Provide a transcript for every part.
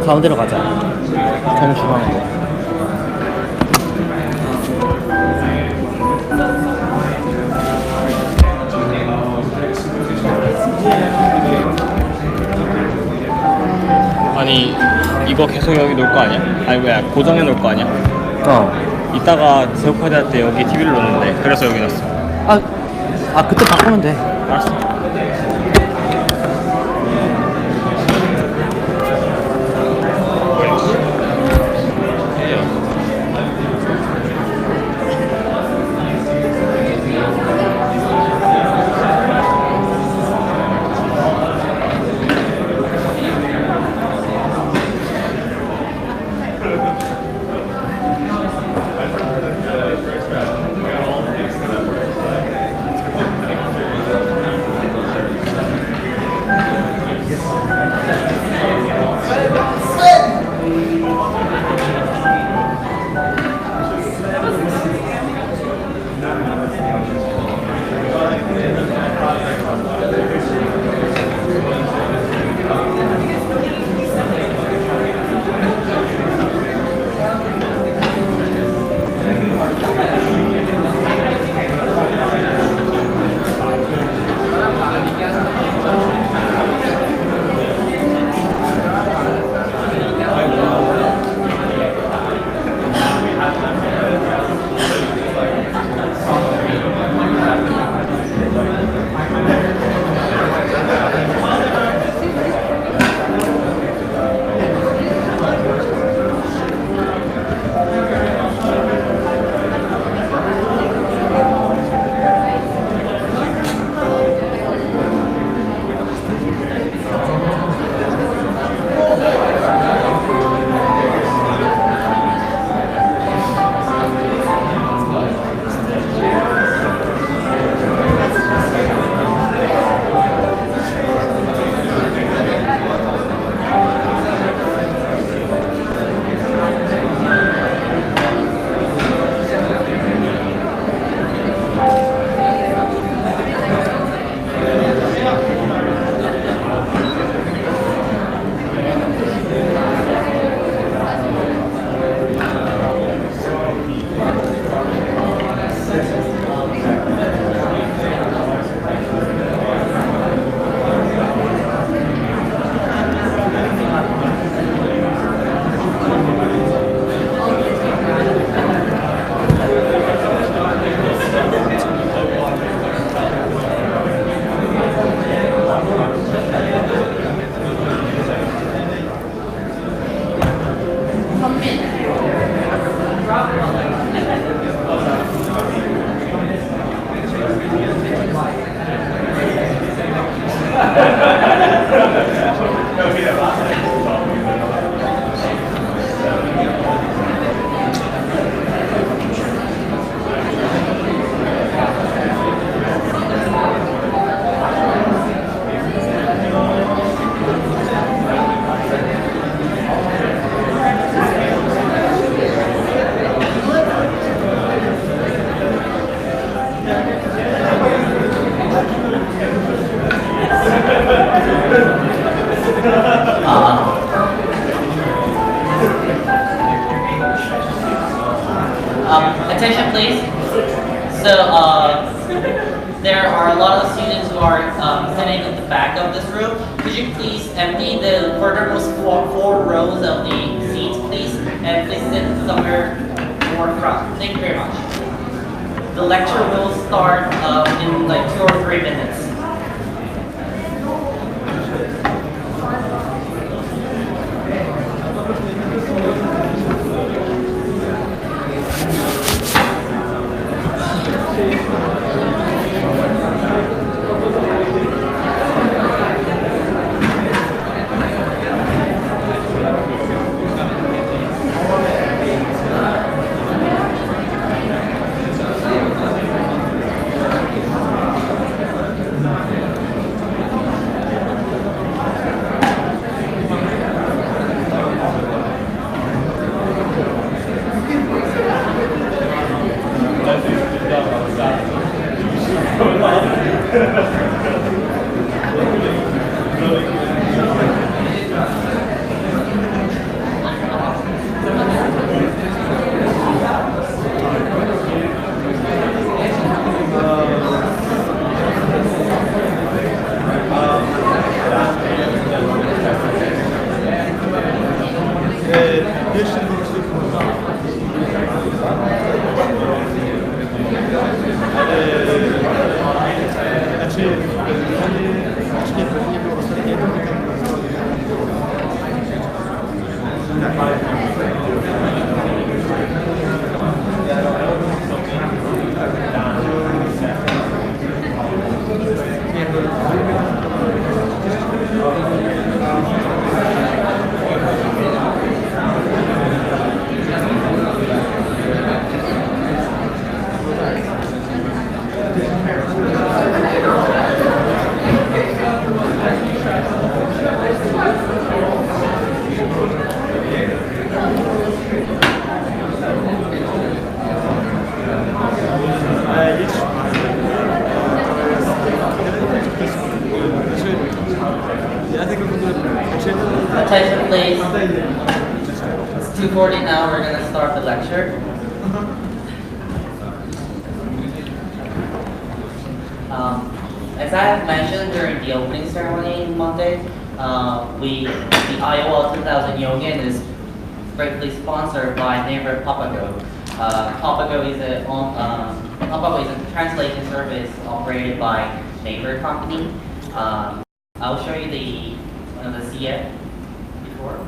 가운데로 가자. 너무 중요한 거. 아니 이거 계속 여기 놓을 거 아니야? 아니 뭐야 고정해 놓을 거 아니야? 이따가 제오카드 할 때 여기 TV를 놓는데 그래서 여기 놨어. 그때 바꾸면 돼. 알았어. Attention please. So there are are a lot of students who are sitting at the back of this room. Could you please empty the furthermost four rows of the seats, please, and please sit somewhere more front. Thank you very much. The lecture will start in like 2 or 3 minutes. Attention please. It's 2:40 now, we're going to start the lecture. As I have mentioned during the opening ceremony Monday, the Iowa 2000 Yogin is greatly sponsored by Naver Papago. Papago is a translation service operated by Naver company. I'll show you the CF before.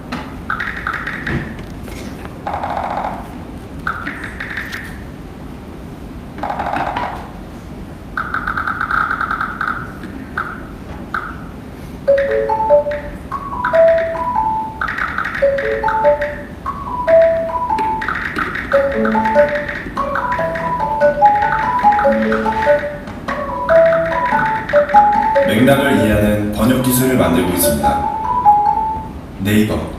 맥락을 이해하는 번역 기술을 만들고 있습니다. 네이버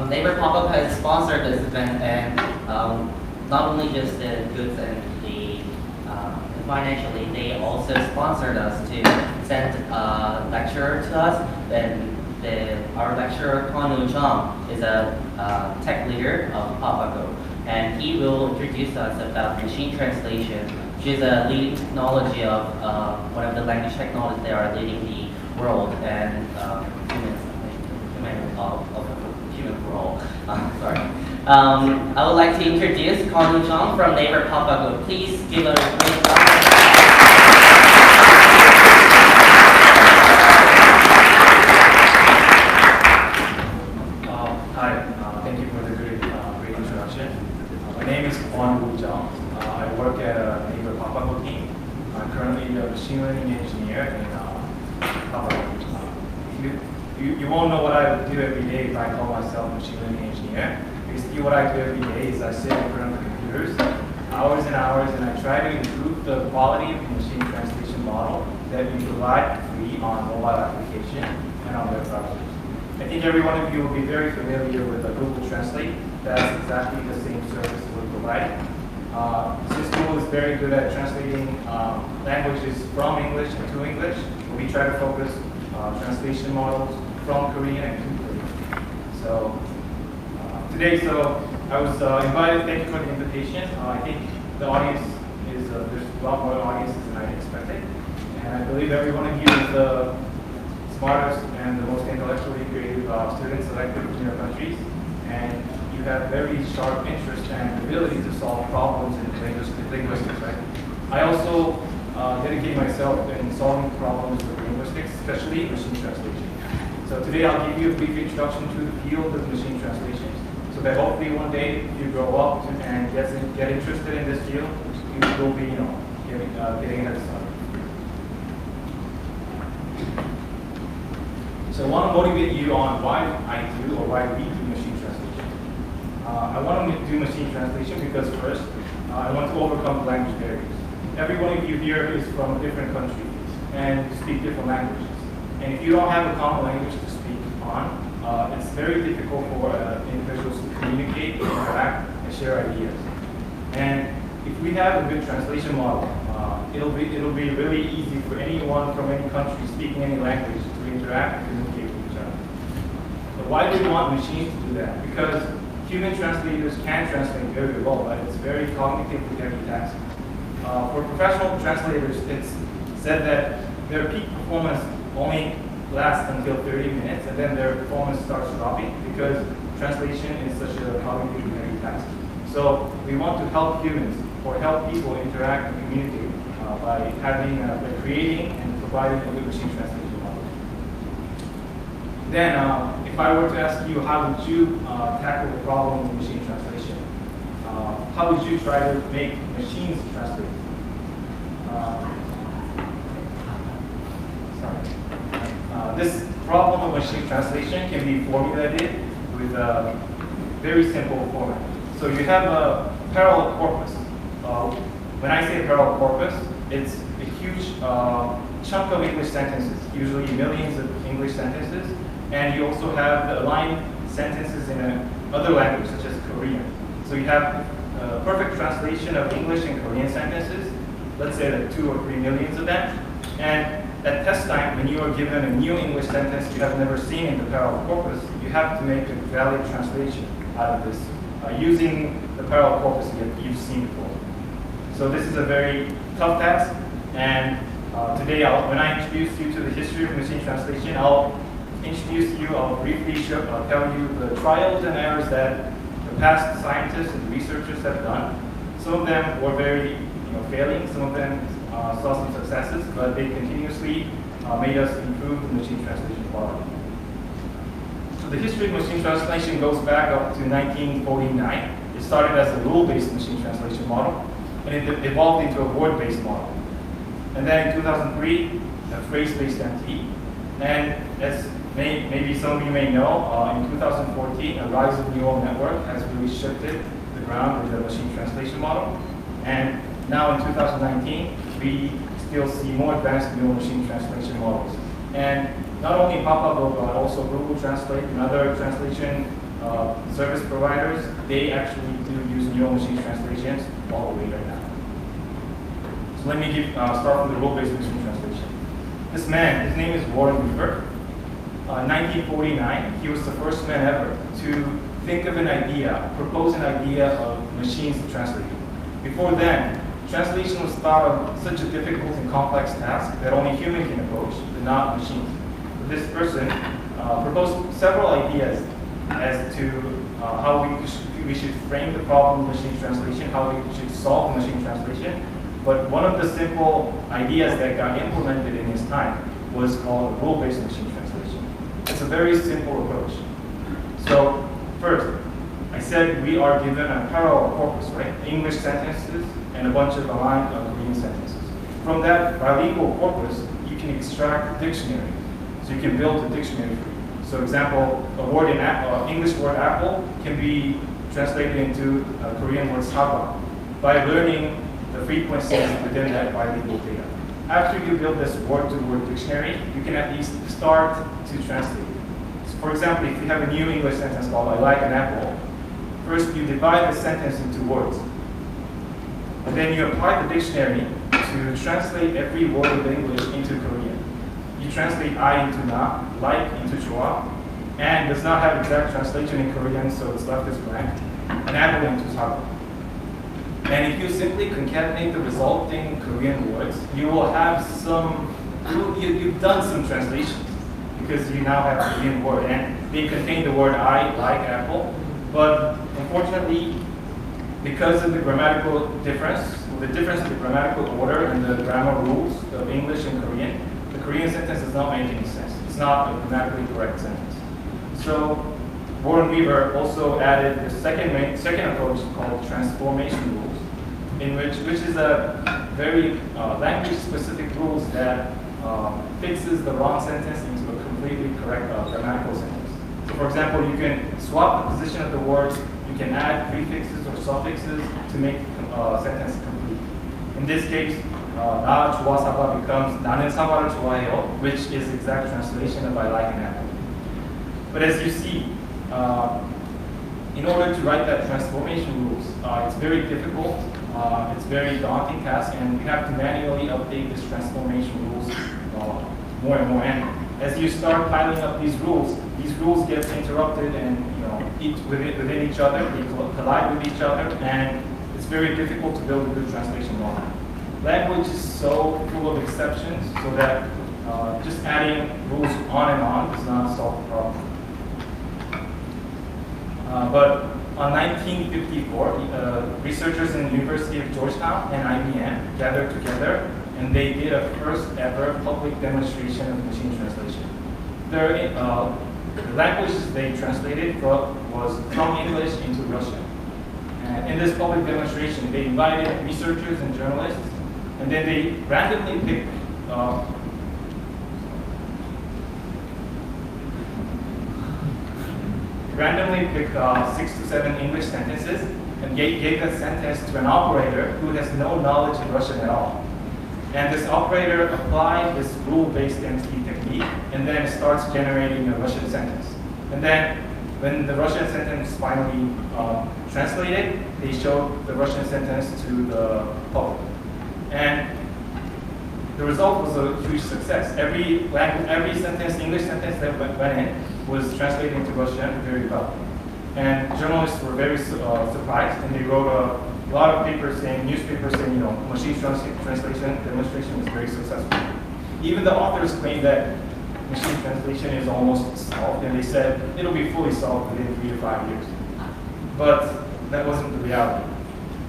Naver Pop-Up has sponsored this event, and not only just the goods and the financially, they also sponsored us to send a lecturer to us. And our lecturer, Kwon Woo-jung, is a tech leader of Papago, and he will introduce us about machine translation, which is a leading technology of one of the language technologies that are leading the world and human world. Sorry. I would like to introduce Kwon Woo-jung from Naver Papago. Please give a great round. Thank you for the great introduction. My name is Kwon Woo-jung. I work at a Naver Papago team. I'm currently a machine learning engineer in Papago. You won't know what I do every day if I call myself a machine learning engineer. Basically what I do every day is I sit in front of the computers hours and hours, and I try to improve the quality of the machine translation model that we provide free on mobile application and on web browsers. I think every one of you will be very familiar with Google Translate. That's exactly the same service we're providing. Since Google is very good at translating languages from English to English, we try to focus translation models from Korean and to Korean. So today, I was invited. Thank you for the invitation. I think the audience is there's a lot more audiences than I expected, and I believe every one of you is the smartest and the most intellectually creative students selected in your countries, and you have very sharp interest and ability to solve problems in linguistics, right? I also dedicate myself in solving problems with linguistics, especially machine translation. So today I'll give you a brief introduction to the field of machine translation, so that hopefully one day if you grow up and get interested in this field, you will be, getting ahead of time. So I want to motivate you on why I do or why we do machine translation. I want to do machine translation because first, I want to overcome language barriers. Every one of you here is from a different country and speak different languages. And if you don't have a common language to speak on, it's very difficult for individuals to communicate, interact, and share ideas. And if we have a good translation model, it'll be really easy for anyone from any country speaking any language to interact and communicate with each other. But why do we want machines to do that? Because human translators can translate very well, but it's very cognitively heavy task. For professional translators, it's said that their peak performance only lasts until 30 minutes, and then their performance starts dropping because translation is such a cognitively heavy task. So we want to help humans or help people interact and communicate by creating and providing a good machine translation model. Then, if I were to ask you, how would you tackle the problem of machine translation? How would you try to make machines translate? This problem of machine translation can be formulated with a very simple format. So you have a parallel corpus. When I say parallel corpus, it's a huge chunk of English sentences, usually millions of English sentences, and you also have the aligned sentences in other languages, such as Korean. So you have a perfect translation of English and Korean sentences, let's say that 2 or 3 millions of them, and at test time, when you are given a new English sentence you have never seen in the parallel corpus, you have to make a valid translation out of this using the parallel corpus you've seen before. So this is a very tough task, and today when I introduce you to the history of machine translation, I'll briefly tell you the trials and errors that the past scientists and researchers have done. Some of them were very failing, some of them saw some successes, but they continuously made us improve the machine translation quality. So the history of machine translation goes back up to 1949. It started as a rule-based machine translation model, and it evolved into a word-based model. And then in 2003, a phrase-based MT. And as maybe some of you may know, in 2014, a rise of neural network has really shifted the ground with the machine translation model. And now in 2019, we still see more advanced neural machine translation models. And not only PapaGo, but also Google Translate and other translation service providers, they actually do use neural machine translations all the way right now. So let me start from the rule-based machine translation. This man, his name is Warren Weaver. In 1949, he was the first man ever to think of an idea, propose an idea of machines translating. Before then, translation was thought of such a difficult and complex task that only human can approach, but not machines. This person proposed several ideas as to how we should frame the problem of machine translation, how we should solve machine translation. But one of the simple ideas that got implemented in his time was called rule-based machine translation. It's a very simple approach. So first, I said we are given a parallel corpus, right? English sentences and a bunch of aligned Korean sentences. From that bilingual corpus, you can extract a dictionary. So you can build a dictionary for you. So example, a word in English word apple can be translated into a Korean word saga by learning the frequencies within that bilingual data. After you build this word-to-word dictionary, you can at least start to translate. So for example, if you have a new English sentence called I like an apple, first you divide the sentence into words. And then you apply the dictionary to translate every word of English into Korean. You translate I into na, like into 좋아, and does not have exact translation in Korean, so it's left as blank, and apple into 사과. And if you simply concatenate the resulting Korean words, you will have you've done some translations because you now have a Korean word, and they contain the word I, like apple, but unfortunately, because of the grammatical difference, the difference in the grammatical order and the grammar rules of English and Korean, the Korean sentence does not make any sense. It's not a grammatically correct sentence. So Warren Weaver also added the second approach called transformation rules, which is a very language-specific rules that fixes the wrong sentence into a completely correct grammatical sentence. So for example, you can swap the position of the words, you can add prefixes or suffixes to make a sentence complete. In this case, 나 좋아 사과 becomes 나는 사과를 좋아해요, which is exact translation of I like an apple. But as you see, in order to write that transformation rules, it's very difficult, it's very daunting task, and we have to manually update this transformation rules more and more. And as you start piling up these rules get interrupted and within each other, they collide with each other, and it's very difficult to build a good translation model. Language is so full of exceptions, so that just adding rules on and on does not solve the problem. But in 1954, researchers in the University of Georgetown and IBM gathered together, and they did a first ever public demonstration of machine translation. The language they translated was from English into Russian. And in this public demonstration, they invited researchers and journalists, and then they randomly picked 6 to 7 English sentences and gave that sentence to an operator who has no knowledge of Russian at all. And this operator applied this rule-based entity technique and then starts generating a Russian sentence. And then when the Russian sentence finally translated, they showed the Russian sentence to the public. And the result was a huge success. Every sentence, English sentence that went in was translated into Russian very well. And journalists were very surprised, and they wrote a lot of newspapers saying, machine translation demonstration was very successful. Even the authors claimed that machine translation is almost solved, and they said it'll be fully solved within 3 to 5 years. But that wasn't the reality.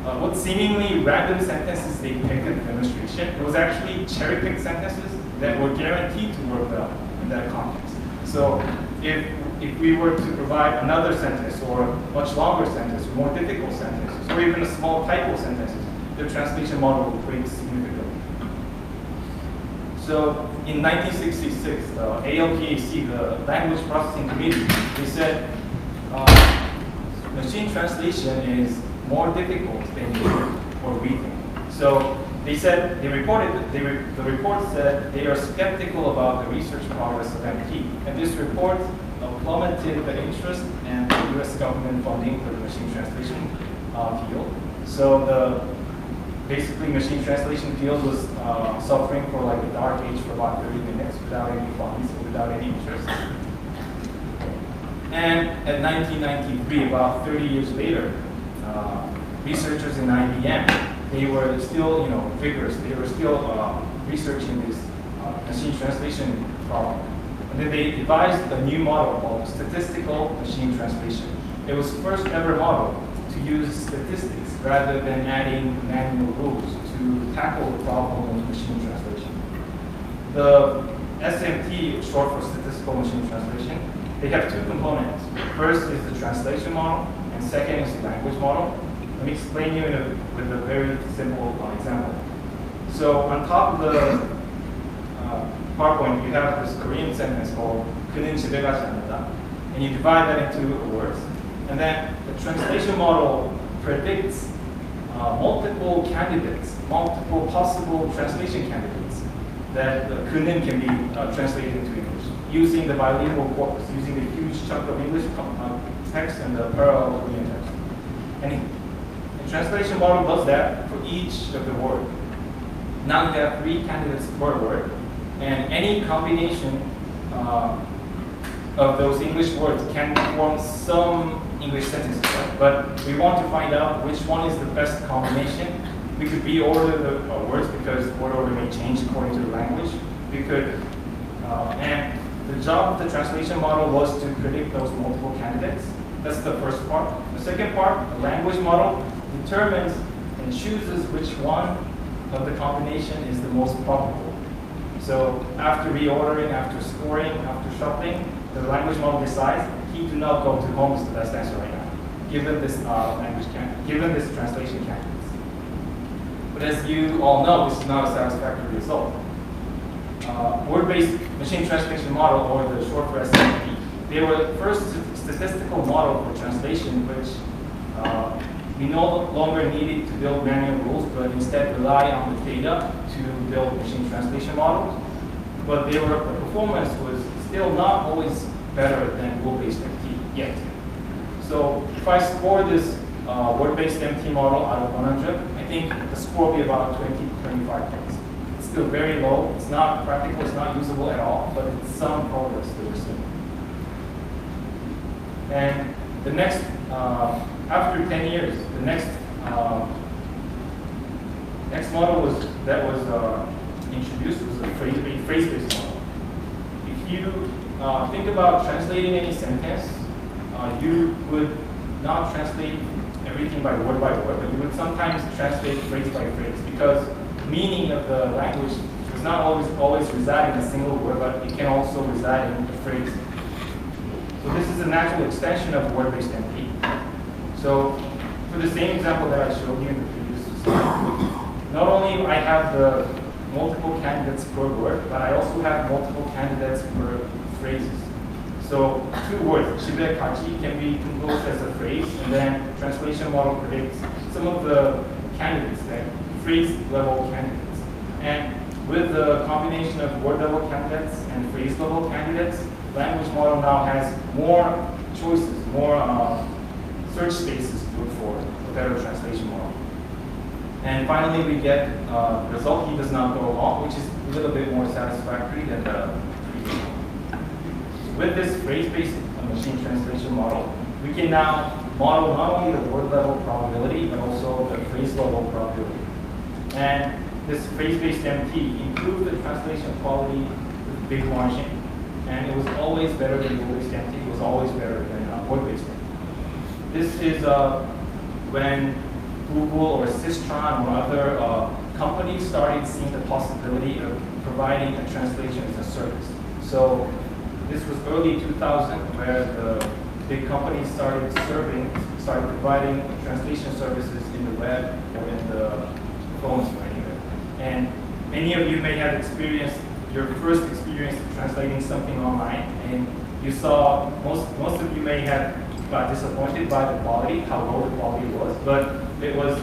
What seemingly random sentences they picked in the demonstration, it was actually cherry-picked sentences that were guaranteed to work well in that context. So if we were to provide another sentence or a much longer sentence, or more difficult sentences, or even a small typo sentences, the translation model would break significantly. So in 1966, the ALPAC, the Language Processing Committee, they said machine translation is more difficult than you or we think. So they said, the report said they are skeptical about the research progress of MT. And this report plummeted the interest and the US government funding for the machine translation field. So basically machine translation field was suffering for like a dark age for about 30 minutes without any funds, without any interest. And at 1993, about 30 years later, researchers in IBM, they were still, vigorous. They were still researching this machine translation problem. And then they devised a new model called statistical machine translation. It was the first ever model to use statistics rather than adding manual rules to tackle the problem of machine translation. The SMT, short for statistical machine translation, they have 2 components. First is the translation model, and second is the language model. Let me explain you with a very simple example. So on top of the PowerPoint, you have this Korean sentence called 그는 집에 가지 않는다, and you divide that into words. And then the translation model predicts multiple candidates, multiple possible translation candidates that the 그는 can be translated into English using the bilingual corpus, using the huge chunk of English text and the parallel Korean text. And the translation model does that for each of the words. Now you have 3 candidates per word, And any combination of those English words can form some English sentences, right? But we want to find out which one is the best combination. We could reorder the words because word order may change according to the language. We could, and the job of the translation model was to predict those multiple candidates. That's the first part. The second part, the language model, determines and chooses which one of the combination is the most probable. So after reordering, after scoring, after shuffling, the language model decides he do not go to home is the best answer right now, given this given this translation candidates. But as you all know, this is not a satisfactory result. Word-based machine translation model, or the short for SMP, they were the first statistical model for translation, which we no longer needed to build manual rules, but instead rely on the data to build machine translation models. But the performance was still not always better than rule-based MT yet. So if I score this word-based MT model out of 100, I think the score will be about 20 to 25 points. It's still very low. It's not practical. It's not usable at all, but it's some progress that we're seeing. And the next, after 10 years, the next model that was introduced was a phrase-based model. If you think about translating any sentence, you would not translate everything by word, but you would sometimes translate phrase by phrase, because the meaning of the language does not always reside in a single word, but it can also reside in a phrase. So this is a natural extension of word-based MP. So for the same example that I showed you in the previous slide, not only I have the multiple candidates per word, but I also have multiple candidates per phrases. So two words, shibe kachi, can be composed as a phrase, and then translation model predicts some of the candidates, like phrase level candidates. And with the combination of word level candidates and phrase level candidates, language model now has more choices, more search spaces to look for a better translation model. And finally, we get the result, he does not go along, which is a little bit more satisfactory than the previous one. With this phrase-based machine translation model, we can now model not only the word level probability, but also the phrase level probability. And this phrase-based MT improved the translation quality with big margin. And it was always better than rule-based MT. It was always better than word-based MT. This is when Google or Systron or other companies started seeing the possibility of providing a translation as a service. So this was early 2000, where the big companies started providing translation services in the web or in the phones or anywhere. And many of you may have experienced your first experience translating something online, and you saw most of you may have got disappointed by the quality, how low the quality was, but it was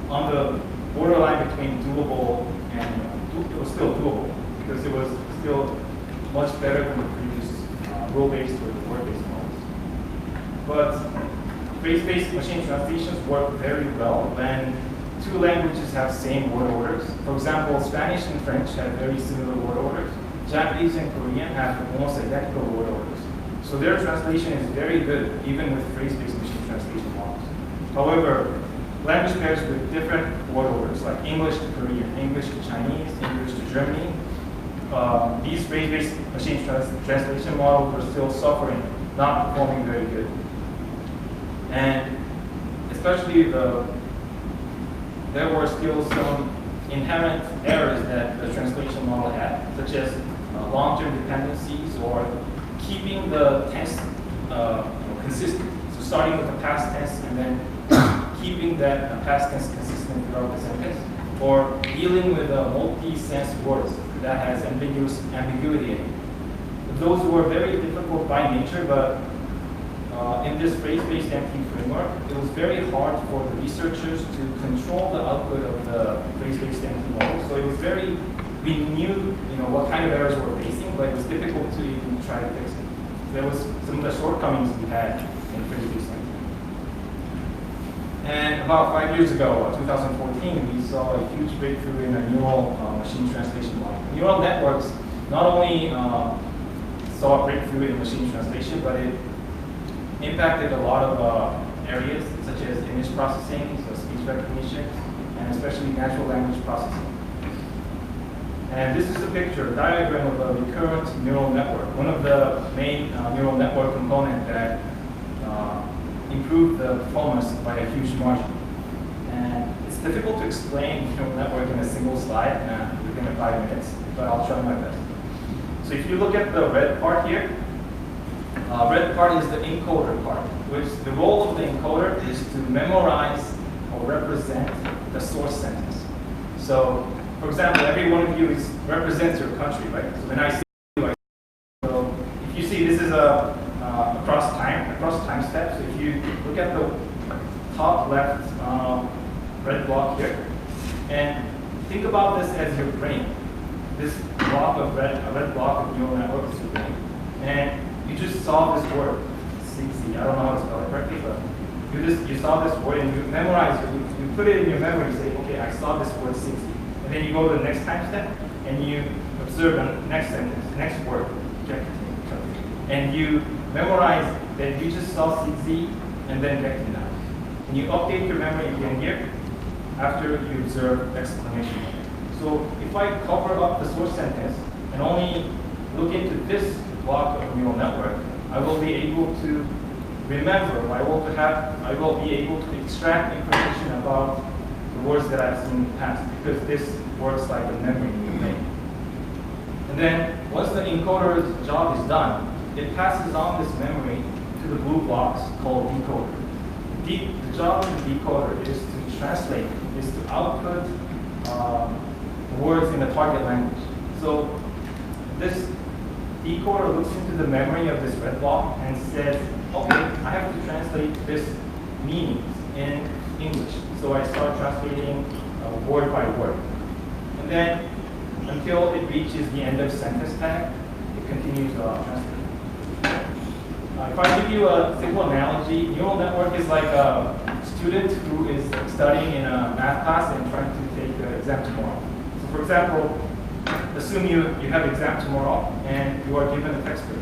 on the borderline between doable and it was still doable, because it was still much better than the previous rule-based or word-based models. But phrase-based machine translations work very well when two languages have same word orders. For example, Spanish and French have very similar word orders. Japanese and Korean have almost identical word orders. So their translation is very good, even with phrase-based machine translation models. However, language pairs with different word orders, like English to Korean, English to Chinese, English to Germany, these phrase-based machine translation models are still suffering, not performing very good. And especially there were still some inherent errors that the translation model had, such as long-term dependencies or keeping the tense consistent. So starting with the past tense and then keeping that past tense consistent throughout the sentence, or dealing with multi-sense words that has ambiguity in it. Those were very difficult by nature, but in this phrase-based MT framework, it was very hard for the researchers to control the output of the phrase-based MT model. So it was we knew what kind of errors we're facing, but it was difficult to even try to fix it. There was some of the shortcomings we had in phrase-based MT. And about 5 years ago, 2014, we saw a huge breakthrough in a neural machine translation model. Neural networks not only saw a breakthrough in machine translation, but it impacted a lot of areas such as image processing, so speech recognition, and especially natural language processing. And this is a picture, a diagram of a recurrent neural network, one of the main neural network components that improved the performance by a huge margin. And it's difficult to explain neural network in a single slide within 5 minutes, but I'll try my best. So if you look at the red part here, red part is the encoder part, which the role of the encoder is to memorize or represent the source sentence. So, for example, every one of you represents your country, right? So when I see you, so if you see this is across time steps. So if you look at the top left red block here, and think about this as your brain. This block of a red block of neural network is your brain, and you just saw this word, 6Z. I don't know how to spell it correctly, but you saw this word and you memorize it. You put it in your memory. You say, okay, I saw this word 6Z. And then you go to the next time step and you observe the next sentence, next word, and you memorize that you just saw 6Z and then get now. And you update your memory again here after you observe exclamation. So if I cover up the source sentence and only look into this block of neural network, I will be able to remember, I will be able to extract information about the words that I've seen in the past, because this works like a memory in your brain. And then once the encoder's job is done, it passes on this memory to the blue blocks called decoder. The job of the decoder is to translate, is to output words in the target language. So this decoder looks into the memory of this red block and says, okay, I have to translate this meaning in English. So I start translating word by word. And then until it reaches the end of sentence tag, it continues translating. If I give you a simple analogy, neural network is like a student who is studying in a math class and trying to take the exam tomorrow. So for example, assume you have exam tomorrow and you are given a textbook.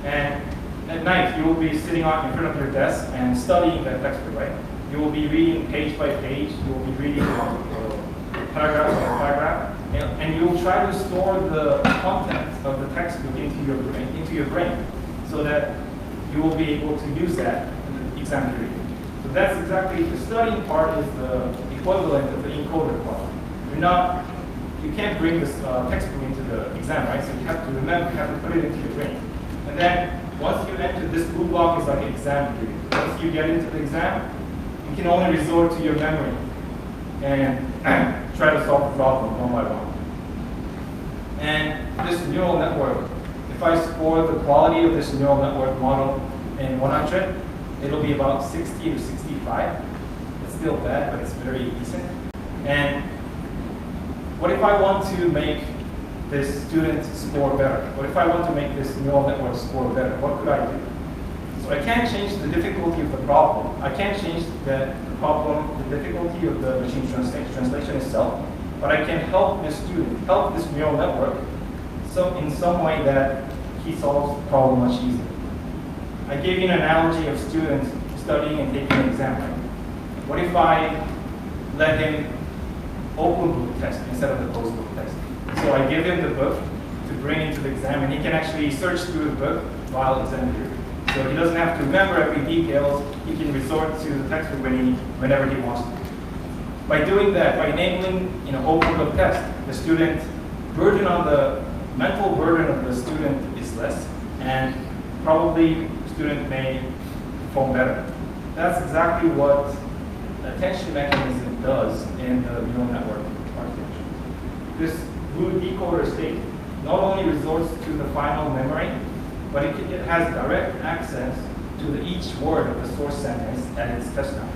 And at night you will be sitting in front of your desk and studying that textbook, right? You will be reading page by page, you will be reading paragraph by paragraph, and you will try to store the content of the textbook into your brain so that you will be able to use that in the exam period. So that's exactly, the studying part is the equivalent of the encoder part. You can't bring this textbook into the exam, right? So you have to remember, you have to put it into your brain. And then once you enter this blue block is like an exam period. Once you get into the exam, you can only resort to your memory and try to solve the problem one by one. And this neural network, if I score the quality of this neural network model in 100, it'll be about 60 to 65. It's still bad, but it's very decent. And what if I want to make this student score better? What if I want to make this neural network score better? What could I do? So I can't change the difficulty of the problem. I can't change the difficulty of the machine translation itself, but I can help this student, help this neural network in some way that he solves the problem much easier. I gave you an analogy of students studying and taking an exam. What if I let him open book test instead of the closed book test? So I give him the book to bring into the exam, and he can actually search through the book while exam period. So he doesn't have to remember every details. He can resort to the textbook whenever he wants to. By doing that, by enabling open book test, the student mental burden of the student is less, and probably the student may perform better. That's exactly what attention mechanism does in the neural network architecture. This blue decoder state not only resorts to the final memory, but it has direct access to each word of the source sentence at its touchdown.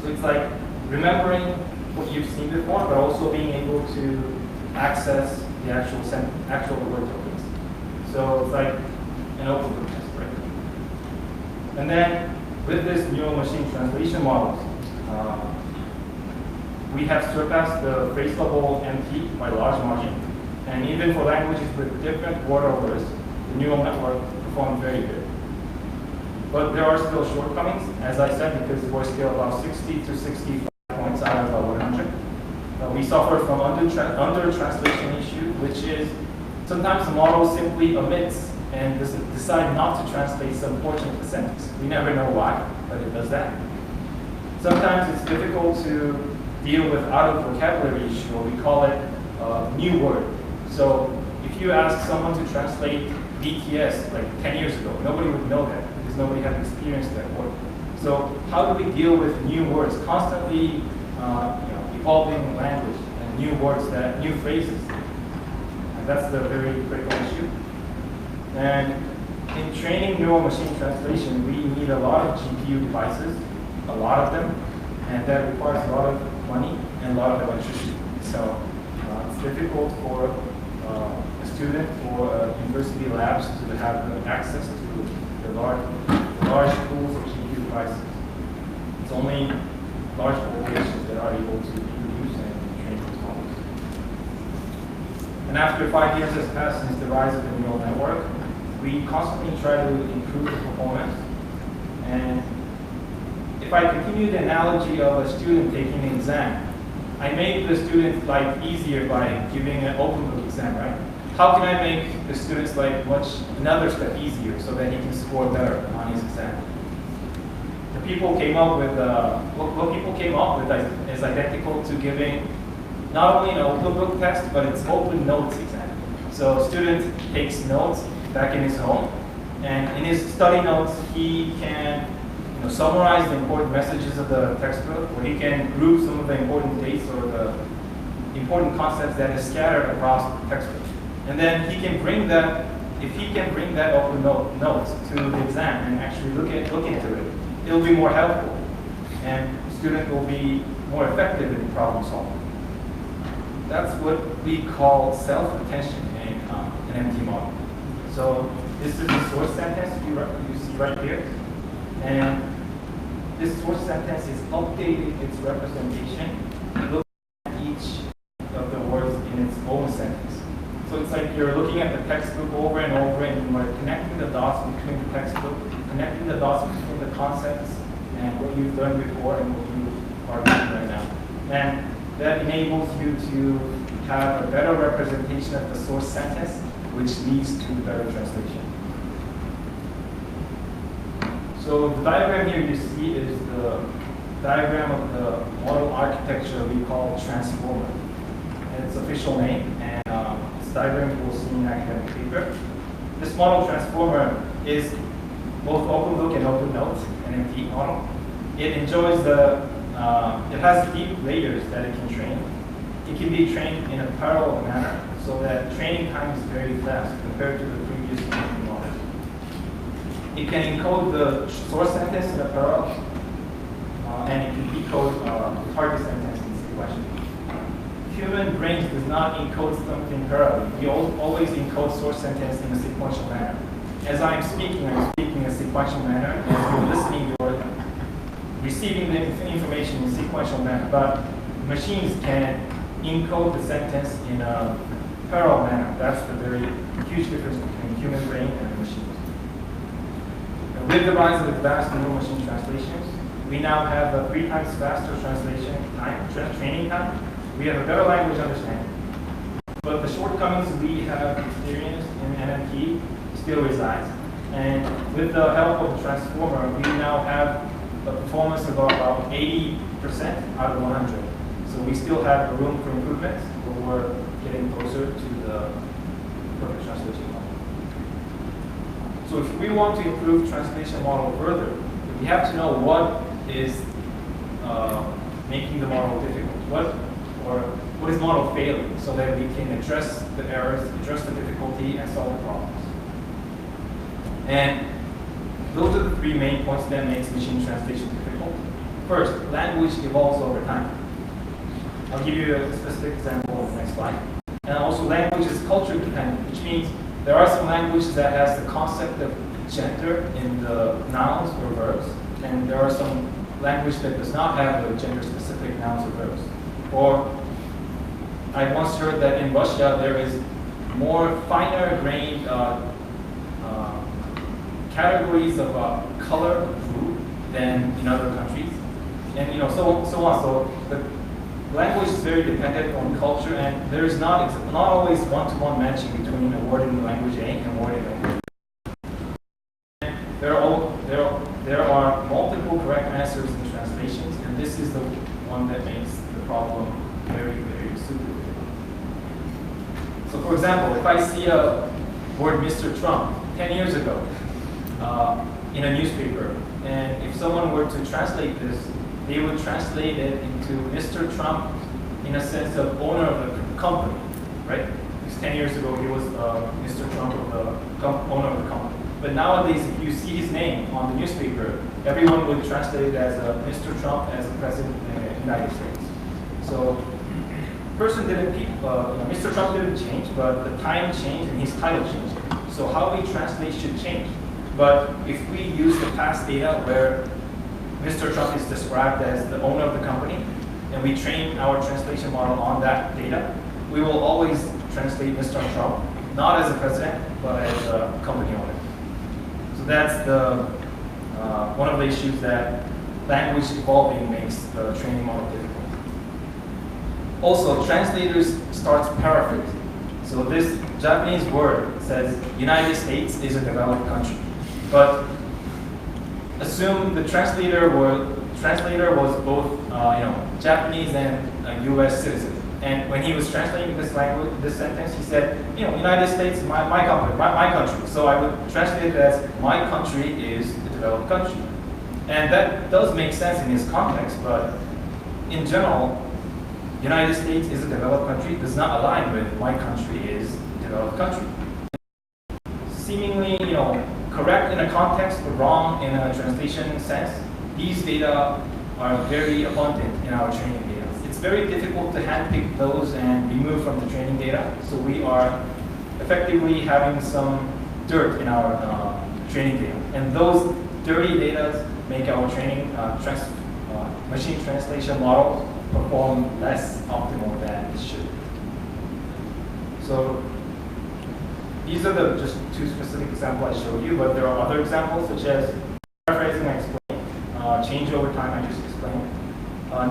So it's like remembering what you've seen before, but also being able to access the actual word tokens. So it's like an open book test, right? And then with this neural machine translation models, we have surpassed the phrase level MT by large margin. And even for languages with different word orders, the neural network performed very good. But there are still shortcomings, as I said, because we're still about 60 to 65 points out of 100. We suffer from under-translation issue, which is sometimes the model simply omits and decide not to translate some portion of the sentence. We never know why, but it does that. Sometimes it's difficult to deal with out-of-vocabulary issue, or we call it new word. So if you ask someone to translate BTS like 10 years ago, nobody would know that because nobody had experienced that word. So how do we deal with new words? Constantly evolving language and new words, new phrases. And that's the very critical issue. And in training neural machine translation, we need a lot of GPU devices, a lot of them, and that requires a lot of money and a lot of electricity. So it's difficult for a student or university labs to have access to the large pools of GPU devices. It's only large corporations that are able to produce and train these models. And after 5 years has passed since the rise of the neural network, we constantly try to improve the performance. And if I continue the analogy of a student taking an exam, I made the student's life easier by giving an open book exam, right? How can I make the student's life another step easier so that he can score better on his exam? The people came up with what people came up with is identical to giving not only an open book test, but it's open notes exam. So a student takes notes back in his home, and in his study notes he can summarize the important messages of the textbook, or he can group some of the important dates or the important concepts that is scattered across the textbook. And then he can bring that, if he can bring that open notes to the exam and actually look into it, it'll be more helpful, and the student will be more effective in problem solving. That's what we call self-attention in an MT model. So this is the source sentence you see right here, and this source sentence is updating its representation, looking at each of the words in its own sentence. So it's like you're looking at the textbook over and over, and you're connecting the dots between the textbook, connecting the dots between the concepts and what you've learned before and what you are doing right now. And that enables you to have a better representation of the source sentence, which leads to better translation. So the diagram here you see is the diagram of the model architecture we call transformer. And its official name, and this diagram you will see in academic paper. This model transformer is both open book and open notes, an MT model. It enjoys it has deep layers that it can train. It can be trained in a parallel manner, so that training time is very fast compared to the previous MT models. It can encode the source sentence in a parallel, and it can decode the target sentence in sequential. Human brains does not encode something parallel. We always encode source sentence in a sequential manner. As I'm speaking in a sequential manner. As you're listening, you're receiving the information in a sequential manner. But machines can encode the sentence in a parallel manner. That's the very huge difference between human brain and machines. And with the rise of advanced neural machine translations, we now have a 3 times faster translation time, training time. We have a better language understanding. But the shortcomings we have experienced in NMT still resides. And with the help of the transformer, we now have a performance of about 80% out of 100. So we still have room for improvement, but we're getting closer to the perfect translation model. So if we want to improve translation model further, we have to know what is making the model difficult. What is model failing, so that we can address the errors, address the difficulty, and solve the problems. And those are the 3 main points that makes machine translation difficult. First, language evolves over time. I'll give you a specific example on the next slide. And also, language is culture dependent, which means there are some languages that has the concept of gender in the nouns or verbs, and there are some language that does not have the gender-specific nouns or verbs. Or I once heard that in Russia there is more finer grained categories of color of food than in other countries, and so on. So the language is very dependent on culture, and there is not always one-to-one matching between a word in language A and a word in language B. There are multiple correct answers in translations, and this is the one that makes the problem very, very super. So for example, if I see a word Mr. Trump 10 years ago in a newspaper, and if someone were to translate this, they would translate it into Mr. Trump in a sense of owner of the company, right? Because 10 years ago he was Mr. Trump of the owner of the company. But nowadays, if you see his name on the newspaper, everyone would translate it as Mr. Trump as the president of the United States. So person didn't, Mr. Trump didn't change, but the time changed and his title changed. So how we translate should change. But if we use the past data where Mr. Trump is described as the owner of the company, and we train our translation model on that data, we will always translate Mr. Trump not as a president, but as a company owner. So that's the one of the issues that language evolving makes the training model difficult. Also, translators starts paraphrasing. So this Japanese word says United States is a developed country, but assume the translator was both Japanese and a U.S. citizen. And when he was translating this language, this sentence, he said, United States, my country. So I would translate it as my country is a developed country. And that does make sense in his context, but in general, United States is a developed country does not align with my country is a developed country. Seemingly, correct in a context, but wrong in a translation sense, these data are very abundant in our training data. It's very difficult to handpick those and remove from the training data, so we are effectively having some dirt in our training data. And those dirty data make our training machine translation model perform less optimal than it should. So these are just two specific examples I showed you, but there are other examples such as paraphrasing I explained, change over time I just explained.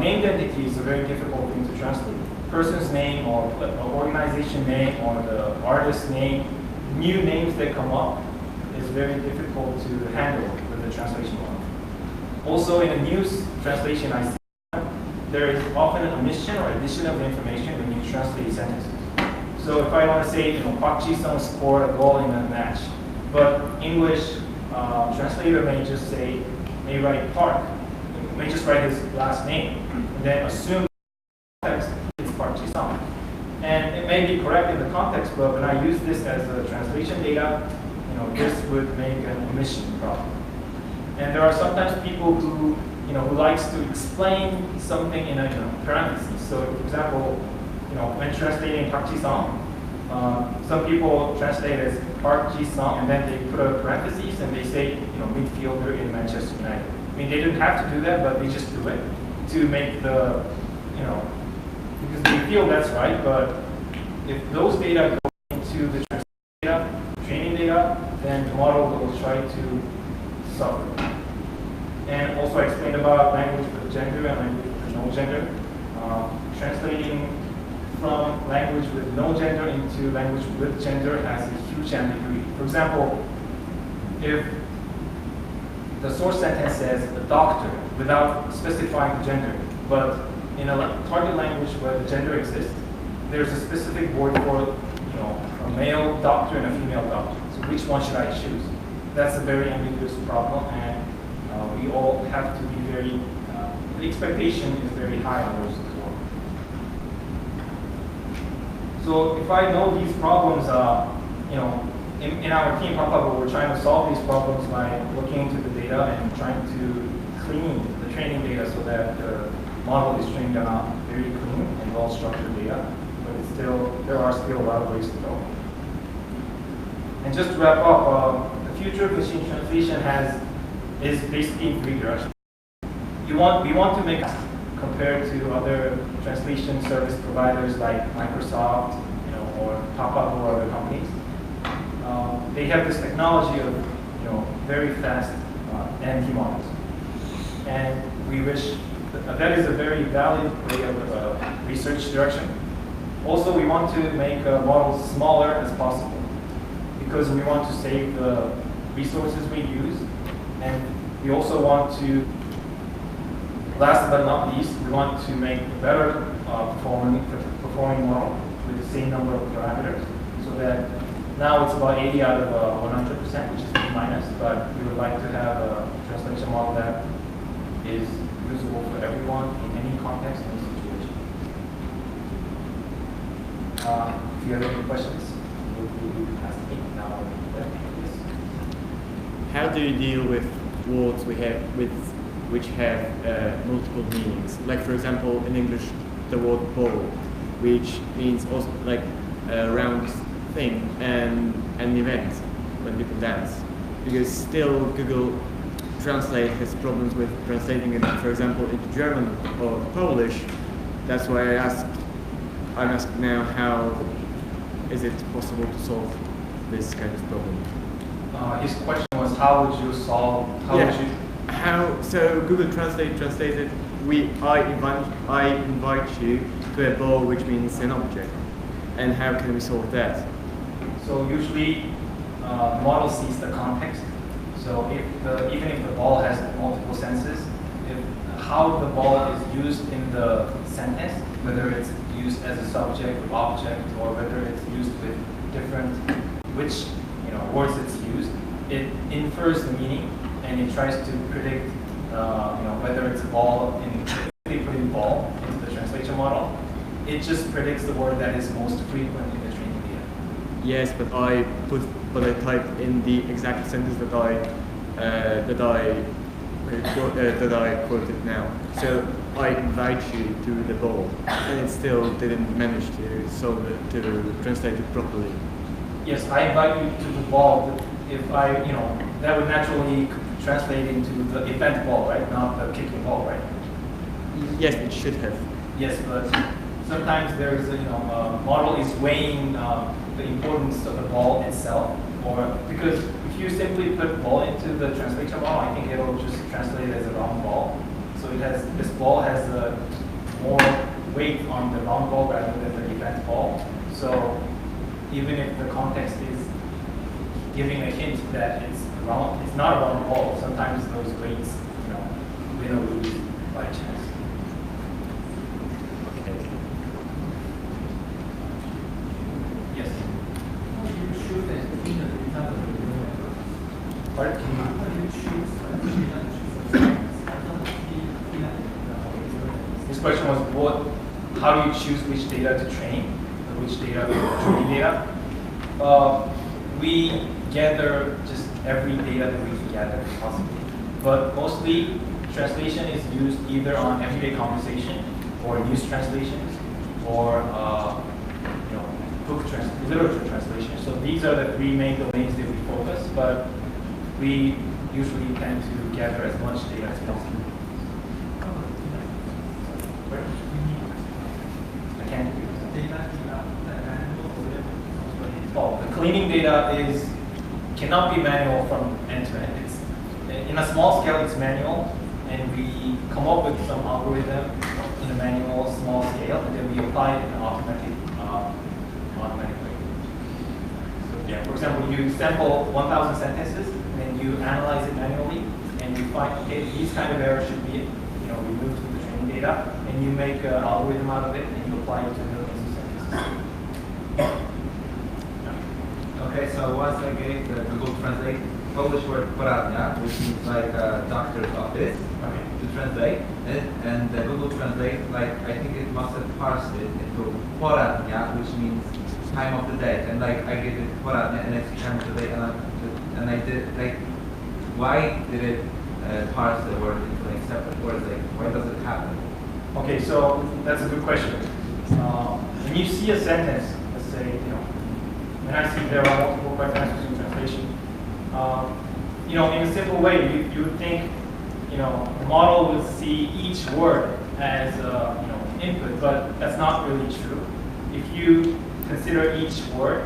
Named entity is a very difficult thing to translate. Person's name or organization name or the artist's name, new names that come up is very difficult to handle with the translation model. Also in a news translation I see there is often an omission or addition of information when you translate sentences. So if I want to say, Park Ji-sung scored a goal in a match, but English translator may just write Park, may just write his last name, and then assume context it's Park Ji-sung. And it may be correct in the context, but when I use this as a translation data, this would make an omission problem. And there are sometimes people who likes to explain something in a parentheses. So, for example, when translating Park Ji-sung, some people translate as Park Ji-sung, and then they put a parentheses and they say, midfielder in Manchester United. I mean, they didn't have to do that, but they just do it to make the, because they feel that's right. But if those data go into the training data, then the model will try to suffer. And also I explained about language with gender and language with no gender. Translating from language with no gender into language with gender has a huge ambiguity. For example, if the source sentence says a doctor without specifying the gender, but in a target language where the gender exists, there's a specific word for a male doctor and a female doctor. So which one should I choose? That's a very ambiguous problem, and we all have to be very, the expectation is very high on those as well. So if I know these problems, in our team, Papa, we're trying to solve these problems by looking into the data and trying to clean the training data so that the model is trained on very clean and well-structured data. But it's there are still a lot of ways to go. And just to wrap up, the future of machine translation is basically in three directions. We want to make compared to other translation service providers like Microsoft, or Papa or other companies. They have this technology of very fast NLP models, and we wish that is a very valid way of research direction. Also, we want to make models smaller as possible because we want to save the resources we use, and we also want to, last but not least, we want to make a better performing model with the same number of parameters, so that now it's about 80 out of 100%, which is B minus, but we would like to have a translation model that is usable for everyone in any context, any situation. If you have any questions, we'll ask me now. Yes. How do you deal with words which have multiple meanings? Like, for example, in English, the word ball, which means also like a round thing and an event when people dance. Because still Google Translate has problems with translating it, for example, into German or Polish. That's why I'm asked now, how is it possible to solve this kind of problem? His question was, how would you solve? So Google Translate translated. I invite you to a ball, which means an object. And how can we solve that? So usually, the model sees the context. So even if the ball has multiple senses, how the ball is used in the sentence, whether it's used as a subject or object, or whether it's used with different words it's used, it infers the meaning and it tries to predict whether it's a ball. If they put in ball into the translation model, it just predicts the word that is most frequent in the training data. Yes, but I type in the exact sentence that I quoted now. So I invite you to the ball, and it still didn't manage to solve it, to translate it properly. Yes, I invite you to the ball. If that would naturally translate into the event ball, right? Not the kicking ball, right? Yes, it should have. Yes, but sometimes there's model is weighing the importance of the ball itself, or because if you simply put ball into the translation model, I think it'll just translate as a round ball. So this ball has more weight on the round ball rather than the event ball. So even if the context is giving a hint that it's not a round ball, sometimes those weights, win or lose by chance. Okay. Yes. How do you choose the Pardon? How do you choose This question was how do you choose which data to train, or which data to training data? We gather just every data that we can gather possibly. But mostly translation is used either on everyday conversation or news translations or literature translation. So these are the three main domains that we focus, but we usually tend to gather as much data as possible. I can't do that. Oh, the cleaning data cannot be manual from end to end. It's in a small scale, it's manual, and we come up with some algorithm in a manual small scale, and then we apply it in an automatic way. So yeah, for example, you sample 1,000 sentences, and then you analyze it manually, and you find, okay, these kind of errors should be removed from the training data, and you make an algorithm out of it, and you apply it to millions of sentences. Okay, so once I gave the Google Translate Polish word poradnia, which means like a doctor's office, to translate it, and the Google Translate, I think it must have parsed it into poradnia, which means time of the day, and I gave it poradnia, and it's time of the day, and I did why did it parse the word into separate words? Why does it happen? Okay, so that's a good question. When you see a sentence, let's say, when I see there are multiple correct answers in translation, in a simple way, you would think, the model would see each word as, input, but that's not really true. If you consider each word,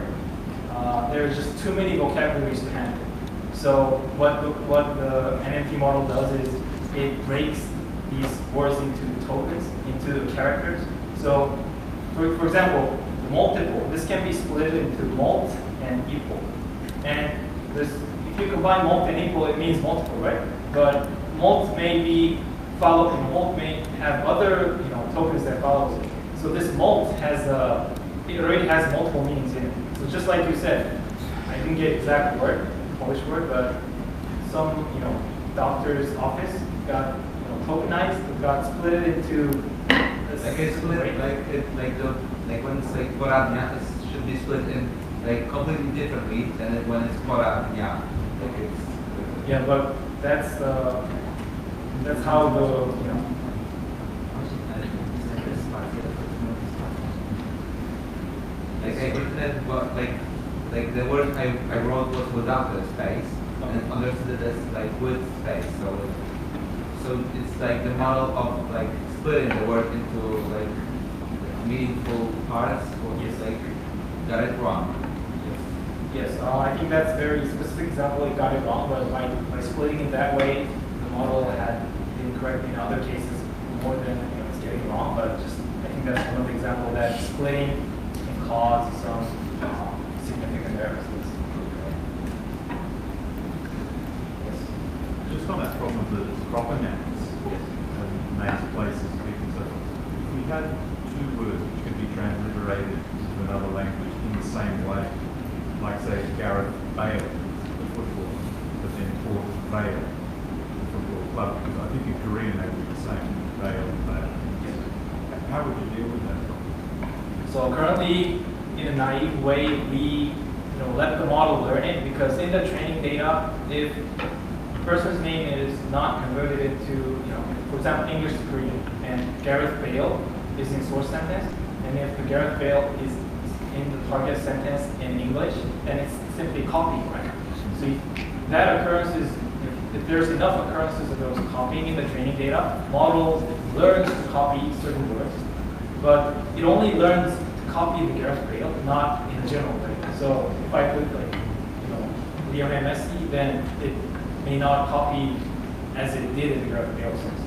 there's just too many vocabularies to handle. So what the NMT model does is it breaks these words into tokens, into characters. So, for example, multiple, this can be split into mult and equal. And this, if you combine mult and equal, it means multiple, right? But mult may be followed, and mult may have other tokens that follows it. So this mult has it already has multiple meanings in it. So just like you said, I didn't get exact word, Polish word, but some doctor's office got tokenized, got split into Like it's split, like when it's like poradnia, it should be split in like completely differently than when it's poradnia. Like it's yeah, but that's how the like I written it, but like the word I wrote was without the space, and understood it as like with space. So it's like the model of like splitting the word into like meaningful parts, or just like got it wrong. yes. I think that's a very specific example. It got it wrong, but by splitting it that way, the model had been correct in other cases more than it's getting it wrong. But just I think that's one of the examples that splitting can cause some significant errors. Just on that problem of the proper nouns and names of places, people and so forth, if we had two words which could be transliterated into another language in the same way, like say Gareth Bale, the footballer, but then Port Vale, the football club, because I think in Korean they would be the same, Vale and Vale. How would you deal with that problem? So currently, in a naive way, we let the model learn it, because in the training data, if person's name is not converted into, for example, English to Korean, and Gareth Bale is in source sentence, and if the Gareth Bale is in the target sentence in English, then it's simply copying, right? So if that occurrence is, if there's enough occurrences of those copying in the training data, model learns to copy certain words, but it only learns to copy the Gareth Bale, not in a general way. So if I put Lionel Messi, then it may not copy as it did in the Gareth Bale sense.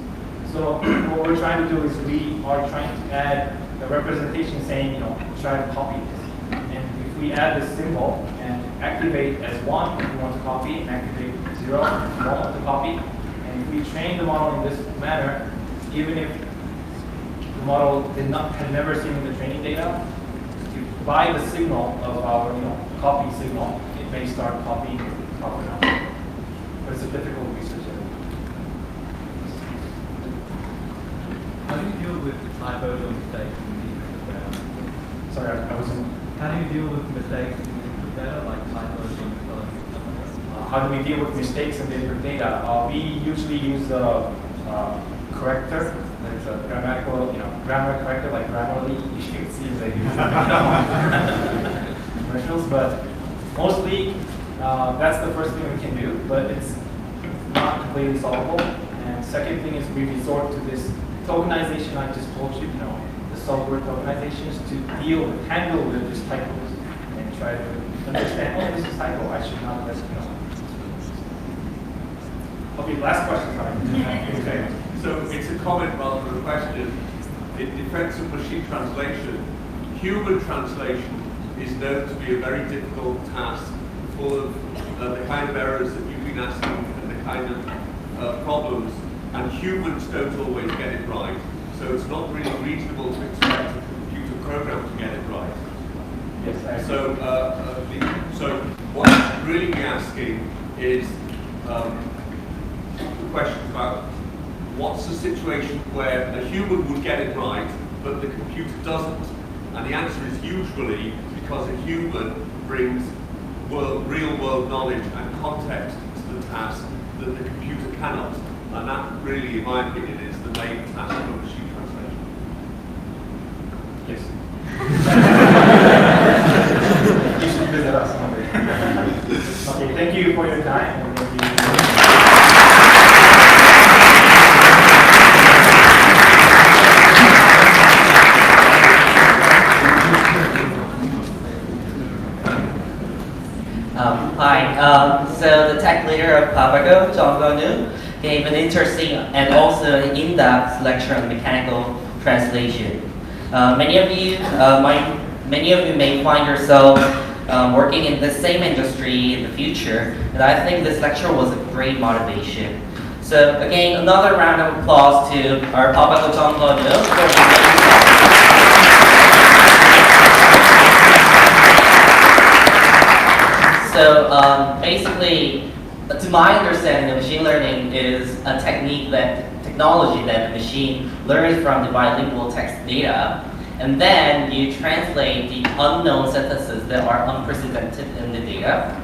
So what we're trying to do is we are trying to add a representation saying, try to copy this. And if we add this symbol and activate as 1 if we want to copy, and activate 0 if we don't want to copy, and if we train the model in this manner, even if the model had never seen the training data, by the signal of our copy signal, it may start copying proper numbers. But it's a difficult research area. How do you deal with typos or mistakes in the input data? Sorry, I wasn't. How do you deal with mistakes in the input data, like typos or misspellings? How do we deal with mistakes in the input data? We usually use a corrector. There's a grammatical, grammar corrector, like Grammarly. You should see they use commercials, but mostly that's the first thing we can do, but it's not completely solvable. And second thing is we resort to this tokenization I just told you, the software tokenizations to handle with these typos and try to understand, this is typo, I should not let it know. Okay, last question, sorry. Okay, so it's a comment rather than a question. In defense of machine translation, human translation is known to be a very difficult task, full of the kind of errors that you've been asking and the kind of problems, and humans don't always get it right. So it's not really reasonable to expect a computer program to get it right. Yes, I agree. So what I should really be asking is questions about what's the situation where a human would get it right, but the computer doesn't? And the answer is usually because a human brings real-world knowledge and context to the task that the computer cannot. And that really, in my opinion, is the main task of machine translation. Yes. You should visit us one day. Okay, thank you for your time. And thank you. the tech leader of Papago, John Gonu, gave an interesting and also in-depth lecture on mechanical translation. Many of you may find yourself working in the same industry in the future, and I think this lecture was a great motivation. So again, another round of applause to our Papago John Gonu for So basically, to my understanding, machine learning is a technology that the machine learns from the bilingual text data, and then you translate the unknown sentences that are unprecedented in the data.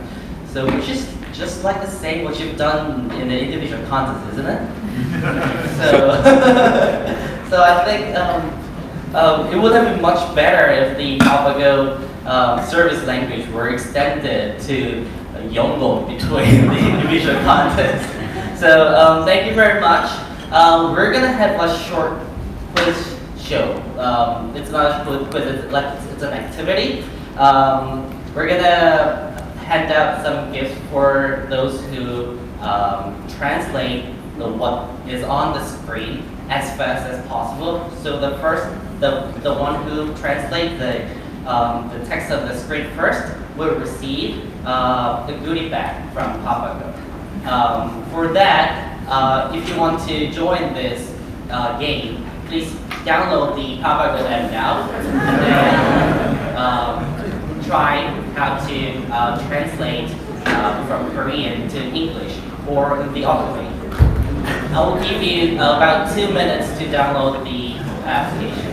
So which is just like the same what you've done in the individual context, isn't it? So I think it would have been much better if the Papago service language were extended to Yongo between the individual contexts. So thank you very much. We're gonna have a short quiz show. It's not a quiz, it's an activity. We're gonna hand out some gifts for those who translate what is on the screen as fast as possible. So the one who translates the text of the screen first will receive the goodie bag from Papago. For that, if you want to join this game, please download the Papago app now and then try how to translate from Korean to English or the other way. I will give you about 2 minutes to download the application.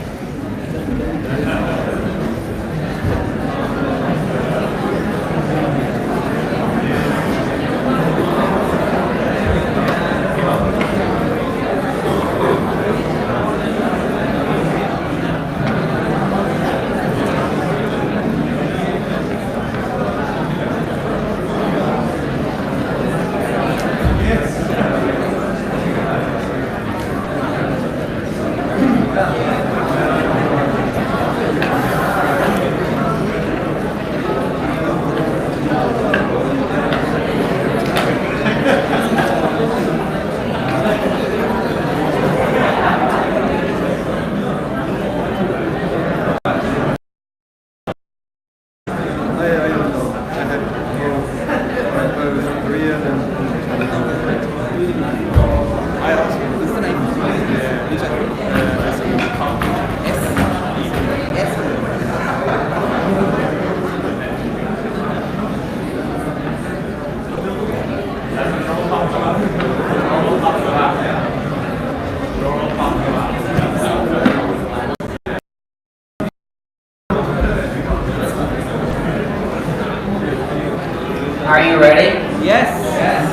Are you ready? Yes. Yes.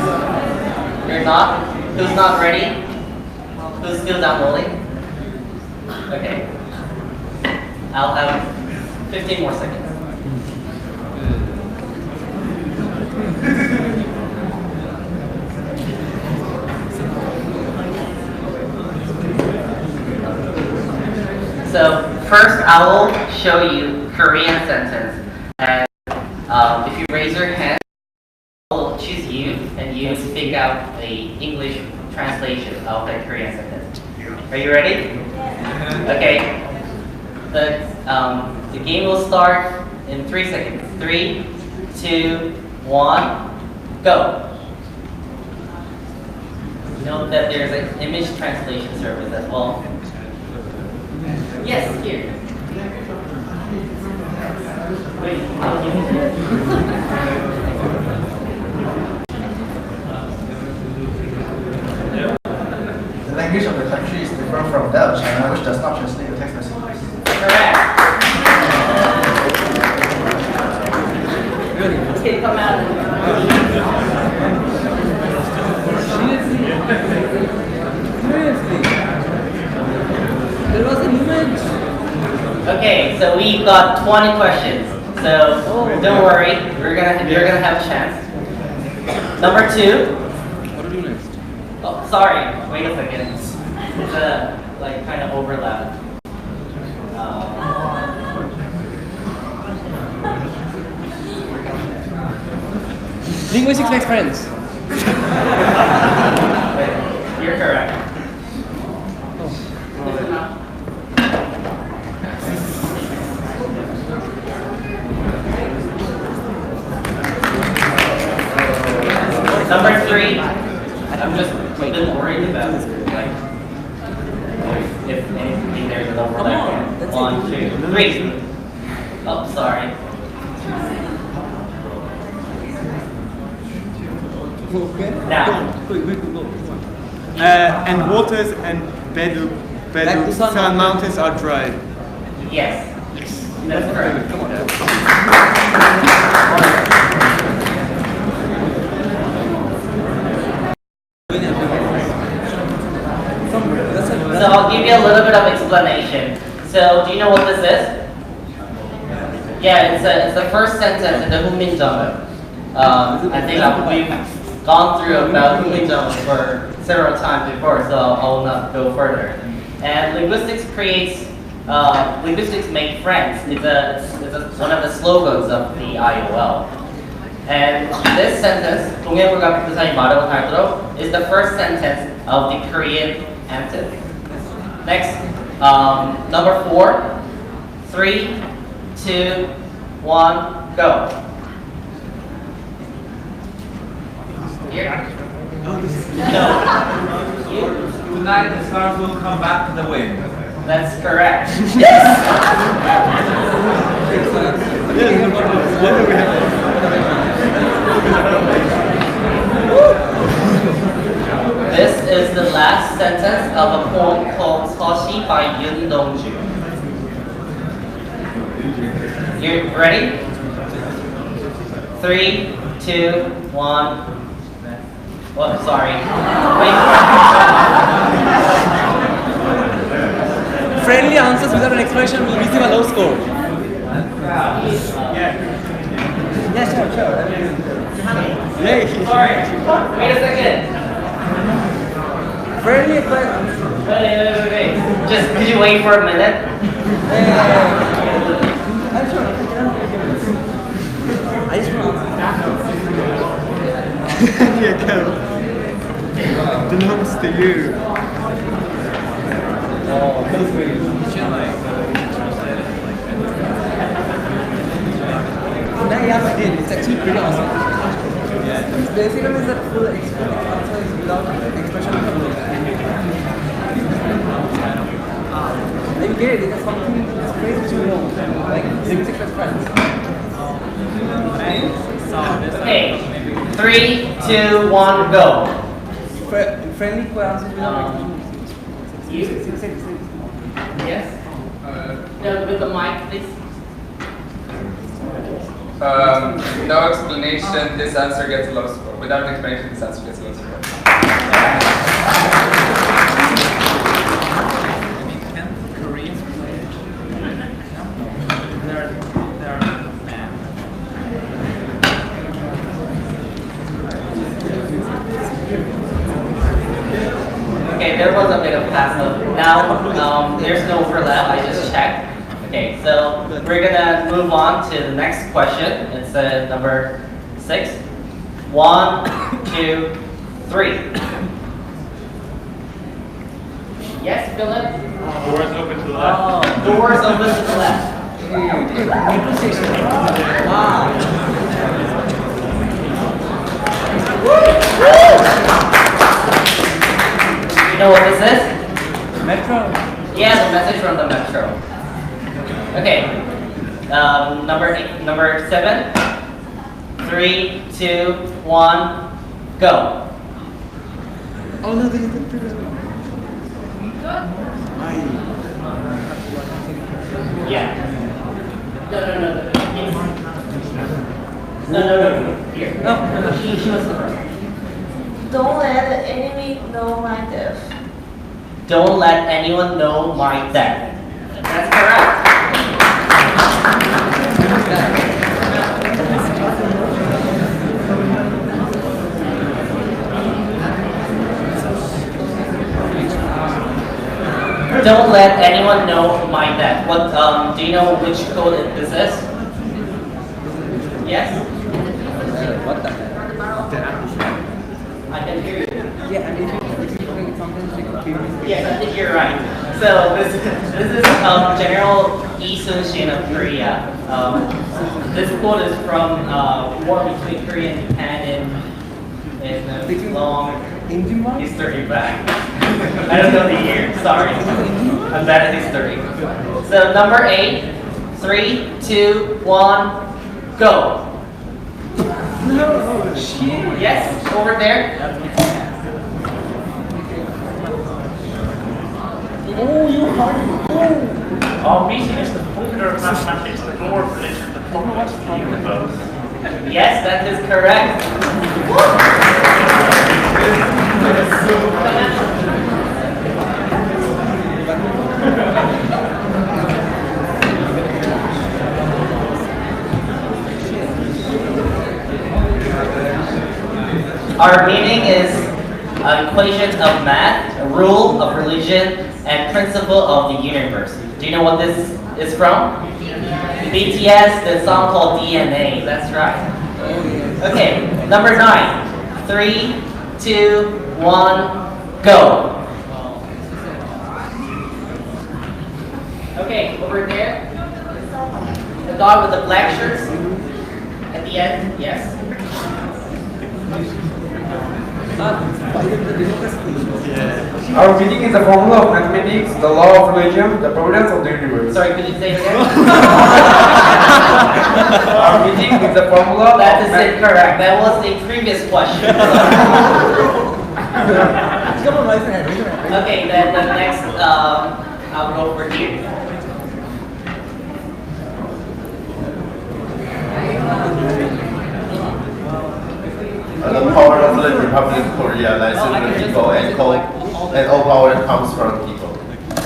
You're not? Who's not ready? Who's still downloading? Okay. I'll have 15 more seconds. So first I will show you Korean sentence, and if you raise your hand, I'll choose you and you speak out the English translation of the Korean sentence. Are you ready? Okay. The game will start in 3 seconds. 3, 2, 1, go. Note that there's an image translation service as well. Yes, here. Wait, I'll give you The language of the country is different from that of China, which does not translate the text messages. Correct. Okay, come out. There was an image. Okay, so we got 20 questions. So don't worry, you're gonna have a chance. Number 2. What do we do next? Oh, sorry. Wait a second. It's like kind of overlap. Linguistics makes friends. You're correct. Number 3, I'm just a bit worried about like if anything there's an overlap. 1, 2, 3. Oh, sorry. Now. And waters and Bedu Sun mountains are dry. Yes. That's correct. Come on. So I'll give you a little bit of explanation. So do you know what this is? Yeah, it's the first sentence in the Hunminjeong. I think we've gone through about Hunminjeong for several times before, so I will not go further. And linguistics make friends. It's one of the slogans of the IOL. And this sentence, 동해물과 부산이 말하고 살도록, is the first sentence of the Korean anthem. Next, number 4, 3, 2, 1, go. Here? No. You? Tonight the stars will come back to the wind. That's correct. Yes! This is the last sentence of a poem called Seoshi by Yoon Dong-ju. You ready? 3, 2, 1. Oh, sorry. Wait. Friendly answers without an explanation will receive a low score. Yeah, sure. Yay. Sorry. Wait a second. Friendly, Wait. Just could you wait for a minute? I just want Yeah, go. Belongs to you. Oh, feels great. Yes, I did. It's actually pretty awesome. Yeah. It's basically that full answer is without expression. You get it. It's something that's crazy to know. Like linguistic friends. Okay. 3, 2, 1, go. Friendly answers without expression. Yes? No, with the mic, please. No explanation, this answer gets a low score. Without an explanation, this answer gets a low score. Okay, there was a bit of pass up. Now, there's no overlap, I just checked. Okay, so we're gonna move on to the next question. It's number 6. 1, 2, 3. Yes, Philip? Doors open to the left. Oh, doors open to the left. Wow. You know what this is? Metro. Yeah, the message from the metro. Okay, number 7. 3, 2, 1, go. Oh no, they did the previous one. Yeah. No. No. Here. No. She was the first. Don't let the enemy know my death. Don't let anyone know my death. That's correct. Don't let anyone know my death. What? Do you know which code this is? Yes. What the? I can Yes, I think you're right. So this is General Lee Sun-shin of Korea. This quote is from war between Korea and Japan in a long history back. I don't know the year. Sorry, I'm bad at history. So number 8, 3, 2, 1, go. No, shit. Yes, over there. Oh, you hard. Our meeting is the founder of mathematics, the law of religion, the properties of the universe. Yes, that is correct. Our meaning is equation of math, a rule of religion, and principle of the universe. Do you know what this is from? BTS, the song called DNA. That's right. Okay, number 9. 3, 2, 1, go. Okay, over there. The dog with the black shirts. At the end, yes. Our meaning is the formula of mathematics, the law of religion, the providence of the universe. Sorry, could you say it again? Our meaning is the formula. That is incorrect. That was the previous question. Okay, then the next, I'll go over here. The power of the Republic of Korea lies in the people, and all power comes from the people.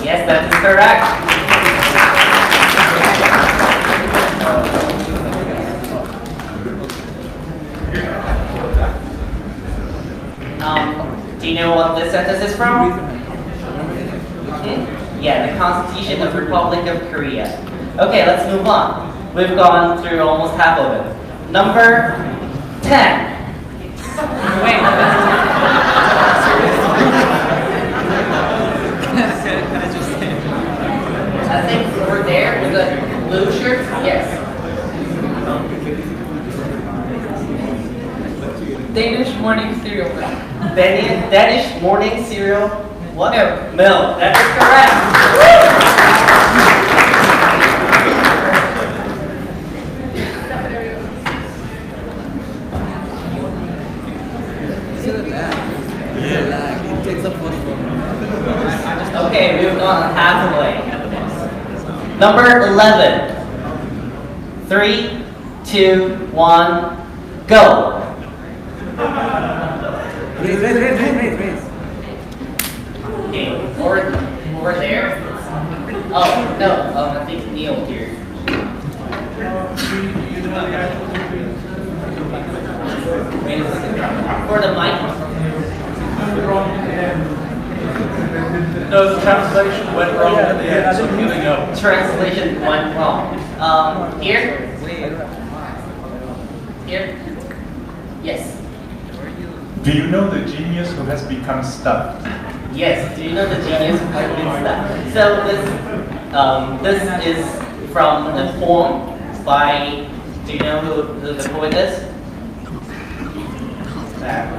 Yes, that is correct. Do you know what this sentence is from? Yeah, the Constitution of the Republic of Korea. Okay, let's move on. We've gone through almost half of it. Number 10. Wait. I think over there with the blue shirt. Yes. Danish morning cereal. Danish morning cereal. What? Milk. That is correct. Okay, we've gone halfway. Number 11. 3, 2, 1, go. Raise. Okay, over there. Oh, no, I think Neil here. For the mic. No, the translation went wrong at the end, so I'm gonna go. Translation went wrong. Here? Here? Yes. Do you know the genius who has become stuffed? Yes, do you know the genius who has been stuffed? So this is from a poem by, do you know who the poet is?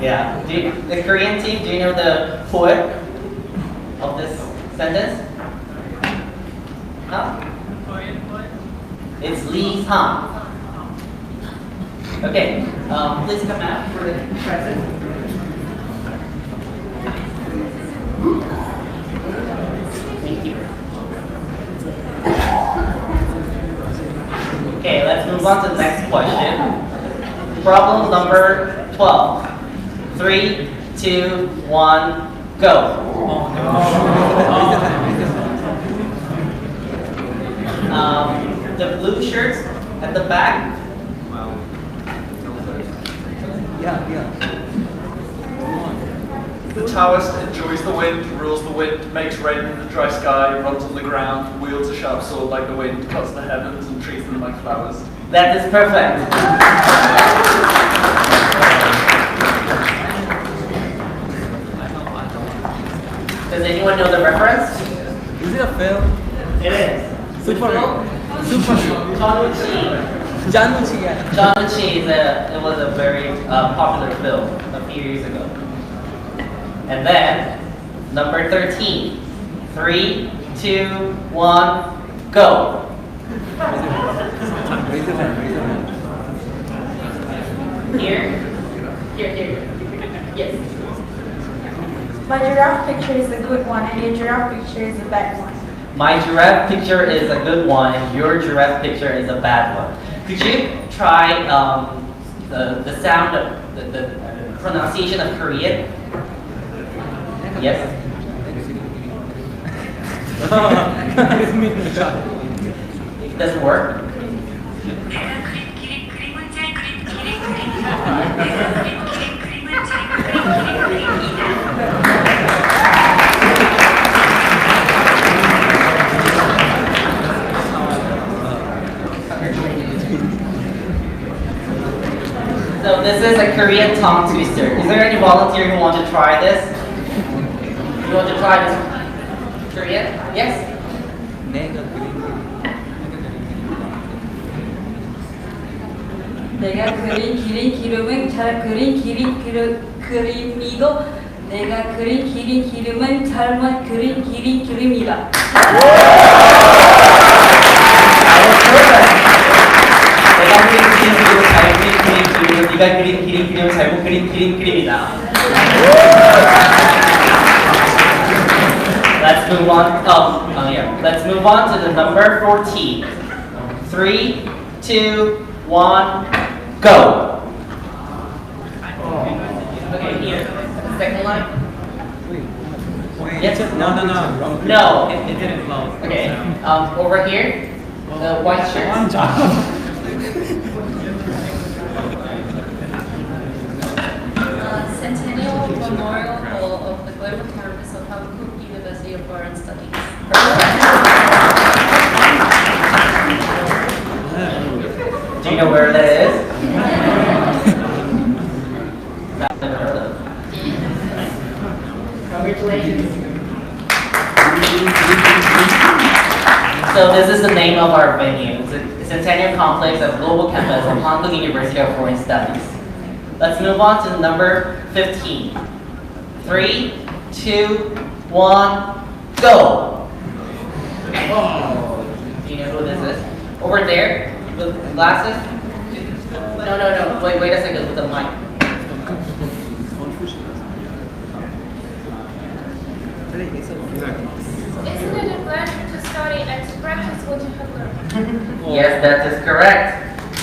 Yeah. The Korean team, do you know the poet of this sentence? No? It's Lee Sang. Okay, please come out for the present. Thank you. Okay, let's move on to the next question. Problem number 12. 3, 2, 1, go. The blue shirts at the back. Yeah. The Taoist enjoys the wind, rules the wind, makes rain in the dry sky, runs on the ground, wields a sharp sword like the wind, cuts the heavens and treats them like flowers. That is perfect. Does anyone know the reference? Is it a film? It is. Super. Super. Januchi, yeah. Januchi it was a very popular film a few years ago. And then number 13. 3, 2, 1, go. Raise your hand. Here. Yes. My giraffe picture is a good one and your giraffe picture is a bad one. My giraffe picture is a good one and your giraffe picture is a bad one. Could you try the sound of the pronunciation of Korean? Yes. It doesn't work. So this is a Korean tongue twister. Is there any volunteer who want to try this? You want to try this Korean? Yes? 내가 그린 기름은 잘 그린 그림이고 내가 그린 기름은 잘못 그린 그림이다. 내가 그린 기름은 잘 그린 그림이고 네가 그린 기름은 잘못 그린 그림이다. Let's move on. Let's move on to the number 14. 3, 2, 1, go. Okay, here. Second line. Yes. No. No, it didn't flow. Okay. Over here, the white shirt. Centennial Memorial Hall of the Global Campus of Habakkuk University of Foreign Studies. Do you know where that is? Congratulations. So this is the name of our venue. It's a Centennial Complex of Global Campus of Habakkuk University of Foreign Studies. Let's move on to number 15. 3, 2, 1, go. Do you know who this is? Over there, with glasses? No. Wait a second, with the mic. Isn't it a pleasure to study and to practice what you have learned? Yes, that is correct.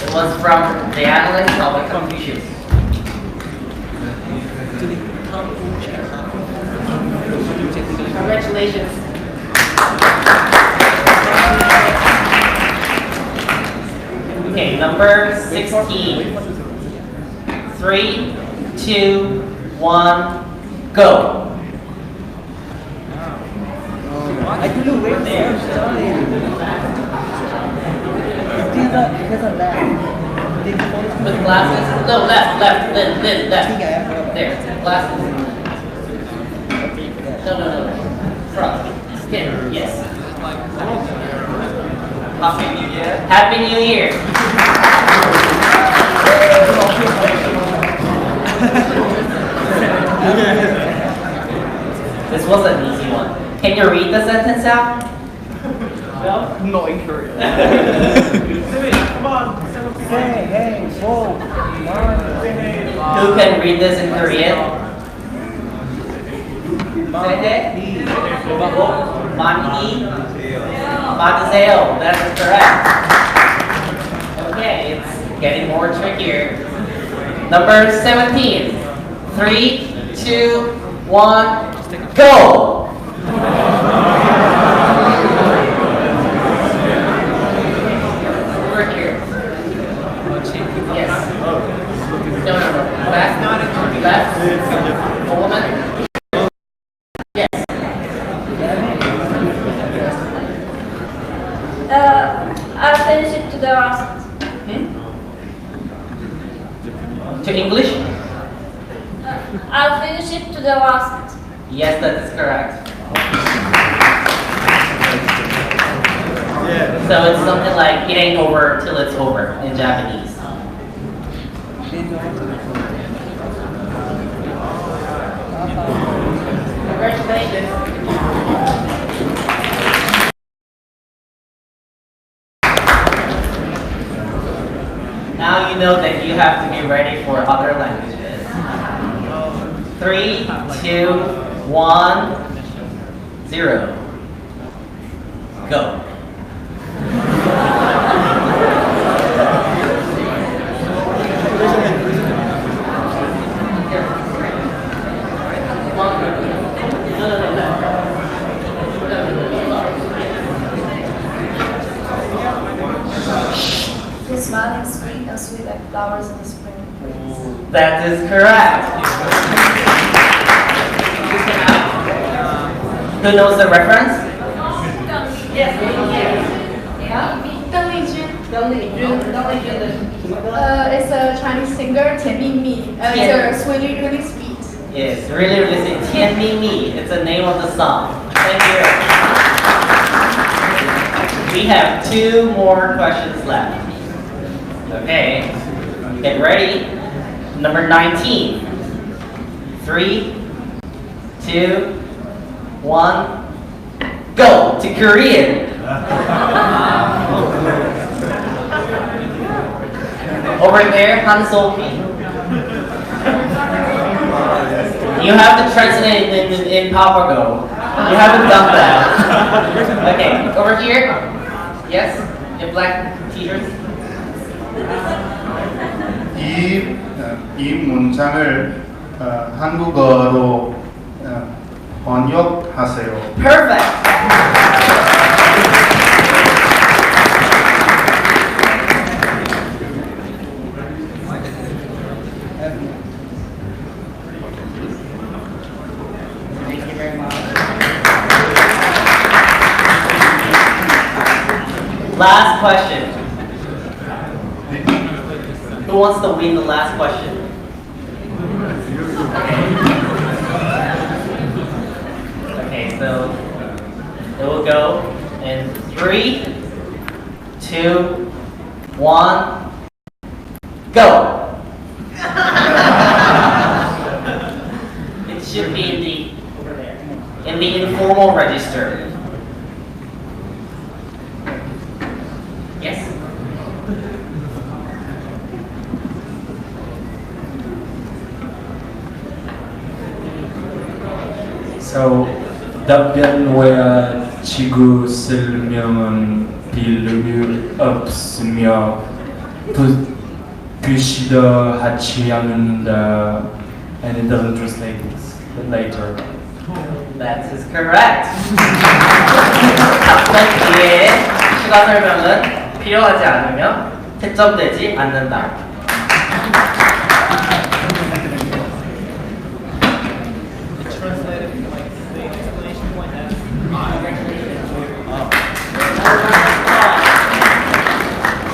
It was from the Analyst of Confucius. Congratulations. Okay, number 16. 3, 2, 1, go. I couldn't wait there. Sorry. There's a left. With glasses? No, left. Then left. There, glasses. No. Front. Spin, yes. Happy New Year. Happy New Year. This was an easy one. Can you read the sentence out? No? Not in Korean. Come on. Hey, whoa. Who can read this in Korean? Mani Mateo. That is correct. Okay, it's getting more trickier. Number 17. 3, 2, 1, go. Over here. Yes. No. Left. Woman. Yes. I'll finish it to the last. To English? I'll finish it to the last. Yes, that is correct. So it's something like, it ain't over till it's over in Japanese. Now you know that you have to be ready for other languages. 3, 2, 1, 0. Go. You're smiling sweet and sweet like flowers in the spring. That is correct. Who knows the reference? It's a Chinese singer, Tian Mingmi. It's really, really sweet. Yes, really, really sweet. Tian Mi Mi. It's the name of the song. Thank you. We have 2 more questions left. Okay, get ready. Number 19. 3, 2, 1, go to Korean. Over there, Han Sophie. You have to translate in Papago. You haven't done that. Okay, over here. Yes, in black t-shirts. 이 문장을 한국어로 번역하세요. Perfect. Thank you very much. Last question. Who wants to win the last question? Okay, so it will go in 3, 2, 1, go! It should be in the informal register. Yes? So, 답변 외야 지구 설명은 별 의미 없으며 표시도 하지 않는다, and it doesn't translate later. That is correct. 답변 뒤에 추가 설명은 필요하지 않으며 채점되지 않는다.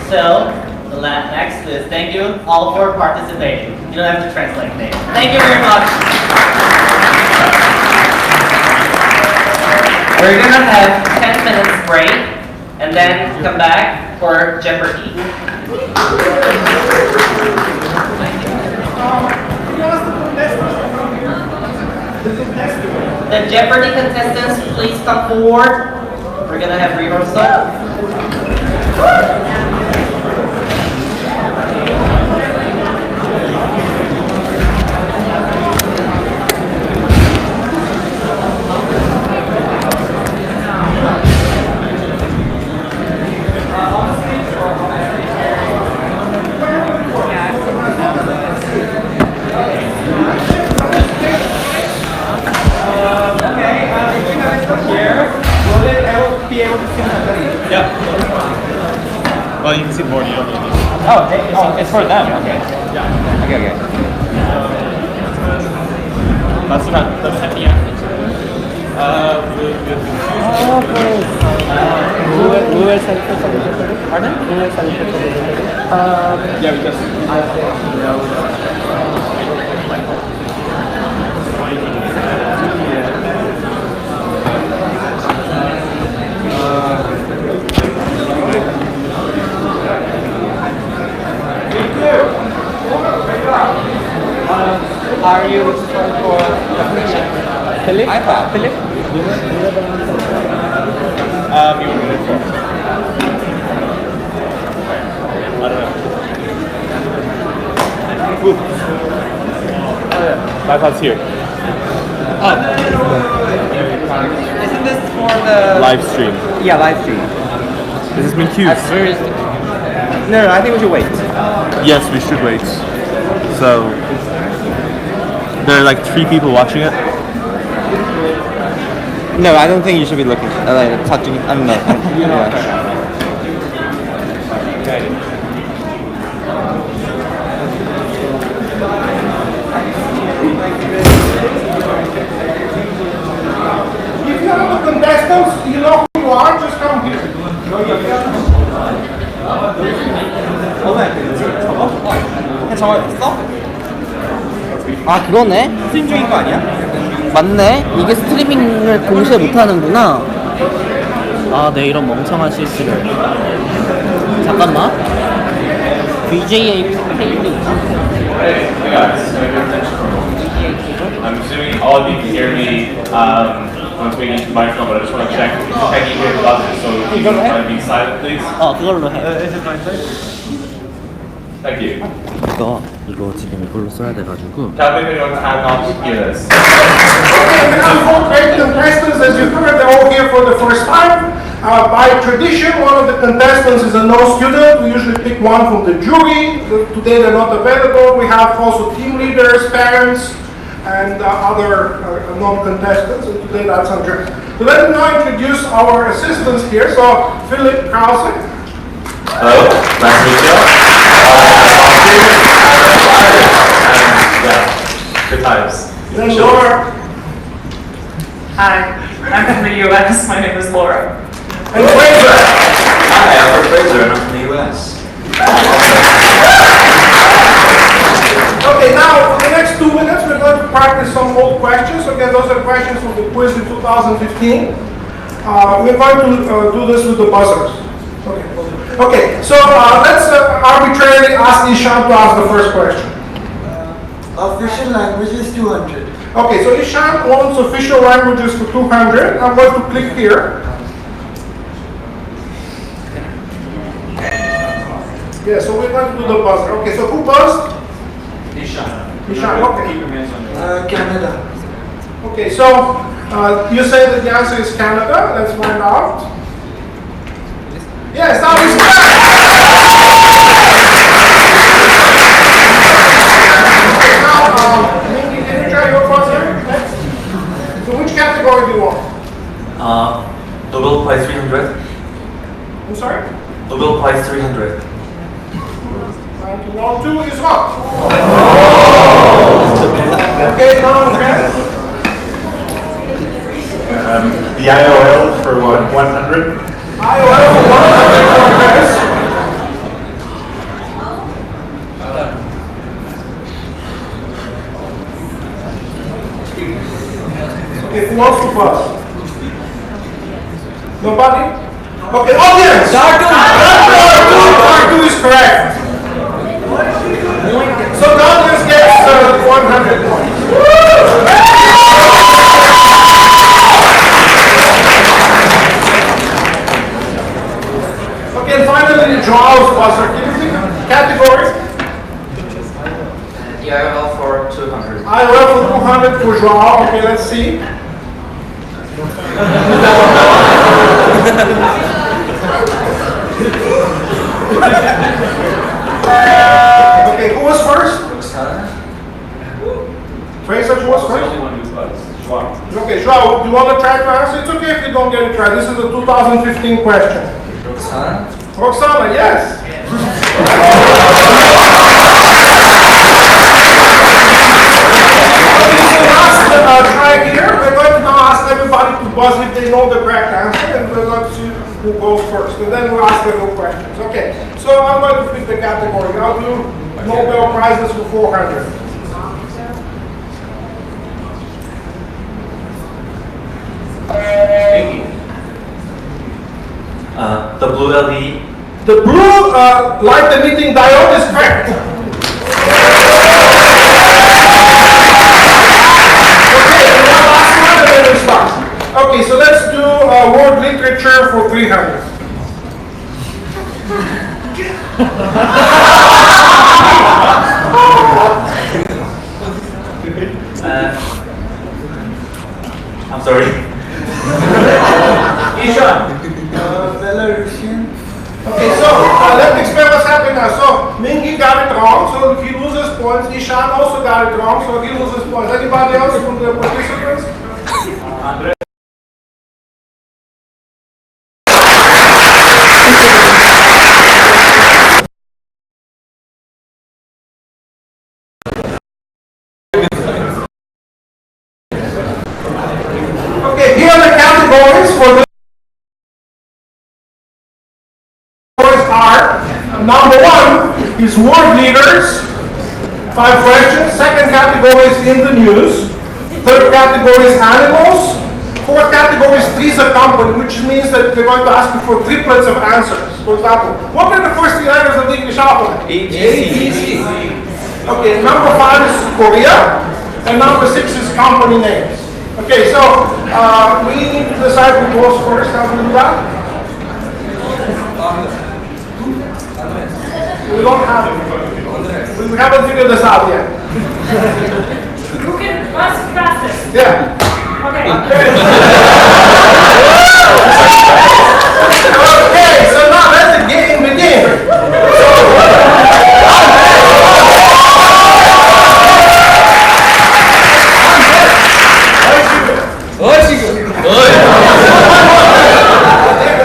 So, the next is thank you all for participating. You don't have to translate things. Thank you very much. We're gonna have 10 minutes break and then come back for Jeopardy. The Jeopardy contestants, please come forward. We're gonna have rehearsal. Well, you can see the board. You don't need these. It's for them. Okay. Yeah. Okay. That's happy. We will send for something. Pardon? We will send for something. Yeah, we just. Philip? iPad. Philip? You want to for? I don't know. Ooh. Oh yeah, my iPad's here. Isn't this for the Live stream. Yeah, live stream. This has been queued. No, I think we should wait. Yes, we should wait. So there are like 3 people watching it. No, I don't think you should be looking, like touching. I don't know. Yeah. If you are the contestants, you know who you are, just come here. 정했어? 아 그러네? 스트림 중인 거 아니야? 맞네? 이게 스트리밍을 동시에 못하는구나. 아, 네, 이런 멍청한 실수를. 잠깐만. VJA 페일이 Hey guys, I'm assuming all of you can hear me when speaking to the microphone, but I just want to check you hear the buzzer, so if you want to be silent, please. 그걸로 해. Thank you. 이거 지금 이걸로 써야 돼가지고. Tell me if anyone can not hear this. Okay, we have 4 great contestants. As you heard, they're all here for the first time. By tradition, one of the contestants is a no student. We usually pick one from the jury. Today they're not available. We have also team leaders, parents, and other non-contestants. And today that's Andrea. So let me now introduce our assistants here. So Philip Krause. Hello, nice to meet you. Yeah, good times. Then Laura. Hi, I'm from the US. My name is Laura. And Fraser. Hi, I'm Fraser and I'm from the US. Okay, now for the next 2 minutes, we're going to practice some old questions. Again, those are questions from the quiz in 2015. We're going to do this with the buzzers. Okay, so let's arbitrarily ask Ishan to ask the first question. Official language is 200. Okay, so Ishan wants official languages for 200. I'm going to click here. Yeah, so we're going to do the buzzer. Okay, so who buzzed? Ishan. Ishan, okay. Keep your hands on your Canada. Okay, so you say that the answer is Canada. Let's find out. Yes, that is correct. Okay, now, Minky, can you try your buzzer next? So which category do you want? Nobel Prize 300. I'm sorry? Nobel Prize 300. 1902 is what? Okay, now, The IOL for 100. IOL for 100 Okay, who wants to buzz? Nobody? Okay, audience! Dark 2 is correct. So the audience gets 100 points. Okay, and finally, Joao's buzzer. Can you pick a category? The IOL for 200. IOL for 200 for Joao. Okay, let's see. Okay, who was first? Fraser, who was first? Okay, Joao, do you want to try to answer? It's okay if you don't get it right. This is a 2015 question. Roxana, yes. Try here. We're going to now ask everybody to buzz if they know the correct answer, and we're going to see who goes first. And then we'll ask them no questions. Okay, so I'm going to pick the category. I'll do Nobel Prizes for 400. The blue LED. The blue light emitting diode is correct. Okay, and the last one, 300? I'm sorry. Ishan. Belarusian. Okay, so let me explain what's happening now. So Mingy got it wrong, so if he loses points, Ishan also got it wrong, so he loses points. Anybody else from the participants? Okay, here are the categories for the are. Number one is world leaders, 5 questions. Second category is in the news. Third category is animals. Fourth category is three's a company, which means that they're going to ask you for triplets of answers. For example, what are the first 3 letters of the English alphabet? A, B, C. Okay, number 5 is Korea, and number 6 is company names. Okay, so we need to decide who goes first. How do we do that? We don't have it. We haven't figured this out yet. Who can bus fastest? Yeah. Okay. Okay, so now let the game begin.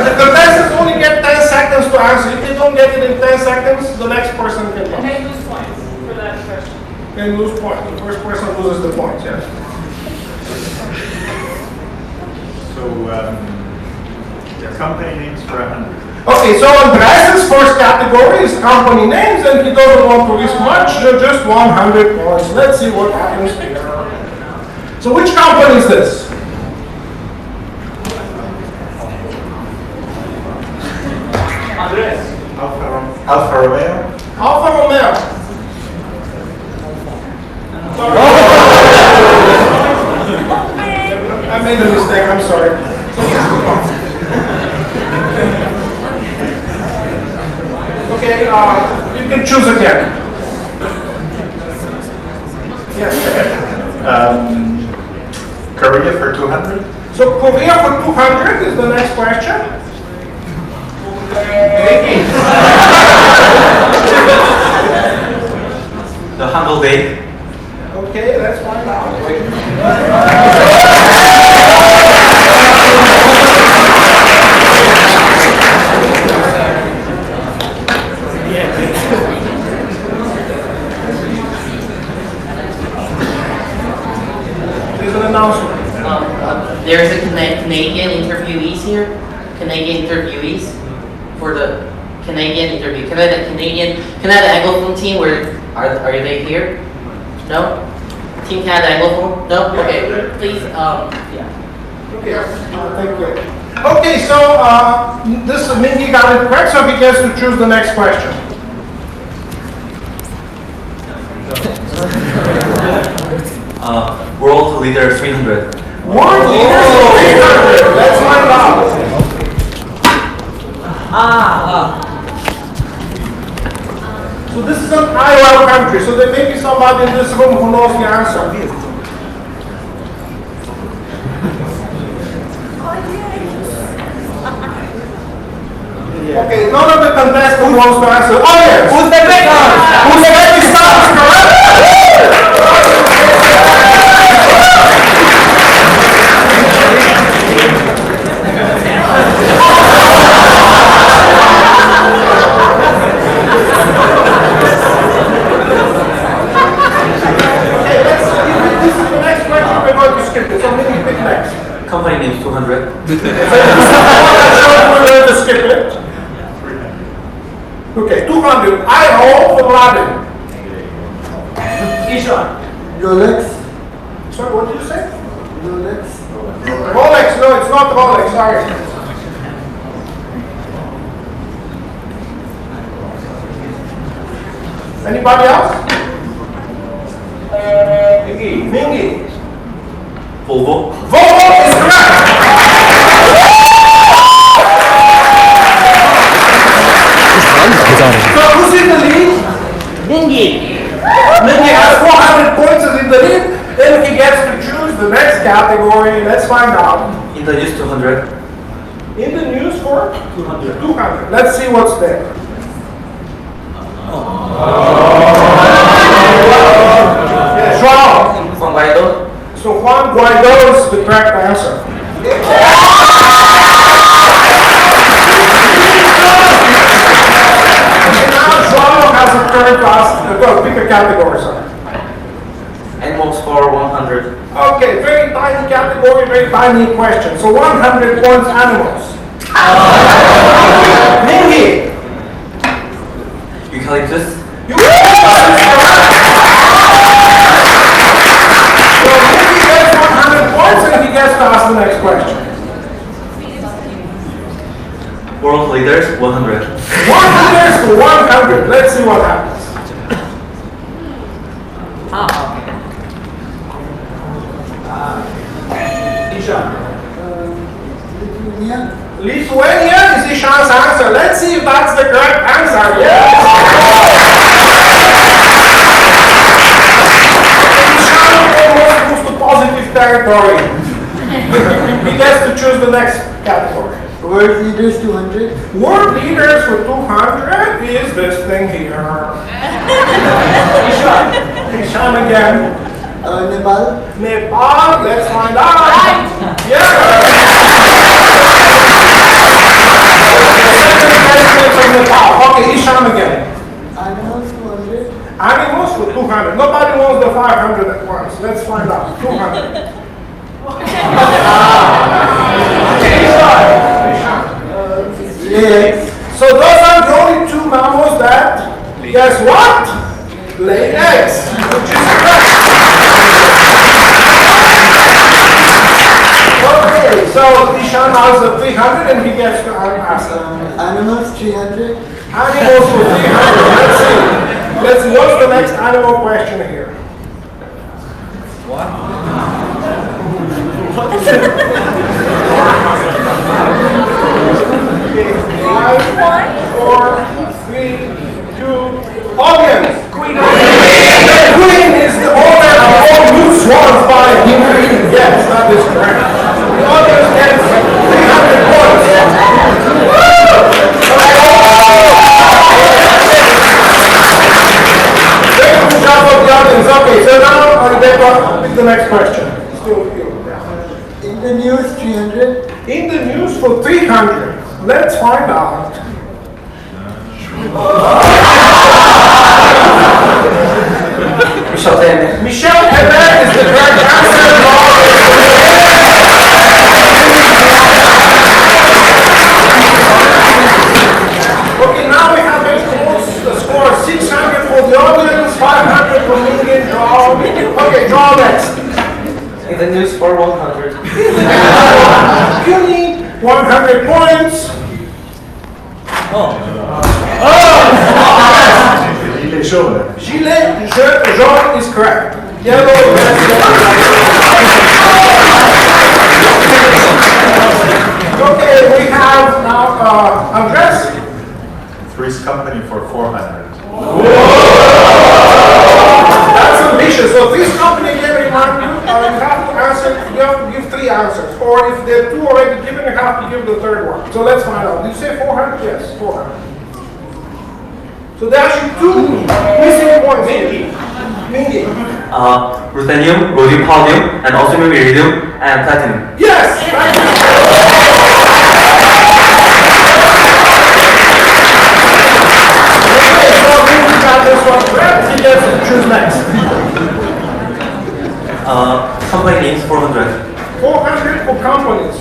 The contestants only get 10 seconds to answer. If they don't get it in 10 seconds, the next person can go. And they lose points for that question. They lose points. The first person loses the points, yes. So, the company names for 100. Okay, so Andreas' first category is company names, and he doesn't want to risk much, just 100 points. Let's see what happens here. So which company is this? Andres. Alfa Romeo. Alfa Romeo. I made a mistake, I'm sorry. Okay, you can choose again. Yes. Korea for 200. So Korea for 200 is the next question. The humble day. Okay, let's find out. There's an announcement. There's a Canadian interviewees here. Canadian interviewees for the Canadian interview. Canada Anglophone team. Where are they here? No. Team Canada Anglophone. No. Okay. Please. Yeah. Okay. Thank you. Okay, so this Mingy got it correct, so he gets to choose the next question. World leader 300. World leader 300. Let's find out. So this is an IOL country, so there may be somebody in this room who knows the answer. Okay, none of the contestants wants to answer. Oh yes! Uzbekistan! Uzbekistan is correct! Okay, let's see. This is the next question. We're going to skip it, so maybe pick next. Company names 200. We're going to skip it. Okay, 200. I hope for Latin. Ishan. Rolex. Sorry, what did you say? Rolex. Rolex. No, it's not Rolex. Sorry. Anybody else? Mingy. Volvo. Volvo is correct. find out. In the news 200. In the news for 200. 200. Let's see what's there. Yes, wrong. Juan Guaido. So Juan Guaido is the correct answer. Now Joao has a turn to ask, pick a category, sorry. Animals for 100. Okay, very tiny category, very tiny question. So 100 points animals. Mingy. Eucalyptus. So Mingy gets 100 points and he gets to ask the next question. World leaders 100. 100 to 100. Let's see what happens. Lithuania is Ishan's answer. Let's see if that's the correct answer. Yes! Ishan almost moves to positive territory. He gets to choose the next category. World leaders 200. World leaders for 200 is this thing here. Ishan again. Nepal. Nepal, let's find out. Yeah. From Nepal. Okay, Ishan again. Animals 200. Animals for 200. Nobody wants the 500 at once. Let's find out. 200. So those are the only two mammals that, guess what? Lay eggs, which is correct. Okay, so Ishan has a 300 and he gets to ask. Animals 300. Animals for 300. Let's see. Let's see. What's the next animal question here? What? 5, 4, 3, 2, audience. Queen. The queen is the owner of all new swans by yes, that is correct. The audience gets 300 points. Very good job of the audience. Okay, so now pick the next question. Still you. In the news 300. In the news for 300. Let's find out. Michel Temer. Michel Temer is the correct answer. Okay, now we have a score 600 for the audience, 500 for me and Joao. Okay, Joao next. In the news for 100. Puny, 100 points. Gilet jaune. Gilet jaune is correct. Yellow, yes. Okay, we have now Andres. Three's Company for 400. That's ambitious. So this company gave a mark, you have to answer, you have to give 3 answers. Or if there are 2 already given, you have to give the 3rd one. So let's find out. Did you say 400? Yes, 400. So there are actually 2 missing points. Mingy. Ruthenium, rhodium, palladium, and osmium, iridium, and platinum. Yes! Thank you. Okay, so Mingy got this one correct. He gets to choose next. Company names 400. 400 for companies.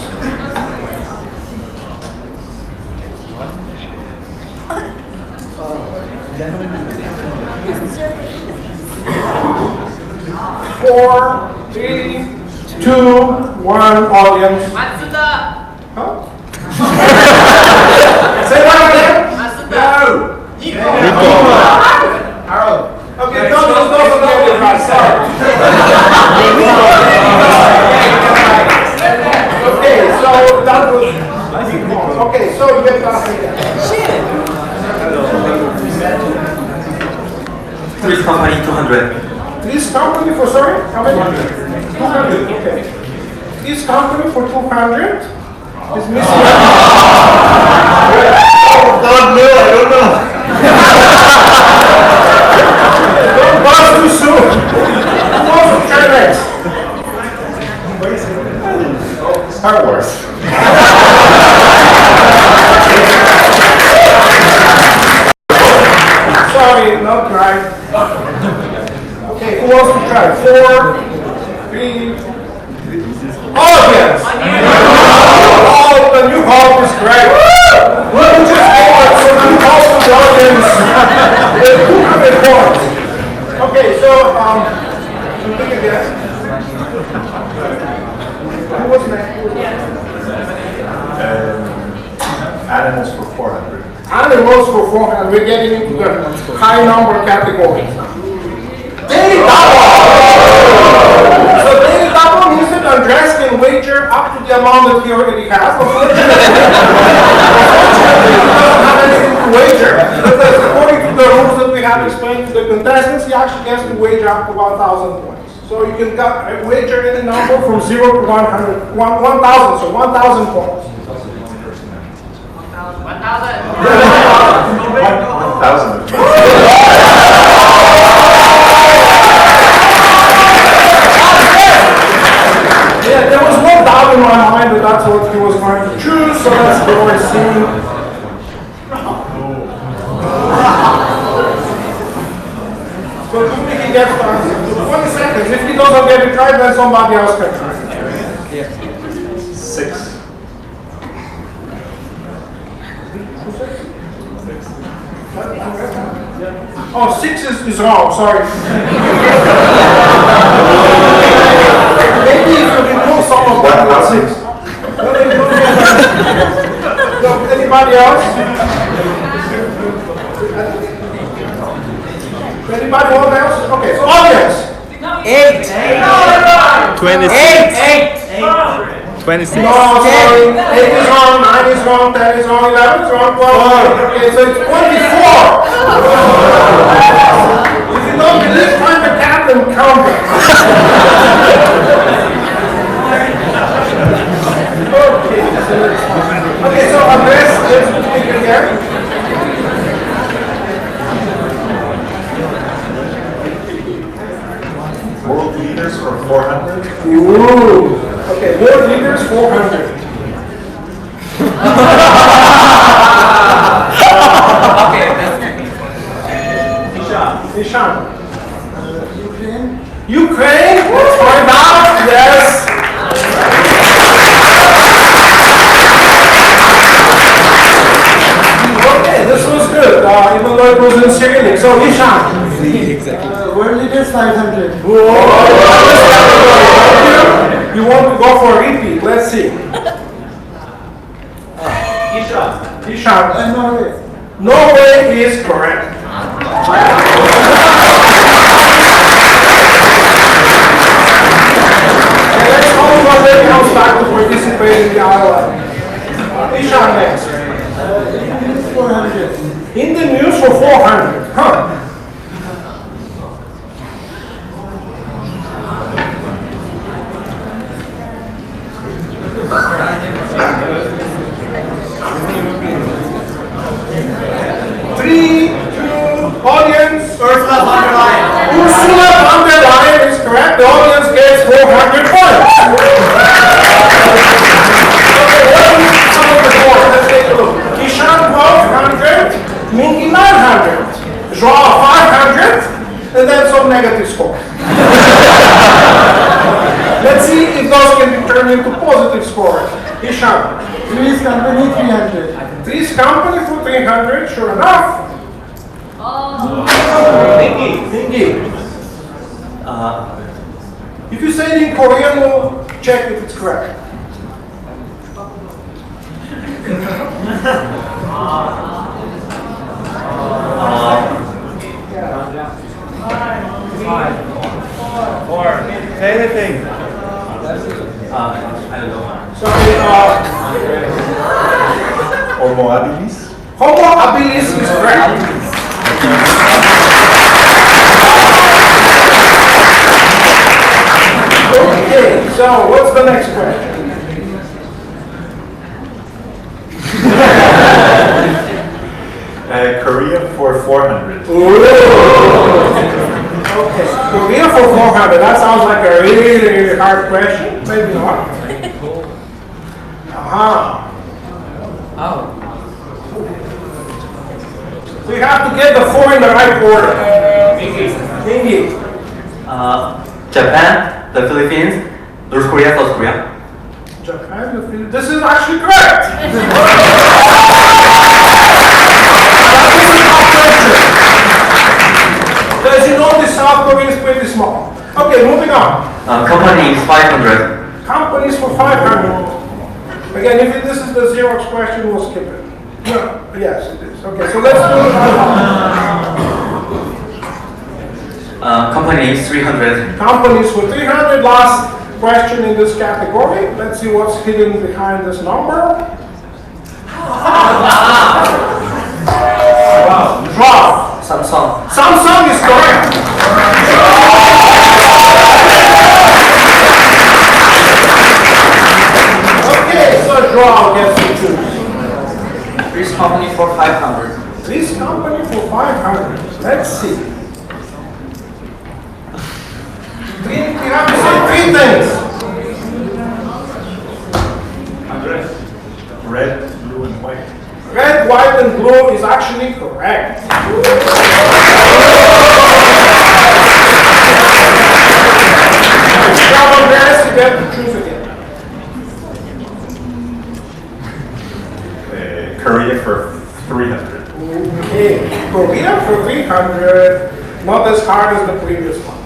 Four, 3, 2, 1, audience. Matsuda! Huh? Say that again? Matsuda! No! Arrow. Okay, no, sorry. Okay, so that was... Okay, so you get that again. Three's Company 200. This company for, sorry? How many? 200, okay. this company for 200. Is missing. God, no, I don't know. Don't buzz too soon. Who wants to try next? Star Wars. Sorry, not right. Okay, who wants to try? 4, 3. Audience! Oh, the new hope is great. We just gave us some new hope to the audience. 200 points. Okay, so, take a guess. Who was next? Animals for 400. Animals for 400. We're getting into the high number category. Daily double! So daily double means that Andres can wager up to the amount that he already has. Unfortunately, he doesn't have anything to wager. Because according to the rules that we have explained to the contestants, he actually gets to wager up to 1,000 points. So you can wager any number from 0 to 100, 1,000, so 1,000 points. 1,000. Yeah, there was no doubt in my mind that that's what he was going to choose, so let's go and see. So if he gets the answer, 20 seconds. If he doesn't get it right, then somebody else can try. 6. Oh, 6 is wrong, sorry. Maybe if you remove some of that, that's 6. No, anybody else? Anybody else? Okay, so audience. 8. 26. 26. No, sorry. 8 is wrong, 9 is wrong, 10 is wrong, 11 is wrong, 12. Okay, so it's 24. If you don't believe, find the cat and count it. Okay, so Andres, let's pick again. World leaders for 400. Ooh. Okay, world leaders 400. Okay. Ishan. Ukraine? Let's find out. Yes. Okay, this was good. Even though it was in Cyrillic. So Ishan. Exactly. World leaders 500. You want to go for a repeat? Let's see. Ishan. Norway. Norway is correct. And let's hope Norway comes back to participate in the island. Ishan next. 400. In the news for 400. Huh. Audience. Ursula von der Leyen. Ursula von der Leyen is correct. The audience gets 400 points. Let's take a look. Kishan 1200, Minky 900, Joao 500, and then some negative scores. Let's see if those can be turned into positive scores. Kishan. Three's company 300. Three's company for 300, sure enough. Minky. If you say it in Korean, we'll check if it's correct. Anything. I don't know. Sorry, Homo habilis. Homo habilis is correct. Okay, so what's the next question? Korea for 400. Okay, Korea for 400. That sounds like a really, really hard question. Maybe not. So you have to get the 4 in the right order. Mingi. Japan, the Philippines, North Korea, South Korea. Japan, the Philippines. This is actually correct. As you know, the South Korea is pretty small. Okay, moving on. Company is 500. Companies for 500. Again, if this is the Xerox question, we'll skip it. No, yes, it is. Okay, so let's do it. Company is 300. Companies for 300. Last question in this category. Let's see what's hidden behind this number. Draw. Samsung. Samsung is correct. Okay, so draw gets to choose. This company for 500. This company for 500. Let's see. You have to say 3 things. Andres. Red, blue, and white. Red, white, and blue is actually correct. Now, Andres, you get to choose again. Korea for 300. Okay, Korea for 300. Not as hard as the previous one.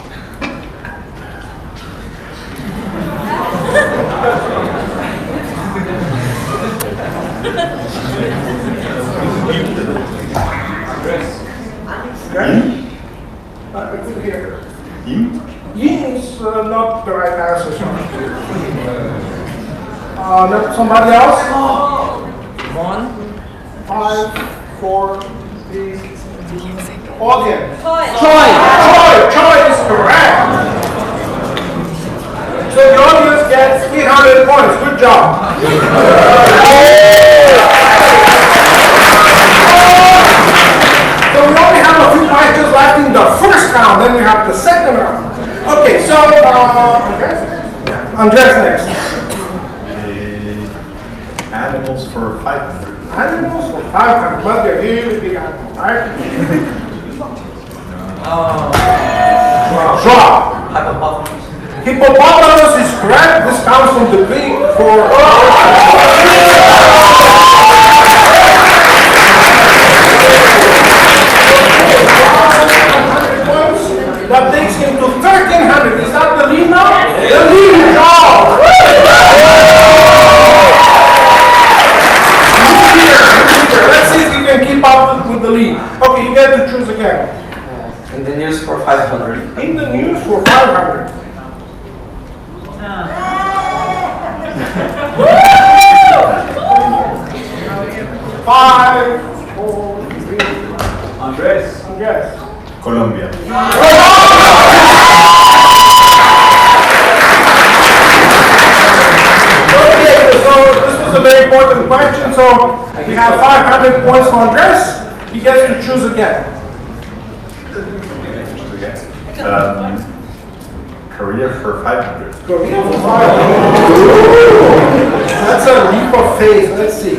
Yin is not the right answer. Somebody else? 1, 5, 4, 3. Audience. Choi is correct. So the audience gets 300 points. Good job. So we only have a few questions left in the first round, then we have the second round. Okay, so Andres next. Animals for 500. Animals for 500, but they're really big animals, right? Draw. Hippopotamus is correct. This comes from the Greek for. That takes him to 1300. Is that the lead now? The lead. Let's see if you can keep up with the lead. Okay, you get to choose again. In the news for 500. In the news for 500. 5, 4, 3. Andres. Colombia. Okay, so this was a very important question. So we have 500 points for Andres. He gets to choose again. Korea for 500. Korea for 500. That's a leap of faith. Let's see.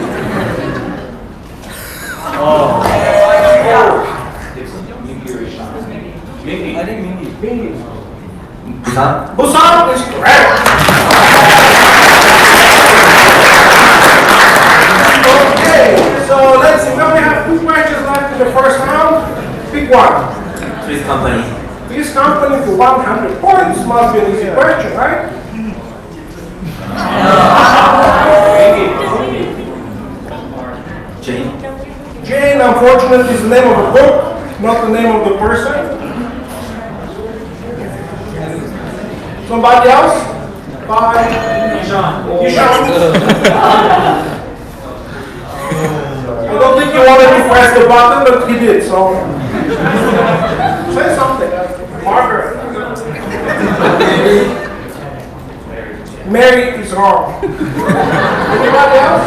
I think Mingi. Busan is correct. Okay, so let's see. We only have 2 questions left in the first round. Pick one. Swiss company. This company for 100 points must be an easy question, right? Jane. Jane, unfortunately, is the name of a book, not the name of the person. Somebody else? 5. Ishan. I don't think he wanted to press the button, but he did, so. Say something. Margaret. Mary is wrong. Anybody else?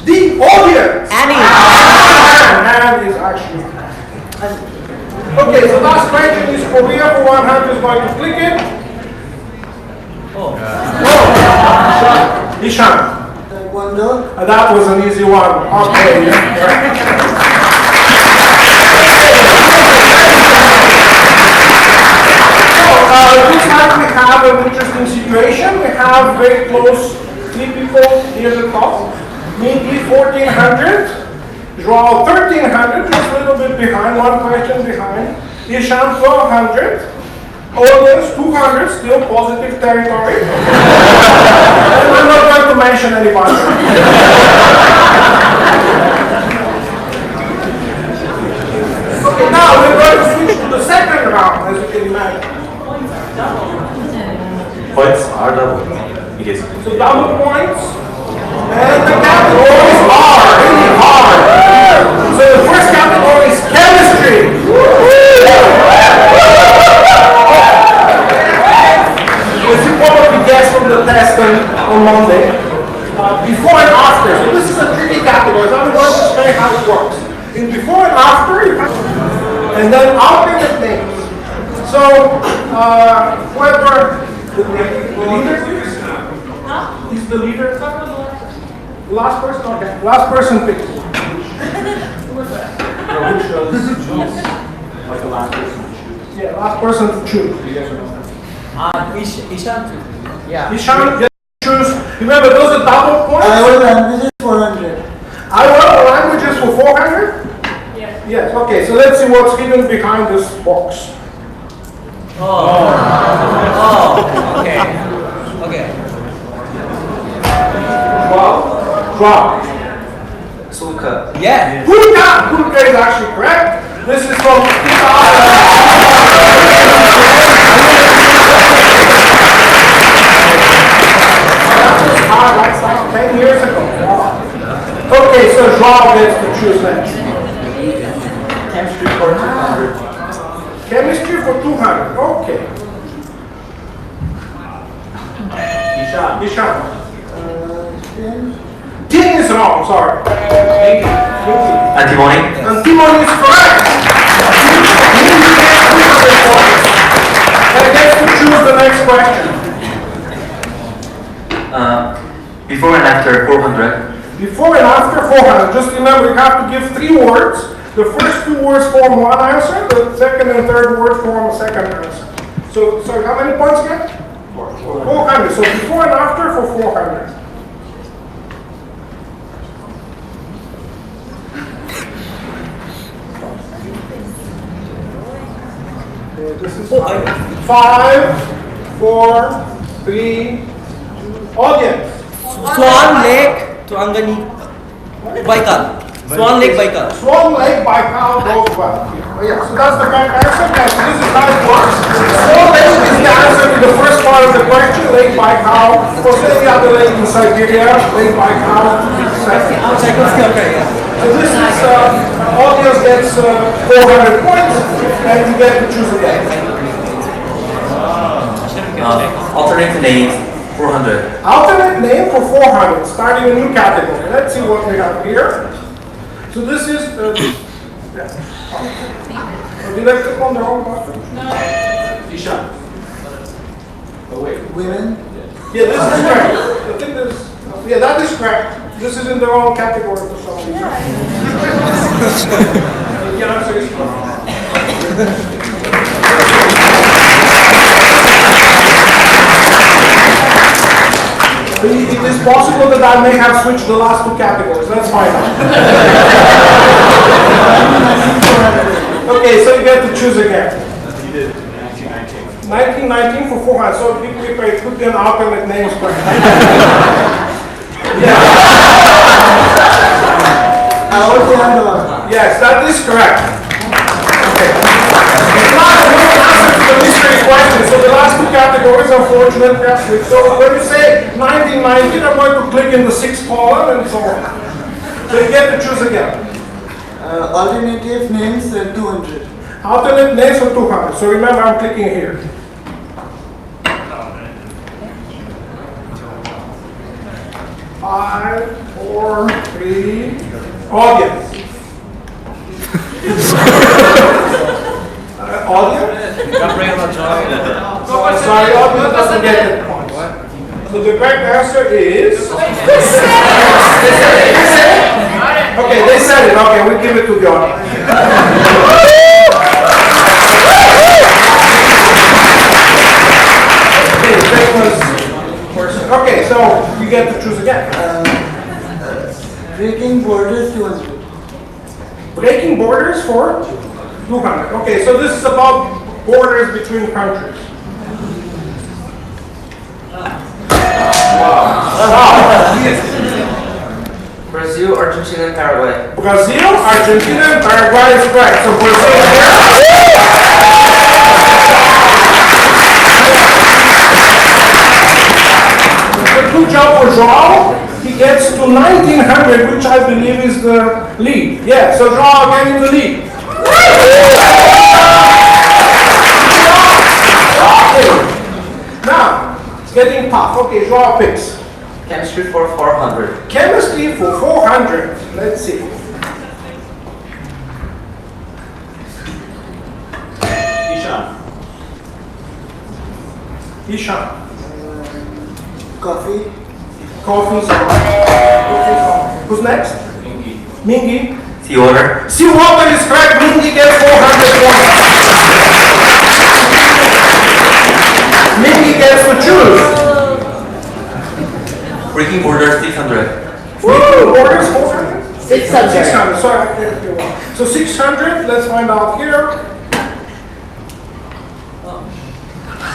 The audience. Annie is actually. Okay, so last question is Korea for 100 is going to click it. Ishan. That was an easy one. Okay. This time we have an interesting situation. We have very close 3 people near the top. Minky 1400, Joao 1300, just a little bit behind, one question behind. Ishan 1200, audience 200, still positive territory. And I'm not going to mention anybody. Okay, now we're going to switch to the second round, as you can imagine. Points are double. Yes. So double points, and the categories are really hard. So the first category is chemistry. As you probably guessed from the test on Monday, before and after. So this is a tricky category. So I'm going to explain how it works. In before and after, you have, and then alternate names. So whoever the leader is, he's the leader. Last person, okay. Last person picks. Who choose? Like the last person to choose. Yeah, last person to choose. Yes or no? Ishan. Yeah. Ishan gets to choose. Remember, those are double points. Iowa languages 400. Iowa languages for 400? Yes. Yes, okay, so let's see what's hidden behind this box. Okay. Okay. Wow. Wow. Sulka. Yeah. Pulka! Pulka is actually correct. This is from that's like 10 years ago. Wow. Okay, so Joao gets to choose next. Chemistry for 200. Chemistry for 200. Okay. Ishan. Tin is wrong, sorry. Antimony. Antimony is correct. And gets to choose the next question. Before and after 400. Before and after 400. Just remember, you have to give 3 words. The first 2 words form one answer. The second and third word form a second answer. So how many points again? 400. So before and after for 400. This is 5, 4, 3, audience. Swan Lake to Angani. Baikal. Swan Lake Baikal. Swan Lake Baikal goes well. Yeah, so that's the correct answer. Yes, this is how it works. Swan Lake is the answer to the first part of the question, Lake Baikal. For any other lake in Siberia, Lake Baikal. So this is, audience gets 400 points, and you get to choose again. Alternate names 400. Alternate name for 400, starting a new category. Let's see what we have here. So this is, did I click on the wrong button? No. Ishan. Oh wait. Women? Yeah, this is correct. I think this, yeah, that is correct. This is in the wrong category for some reason. The answer is correct. It is possible that I may have switched the last 2 categories. Let's find out. Okay, so you get to choose again. You did 1919. 1919 for 400. So if I put in alternate names for yes, that is correct. Okay. The mystery question. So the last 2 categories, unfortunately, are switched. So when you say 1919, I'm going to click in the 6th column and so on. So you get to choose again. Alternative names 200. Alternate names for 200. So remember, I'm clicking here. 5, 4, 3. Audience. Audience? Sorry, audience doesn't get it. So the correct answer is. Okay, they said it. Okay, we give it to the audience. Okay, so you get to choose again. Breaking borders 200. Breaking borders for 200. Okay, so this is about borders between countries. Brazil, Argentina, and Paraguay. Brazil, Argentina, and Paraguay is correct. So Brazil good job for João. He gets to 1900, which I believe is the lead. Yeah, so João again in the lead. Okay. Now, it's getting tough. Okay, João picks. Chemistry for 400. Chemistry for 400. Let's see. Ishan. Coffee. Coffee. Who's next? Mingi. Seawater. Seawater is correct. Mingi gets 400 points. Mingi gets to choose. Breaking borders 600. Woo! Borders 400? 600. 600. Sorry, I can't hear one. So 600. Let's find out here.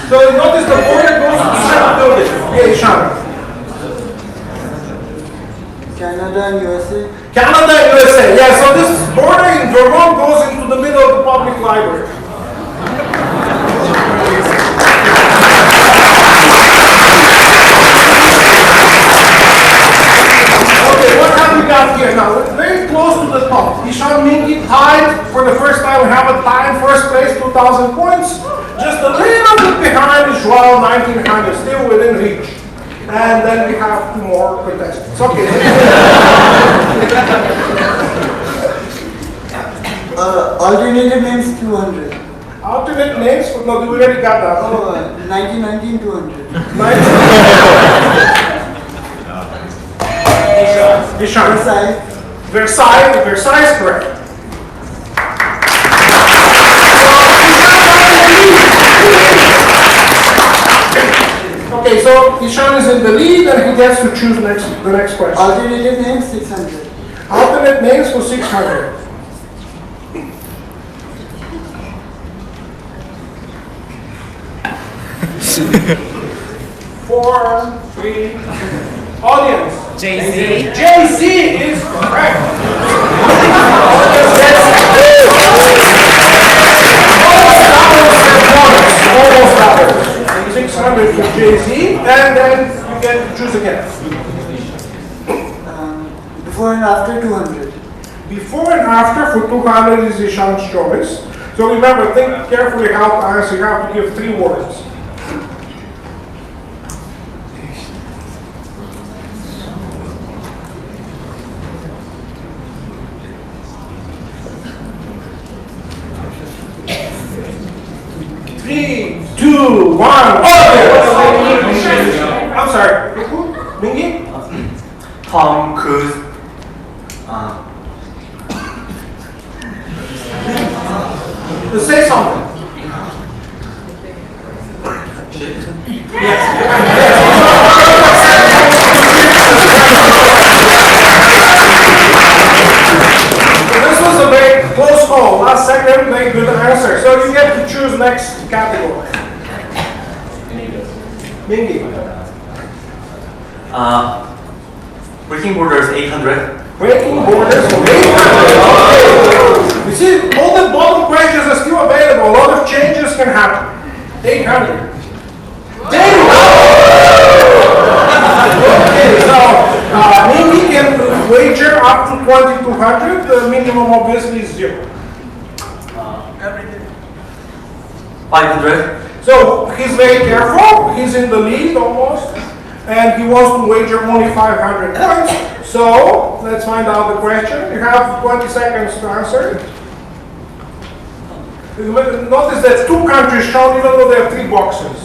So notice the border goes to the second building. Yeah, Ishan. Canada and USA. Canada and USA. Yeah, so this border in Vermont goes into the middle of the public library. Okay, what have we got here now? We're very close to the top. Ishan Mingi tied for the first time. We have a tie in first place, 2,000 points. Just a little bit behind is João, 1900, still within reach. And then we have 2 more contestants. Okay. Alternative names 200. Alternate names? No, we already got that. Oh, 1919 200. Ishan. Versailles. Versailles is correct. Okay, so Ishan is in the lead and he gets to choose the next question. Alternative names 600. Alternate names for 600. Four, three. Audience. Jay-Z. Jay-Z is correct. Almost double. 600 for Jay-Z, and then you get to choose again. Before and after 200. Before and after for 200 is Ishan's choice. So remember, think carefully how to answer. You have to give 3 words. Three, two, one. I'm sorry. Mingi? Tom Cruise. Say something. Yes. This was a very close call. Last second, very good answer. So you get to choose next category. Mingi. Breaking borders 800. Breaking borders 800. You see, all the bottom questions are still available. A lot of changes can happen. 800. Okay, so Mingi can wager up to 2200. The minimum obviously is 0. 500. So he's very careful. He's in the lead almost. and he wants to wager only 500 points. So let's find out the question. You have 20 seconds to answer it. Notice that 2 countries shown even though there are 3 boxes.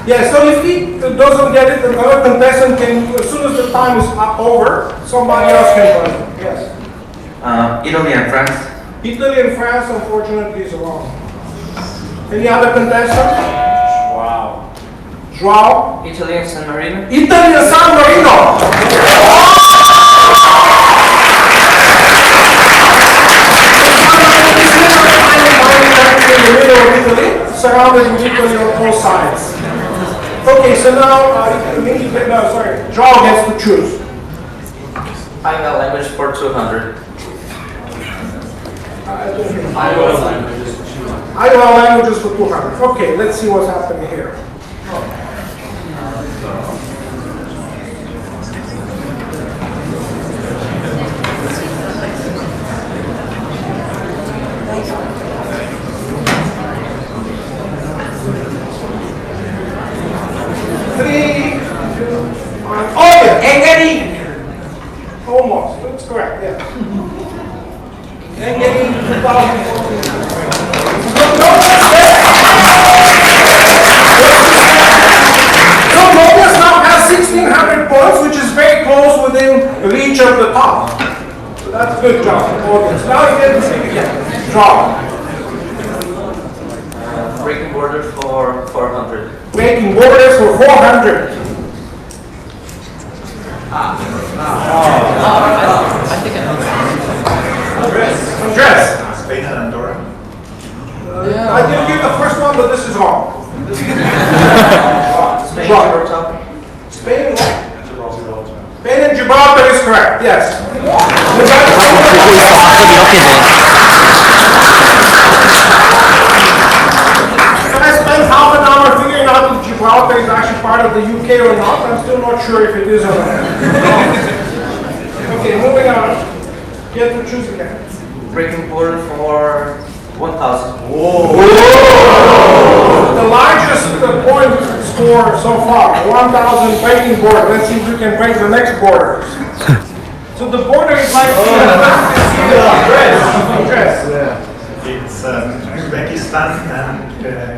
Yeah, so if he doesn't get it, another contestant can, as soon as the time is over, somebody else can run it. Yes. Italy and France. Italy and France, unfortunately, is wrong. Any other contestant? Wow. Joao? Italy and San Marino. Italy and San Marino! In the middle of Italy, surrounded with Italy on all sides. Okay, so now, Joao gets to choose. Iowa language for 200. Iowa languages for 200. Okay, let's see what's happening here. Almost, that's correct, yeah. And getting 2014. So Mobius now has 1600 points, which is very close within reach of the top. So that's a good job, Mobius. Now you get to see again. Draw. Breaking borders for 400. Breaking borders for 400. I think I know that. Dress. Spain and Andorra. I didn't get the first one, but this is wrong. Spain, Gibraltar. Spain, Spain and Gibraltar is correct, yes. I spent half an hour figuring out if Gibraltar is actually part of the UK or not. I'm still not sure if it is or not. Okay, moving on. Get to choose again. Breaking border for 1,000. Whoa. The largest point score so far, 1,000 breaking border. Let's see if we can break the next borders. So the border is like dress. It's Uzbekistan and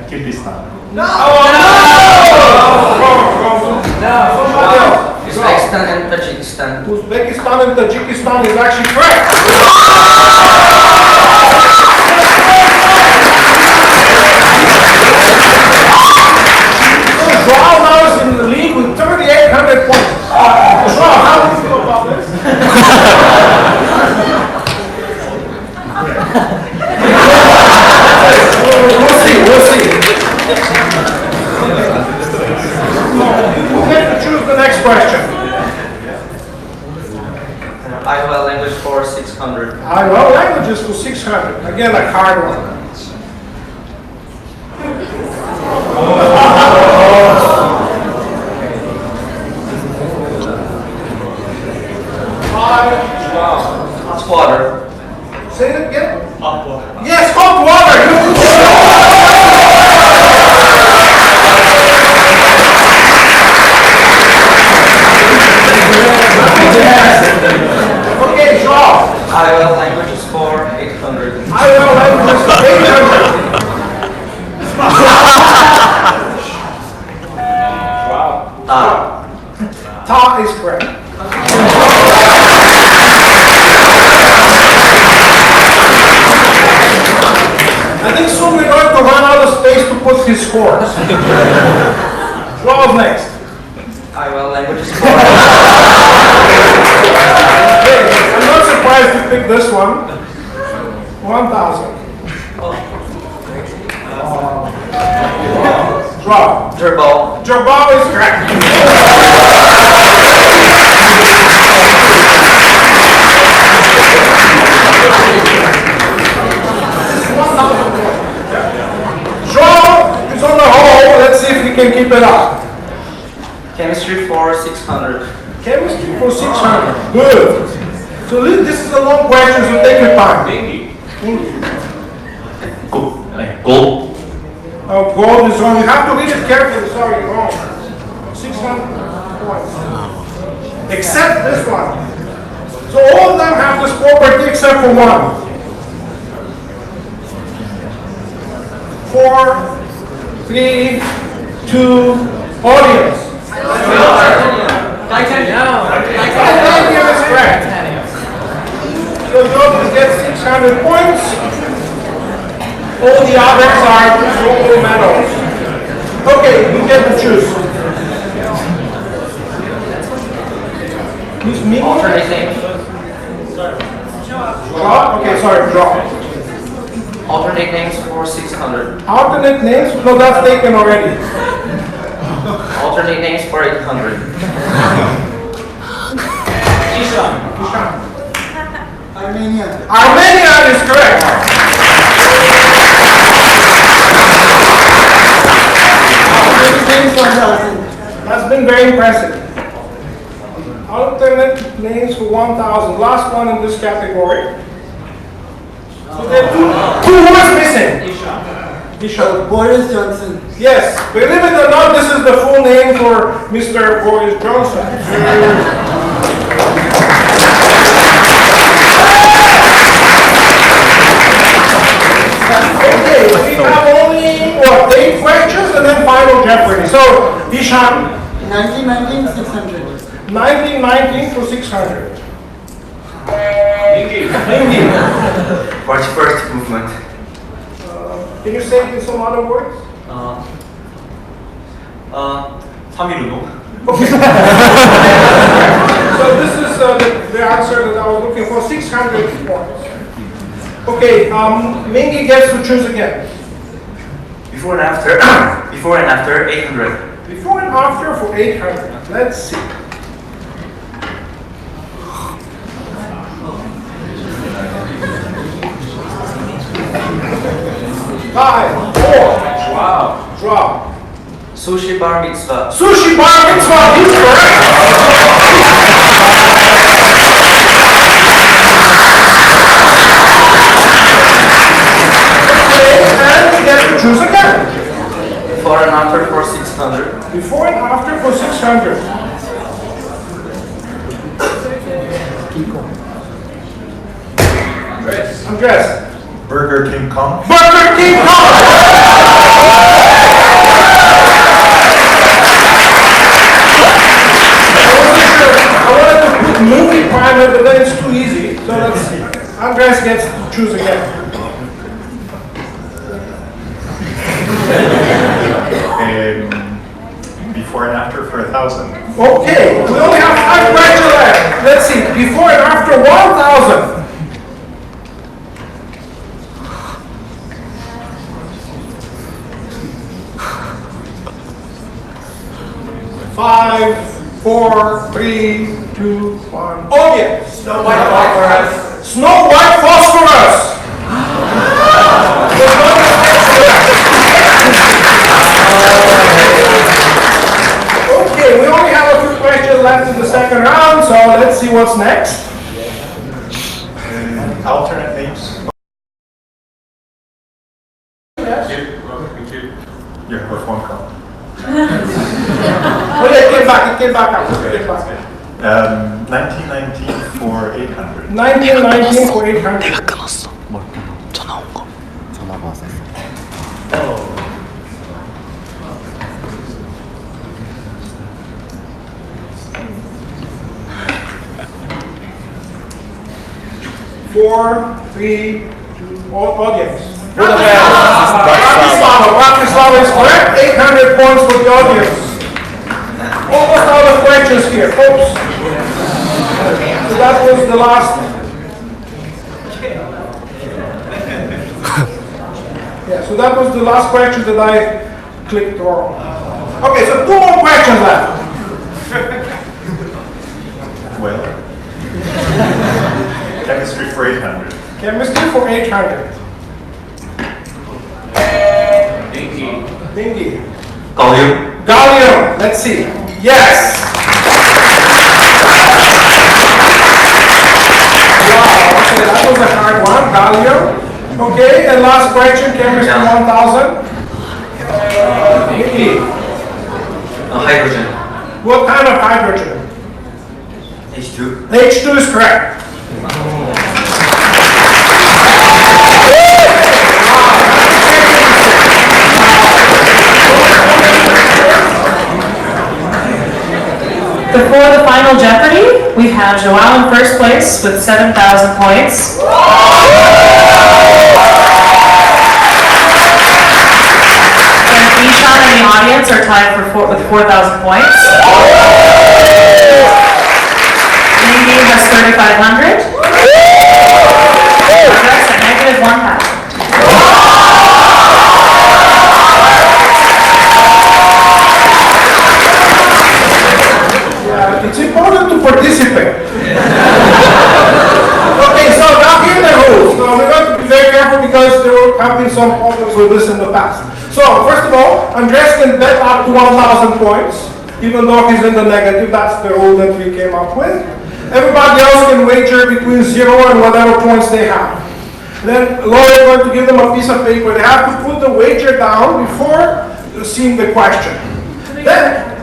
Kyrgyzstan. No! Uzbekistan and Tajikistan. Uzbekistan and Tajikistan is actually correct. So Joao now is in the league with 3,800 points. Joao, how do you feel about this? We'll see. We'll get to choose the next question. Iowa language for 600. Iowa languages for 600. Again, a hard one. Hot water. Say it again. Hot water. Yes, hot water. Okay, Joao. Iowa language is for 800. Iowa language is for 800. Ta is correct. I think soon we're going to run out of space to put his scores. What was next? Iowa language is for... I'm not surprised you picked this one. 1,000. Draw. Gerbil. Gerbil is correct. can keep it up. Chemistry for 600. Chemistry for 600. Good. So this is a long question, so take your time. Gold. Oh, gold is wrong. You have to read it carefully. Sorry, wrong. 600 points. Except this one. So all of them have this property except for one. 4, 3, 2, audience. Titanium is correct. So Jordan gets 600 points. All the others are gold medals. Okay, you get to choose. Who's me? Alternate names. Draw? Okay, sorry, draw. Alternate names for 600. Alternate names? No, that's taken already. Alternate names for 800. Armenia. Armenia is correct. That's been very impressive. Alternate names for 1,000. Last one in this category. So there are two words missing. Isha. Boris Johnson. Yes. Believe it or not, this is the full name for Mr. Boris Johnson. Okay, we have only, 8 questions and then final Jeopardy. So, Ishan. 1919, 600. 1919 for 600. Mingi. What's first movement? Can you say it in some other words? 3일 운동. Okay. So this is the answer that I was looking for, 600 points. Okay, Mingi gets to choose again. Before and after. Before and after 800. Before and after for 800. Let's see. Five, 4. Wow. Draw. Sushi bar mitzvah. Sushi bar mitzvah is correct. Okay, and we get to choose again. Before and after for 600. Before and after for 600. Andres. Burger King Kong. Burger King Kong! I wanted to put movie primer, but then it's too easy. So let's see. Andres gets to choose again. Before and after for 1,000. Okay, we only have 5 questions left. Let's see. Before and after 1,000. 5, 4, 3, 2, 1. Oh yeah! Snow White phosphorus. Snow White phosphorus! Okay, we only have a few questions left in the second round, so let's see what's next. Alternate names. Yes. Yeah, or phone call. Oh yeah, get back up. Get back. 1919 for 800. 1919 for 800. 내가 끊었어. 뭘 끊어? 전화 온 거. 전화가 왔었어. 4, 3, 2, audience. Bratislava is correct. 800 points for the audience. Almost all the questions here, folks. So that was the last. Yeah, so that was the last question that I clicked wrong. Okay, so 2 more questions left. Well, chemistry for 800. Chemistry for 800. Dingy. Volume. one. Let's see. Yes. Wow. Okay, that was a hard one. Gallium. Okay, and last question. Chemistry 1000. Nikki. Hydrogen. What kind of hydrogen? H2. H2 is correct. Before the final Jeopardy, we have Joao in first place with 7,000 points. And Ishan and the audience are tied with 4,000 points. Indy has 3,500. Progress at negative 1,000. It's important to participate. Okay, so now here are the rules. Now we're going to be very careful because there have been some problems with this in the past. So first of all, Andres can bet up to 1,000 points, even though he's in the negative. That's the rule that we came up with. Everybody else can wager between 0 and whatever points they have. Then Laura is going to give them a piece of paper. They have to put the wager down before seeing the question. Then,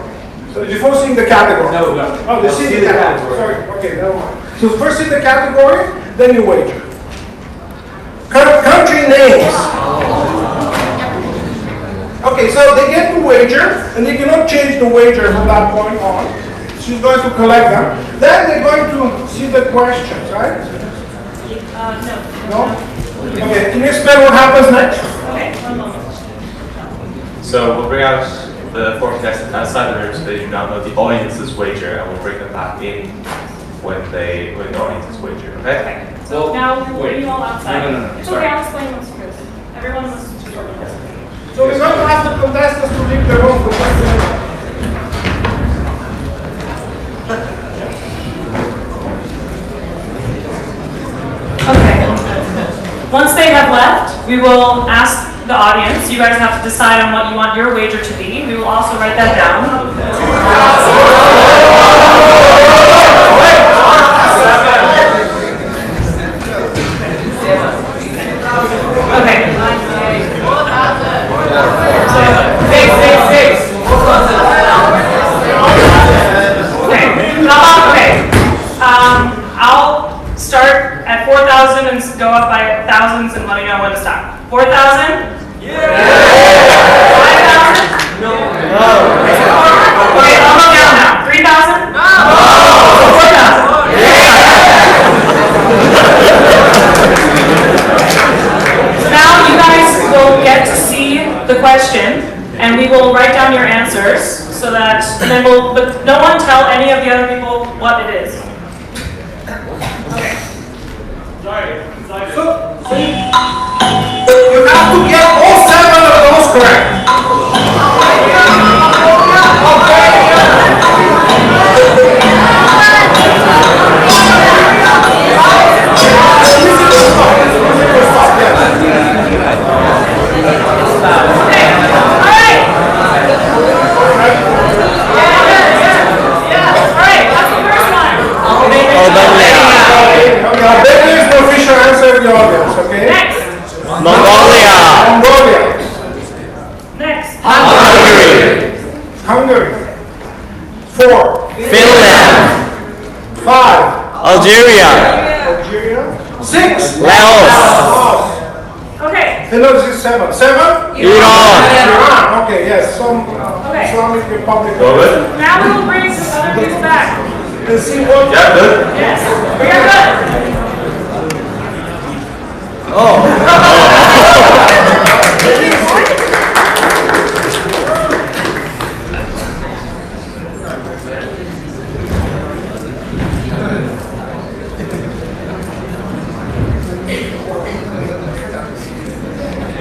so before seeing the category. No. Oh, they see the category. Sorry. Okay, never mind. So first see the category, then you wager. Country names. Okay, so they get to wager, and they cannot change the wager from that point on. She's going to collect them. Then they're going to see the questions, right? No. Okay, can you explain what happens next? Okay, 1 moment. So we'll bring out the four contestants outside the room so they do not know the audience's wager, and we'll bring them back in when the audience's wager. Okay? So now we'll bring you all outside. No. It's Sorry. okay, I'll explain what's good. Everyone listen to your So we're going to ask the contestants to leave the room for just a minute. Okay. Once they have left, we will ask the audience. You guys have to decide on what you want your wager to be. We will also write that down. Okay. 6. Okay. Okay. I'll start at 4,000 and go up by thousands and let me know when to stop. 4,000? Yeah! 5,000? No. Okay, I'll go down now. 3,000? No. 4,000? So now you guys will get to see the question, and we will write down your answers so that, and then but no one tell any of the other people what it is. So you have to get all 7 of those correct. Albania is the official answer of the audience, okay? Next. Mongolia. Mongolia. Next. Hungary. 4. Finland. 5. Algeria. 6. Laos. Okay. Finland is 7. 7? Iran. Okay, yes. Some Okay. Islamic Republic. Now we will bring some other people back. And see what. Yeah, good. Yes. We are good.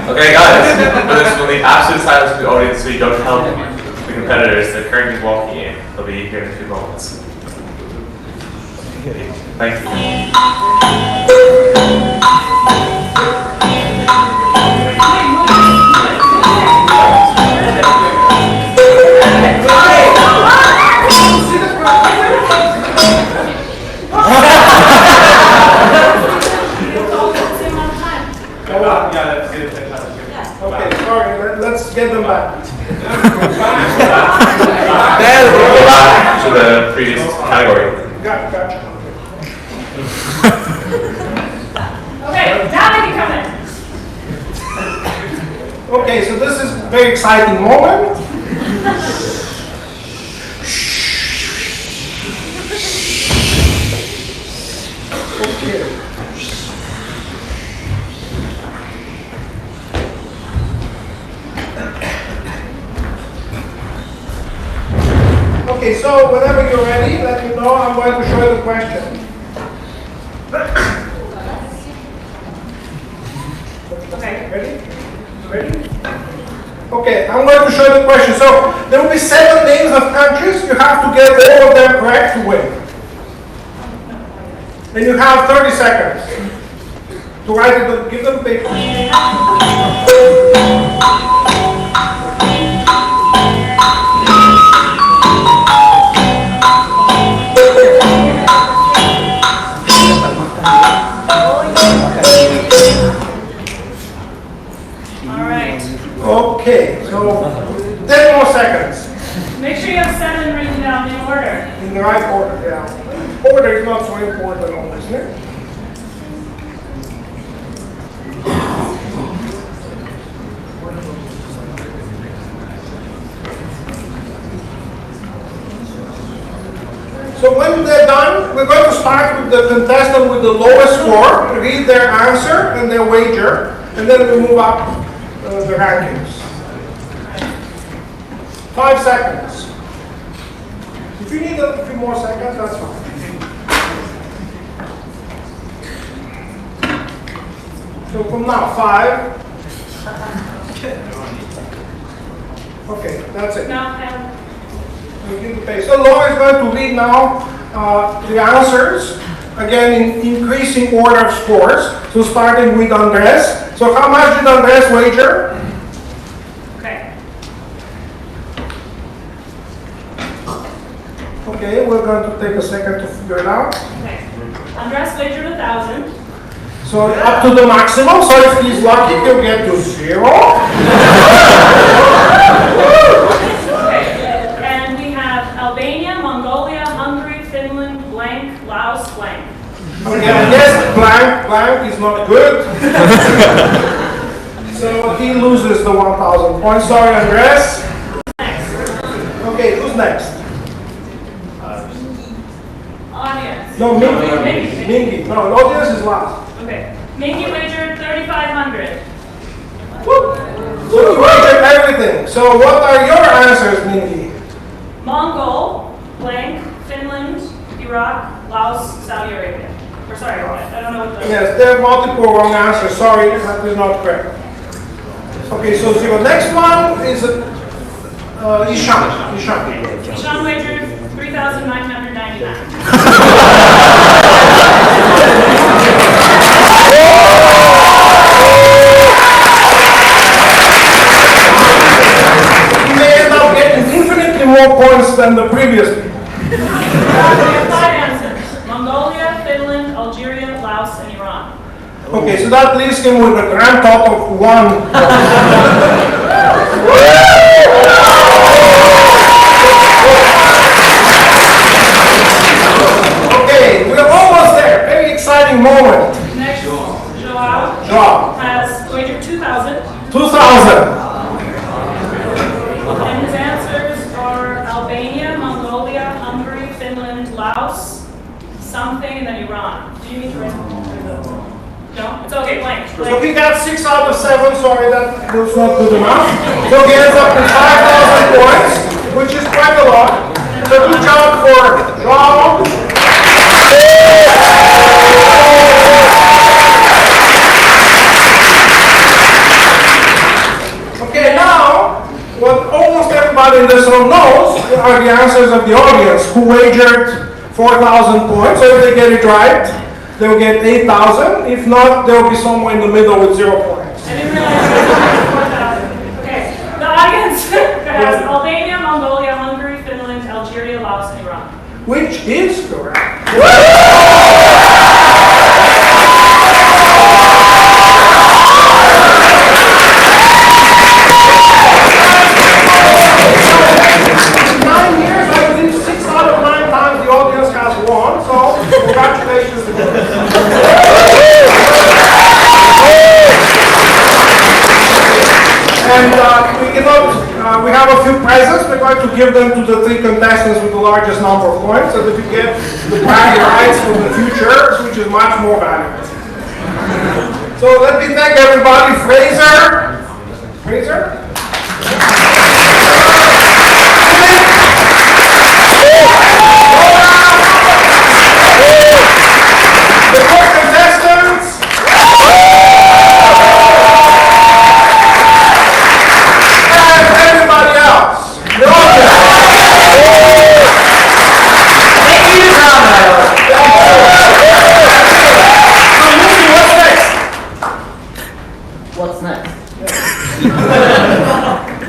Okay, guys, for this we'll need absolute silence for the audience so you don't help the competitors. They're currently walking in. They'll be here in a few moments. Thank you. that. To the previous category. Gotcha. Okay, now they can come in. Okay, so this is a very exciting moment. Okay. Okay, so whenever you're ready, let me know. I'm going to show you the question. Okay. Ready? Okay, I'm going to show you the question. So there will be 7 names of countries. You have to get all of them correct to win. And you have 30 seconds to write it. Give them the paper. Okay, so 10 more seconds. Make sure you have 7 written down in order. In the right order, yeah. Order is not so important always, isn't it? So when they're done, we're going to start with the contestant with the lowest score, read their answer and their wager, and then we move up the rankings. 5 seconds. If you need a few more seconds, that's fine. So from now, 5. Okay, that's it. Now, So Laura is going to read now the answers, again in increasing order of scores. So starting with Andres. So how much did Andres wager? okay. Okay, we're going to take a second to figure it out. Okay. Andres wagered 1,000. So up to the maximum. So if he's lucky, he'll get to 0. And we have Albania, Mongolia, Hungary, Finland, blank, Laos, blank. Okay, I guess blank is not good. So he loses the 1,000 points. Sorry, Andres. Okay, who's next? Audience. No, Mingy. No, the audience is last. Okay. Mingy wagered 3,500. So you wagered everything. So what are your answers, Mingy? Mongol, blank, Finland, Iraq, Laos, Saudi Arabia. Or sorry, I don't know what the... Yes, there are multiple wrong answers. Sorry, that is not correct. Okay, so 0. Next one is Ishan. Ishan wagered 3,999. You may end up getting infinitely more points than the previous people. We have 5 answers. Mongolia, Finland, Algeria, Laos, and Iran. Okay, so that leaves him with a grand total of 1. Okay, we're almost there. Very exciting moment. Next, Joao has wagered 2,000. 2,000. And his answers are Albania, Mongolia, Hungary, Finland, Laos, something, and then Iran. Do you need to write No? It's okay, blank. So he got 6 out of 7. Sorry, that was not good enough. So he ends up with 5,000 points, which is quite a lot. So good job for Joao. Okay, now, what almost everybody in this room knows are the answers of the audience who wagered 4,000 points. So if they get it right, they'll get 8,000. If not, they'll be somewhere in the middle with 0 points. I didn't realize Okay, the audience has Albania, Mongolia, Hungary, Finland, Algeria, Laos, and Iran. Which is correct. we have a few prizes. We're going to give them to the 3 contestants with the largest number of coins, and if you get the bragging rights for the future, which is much more valuable. So let me thank everybody. Fraser. The 4 contestants. And everybody else. Thank you, What's next?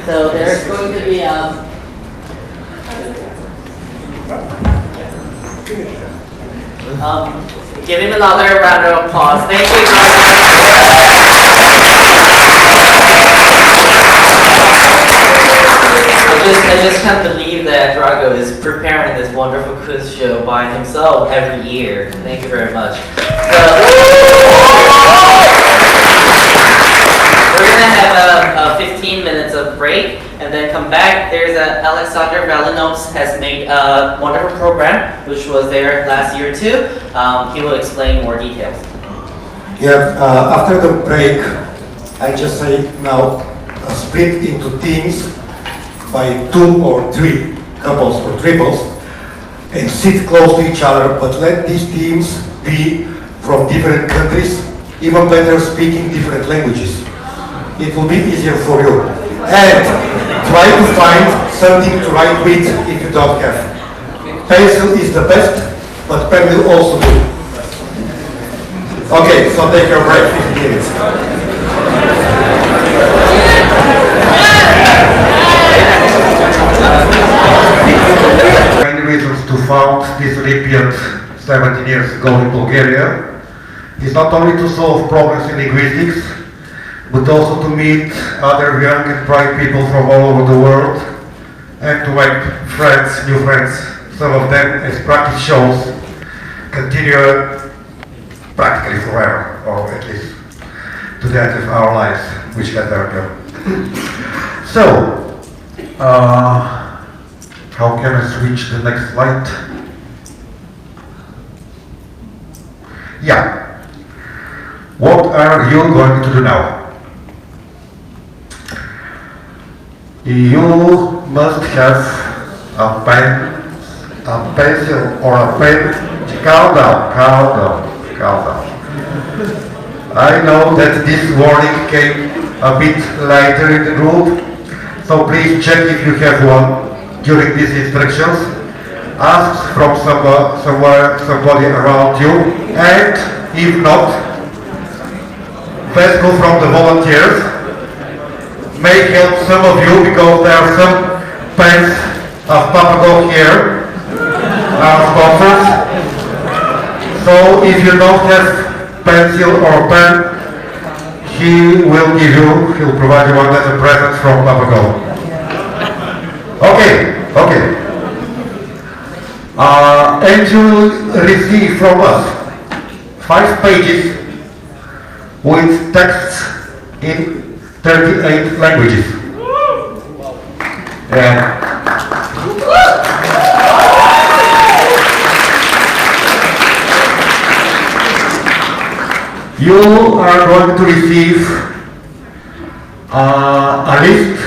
So there's going to be give him another round of applause. Thank you, I just can't believe that Drago is preparing this wonderful quiz show by himself every year. Thank you very much. We're gonna have 15 minutes of break and then come back. There's Alexander Valinovs has made a wonderful program which was there last year too. He will explain more details. Yeah, after the break, I just say now split into teams by 2 or 3 couples or triples and sit close to each other, but let these teams be from different countries, even better speaking different languages. It will be easier for you. And try to find something to write with if you don't have. Pencil is the best, but pen will also do. Okay, so take your break, 15 minutes. Many reasons to found this Olympiad 17 years ago in Bulgaria is not only to solve problems in linguistics, but also to meet other young and bright people from all over the world and to make friends, new friends. Some of them, as practice shows, continue practically forever, or at least to the end of our lives, which get there go. So, how can I switch the next slide? Yeah. What are you going to do now? You must have a pen, a pencil, or a pen. Calm down. I know that this warning came a bit later in the group, so please check if you have one during these instructions. Ask from somebody around you, and if not, best go from the volunteers. May help some of you because there are some pens of Papago here, our sponsors. So if you don't have pencil or pen, he'll provide you one as a present from Papago. Okay. And you will receive from us 5 pages with texts in 38 languages. You are going to receive a list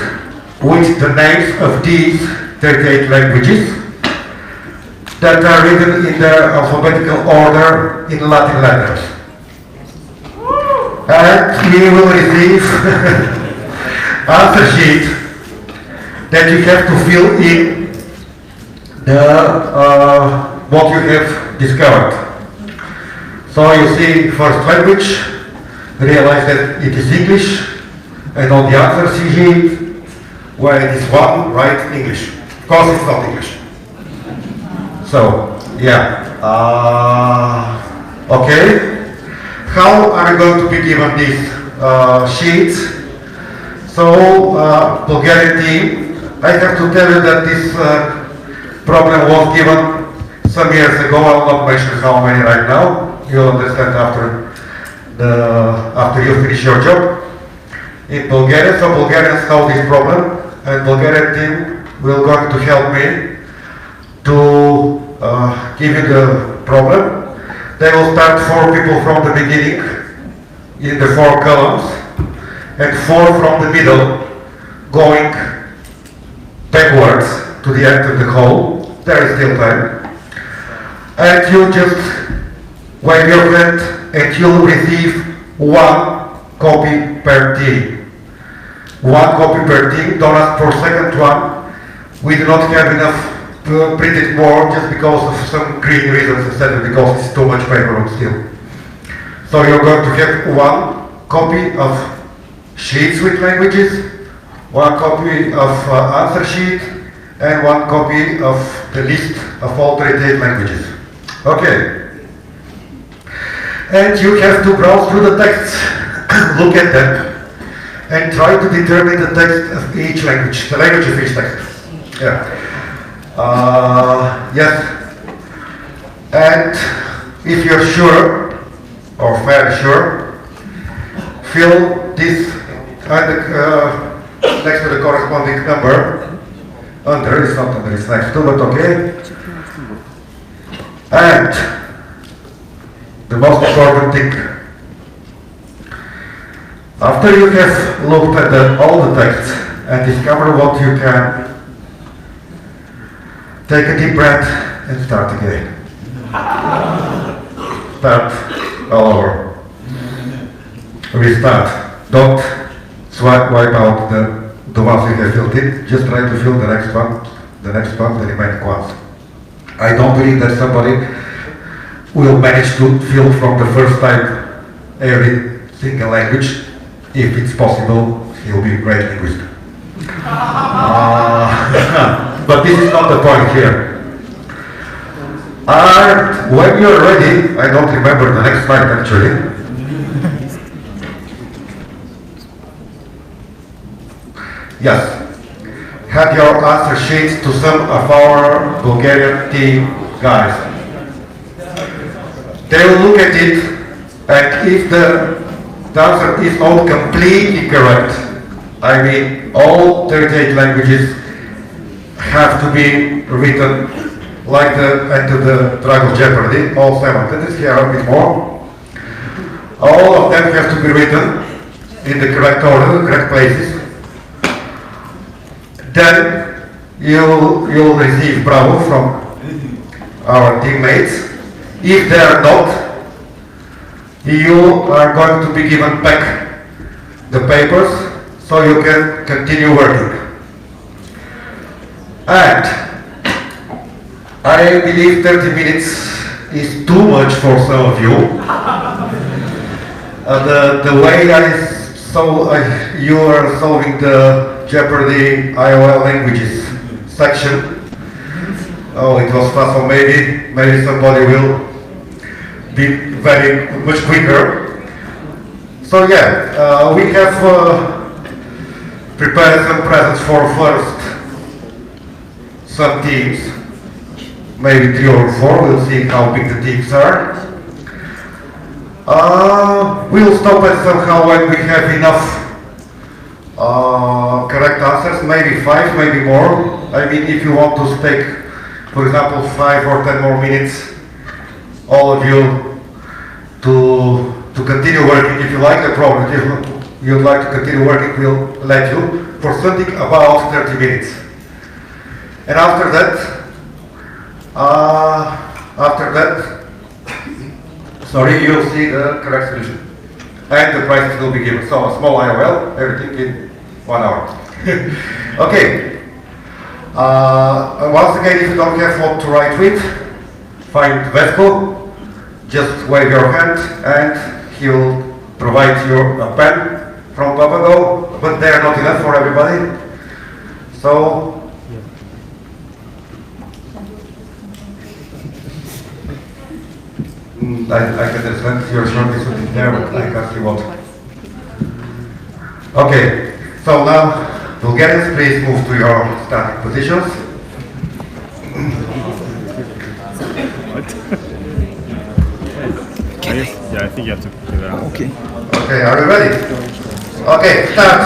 with the names of these 38 languages that are written in their alphabetical order in Latin letters. And you will receive answer sheet that you have to fill in what you have discovered. So you see first language, realize that it is English, and on the answer sheet where it is one, write English. Of course it's not English. So, yeah. Okay. How are you going to be given these sheets? So, Bulgarian team, I have to tell you that this problem was given some years ago. I'll not mention how many right now. You'll understand after you finish your job. In Bulgaria, so Bulgarians know this problem, and Bulgarian team will going to help me to give you the problem. They will start 4 people from the beginning in the 4 columns and 4 from the middle going backwards to the end of the hole. There is still time. And you just wave your hand and you'll receive 1 copy per team. 1 copy per team. Don't ask for second one. We do not have enough to print it more just because of some green reasons instead of because it's too much paper still. So you're going to have 1 copy of sheets with languages, 1 copy of answer sheet, and 1 copy of the list of all 38 languages. Okay. And you have to browse through the texts, look at them, and try to determine the text of each language, the language of each text. Yeah. Yes. And if you're sure, or fairly sure, fill this next to the corresponding number. Under, it's not under, it's next to, but okay. And the most important thing, after you have looked at all the texts and discover what you can, take a deep breath and start again. Start all over. Restart. Don't wipe out the ones you have filled in. Just try to fill the next one, the remaining ones. I don't believe that somebody will manage to fill from the first time every single language. If it's possible, he'll be a great linguist. But this is not the point here. When you're ready, I don't remember the next slide actually. Yes. Have your answer sheets to some of our Bulgarian team guys. They will look at it, and if the answer is not completely correct, I mean all 38 languages have to be written like the end of the Drag of Jeopardy, all 7. Let us hear a bit more. All of them have to be written in the correct order, the correct places. Then you'll receive bravo from our teammates. If they are not, you are going to be given back the papers so you can continue working. And I believe 30 minutes is too much for some of you. The way you are solving the Jeopardy IOL languages section, oh, it was fast, so maybe somebody will be very much quicker. So yeah, we have prepared some presents for first some teams, maybe 3 or 4, we'll see how big the teams are. We'll stop at somehow when we have enough correct answers, maybe 5, maybe more. I mean, if you want to take, for example, 5 or 10 more minutes, all of you to continue working. If you like the problem, if you'd like to continue working, we'll let you for something about 30 minutes. And after that, sorry, you'll see the correct solution. And the prizes will be given. So a small IOL, everything in 1 hour. Okay. Once again, if you don't have what to write with, find Vespo, just wave your hand and he will provide you a pen from Papago, but they are not enough for everybody. So I can understand your short is in there, but I can't see what. Okay, so now, Bulgarians, please move to your starting positions. Yeah, I think you have to do that. Okay. Okay, are you ready? Okay, start.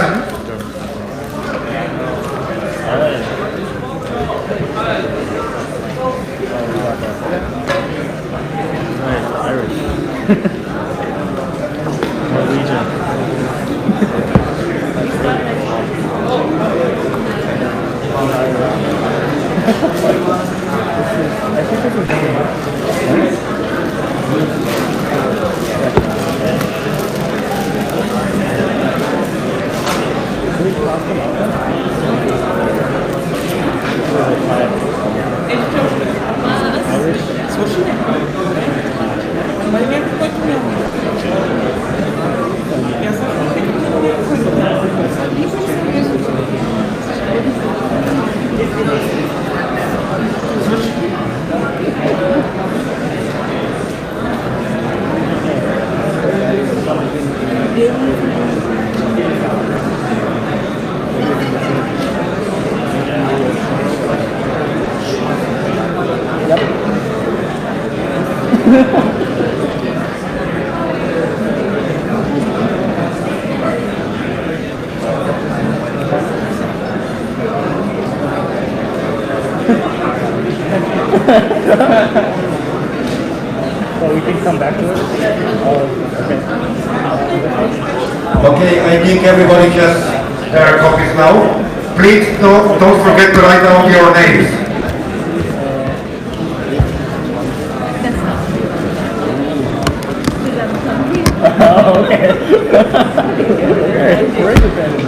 So we can come back to it? Okay, I think everybody has their copies now. Please don't forget to write down your names. Okay. Great defense.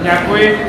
Děkuji.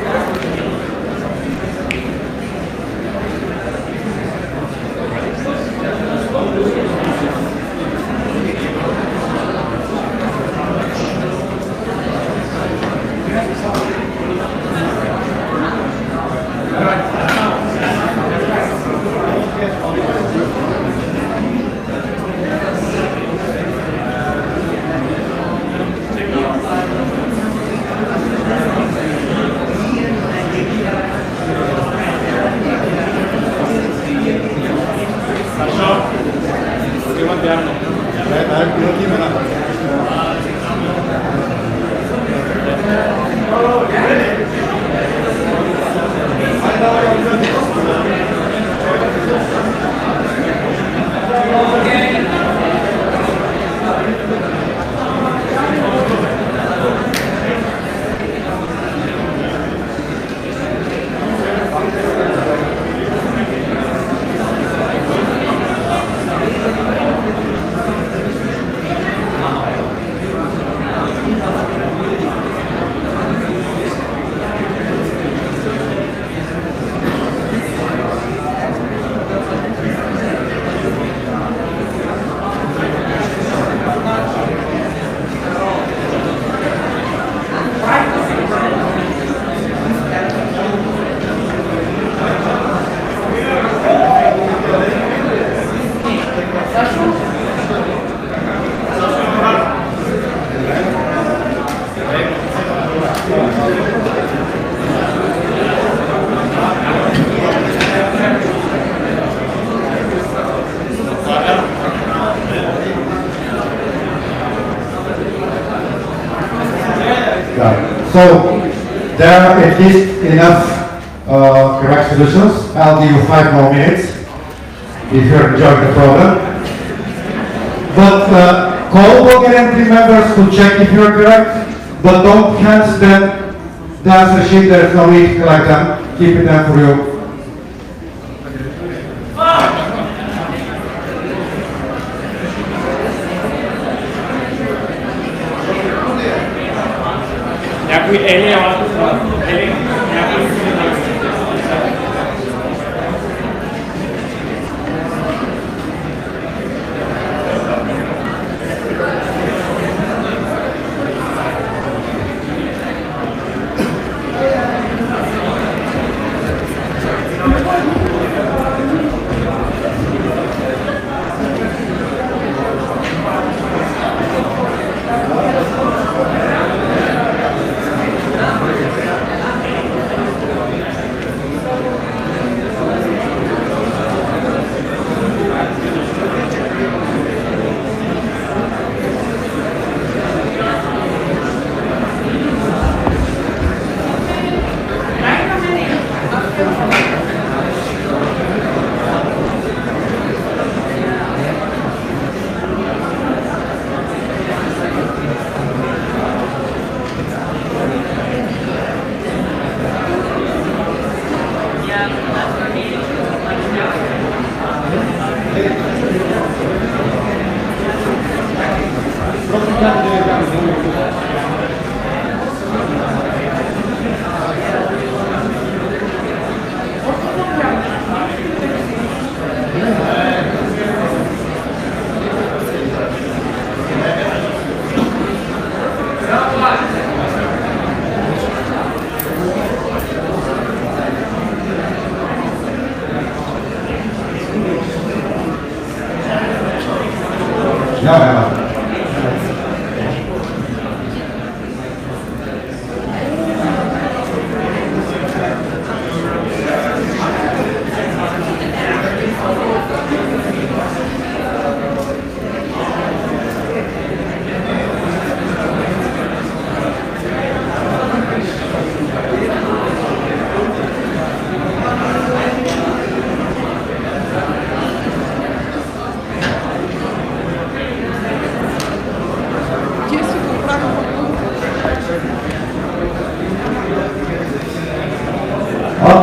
So there are at least enough correct solutions. I'll give you 5 more minutes if you're enjoying the problem. But call Bulgarian team members to check if you're correct, but don't cancel them. The answer sheet, there's no need to collect them. Keep it there for you.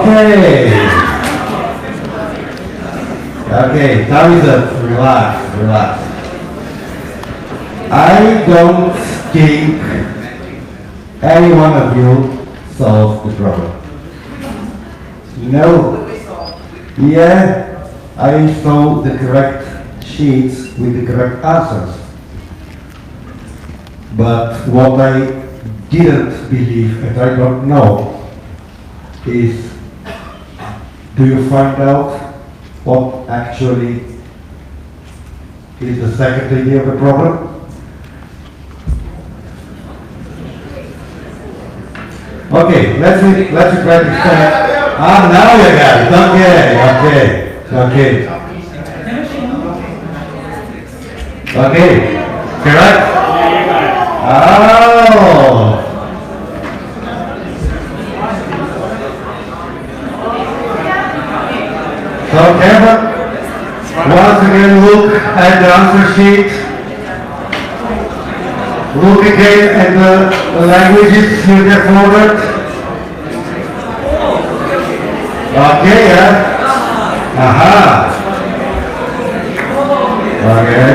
Okay. Okay, time is up. Relax, relax. I don't think any one of you solved the problem. No. Yeah, I saw the correct sheets with the correct answers. But what I didn't believe and I don't know is, do you find out what actually is the second idea of the problem? Okay, let's try to explain. Ah, now we got it. Okay. Okay, correct? Oh. So careful. Once again, look at the answer sheet. Look again at the languages you have ordered. Okay, yeah. Aha. Okay.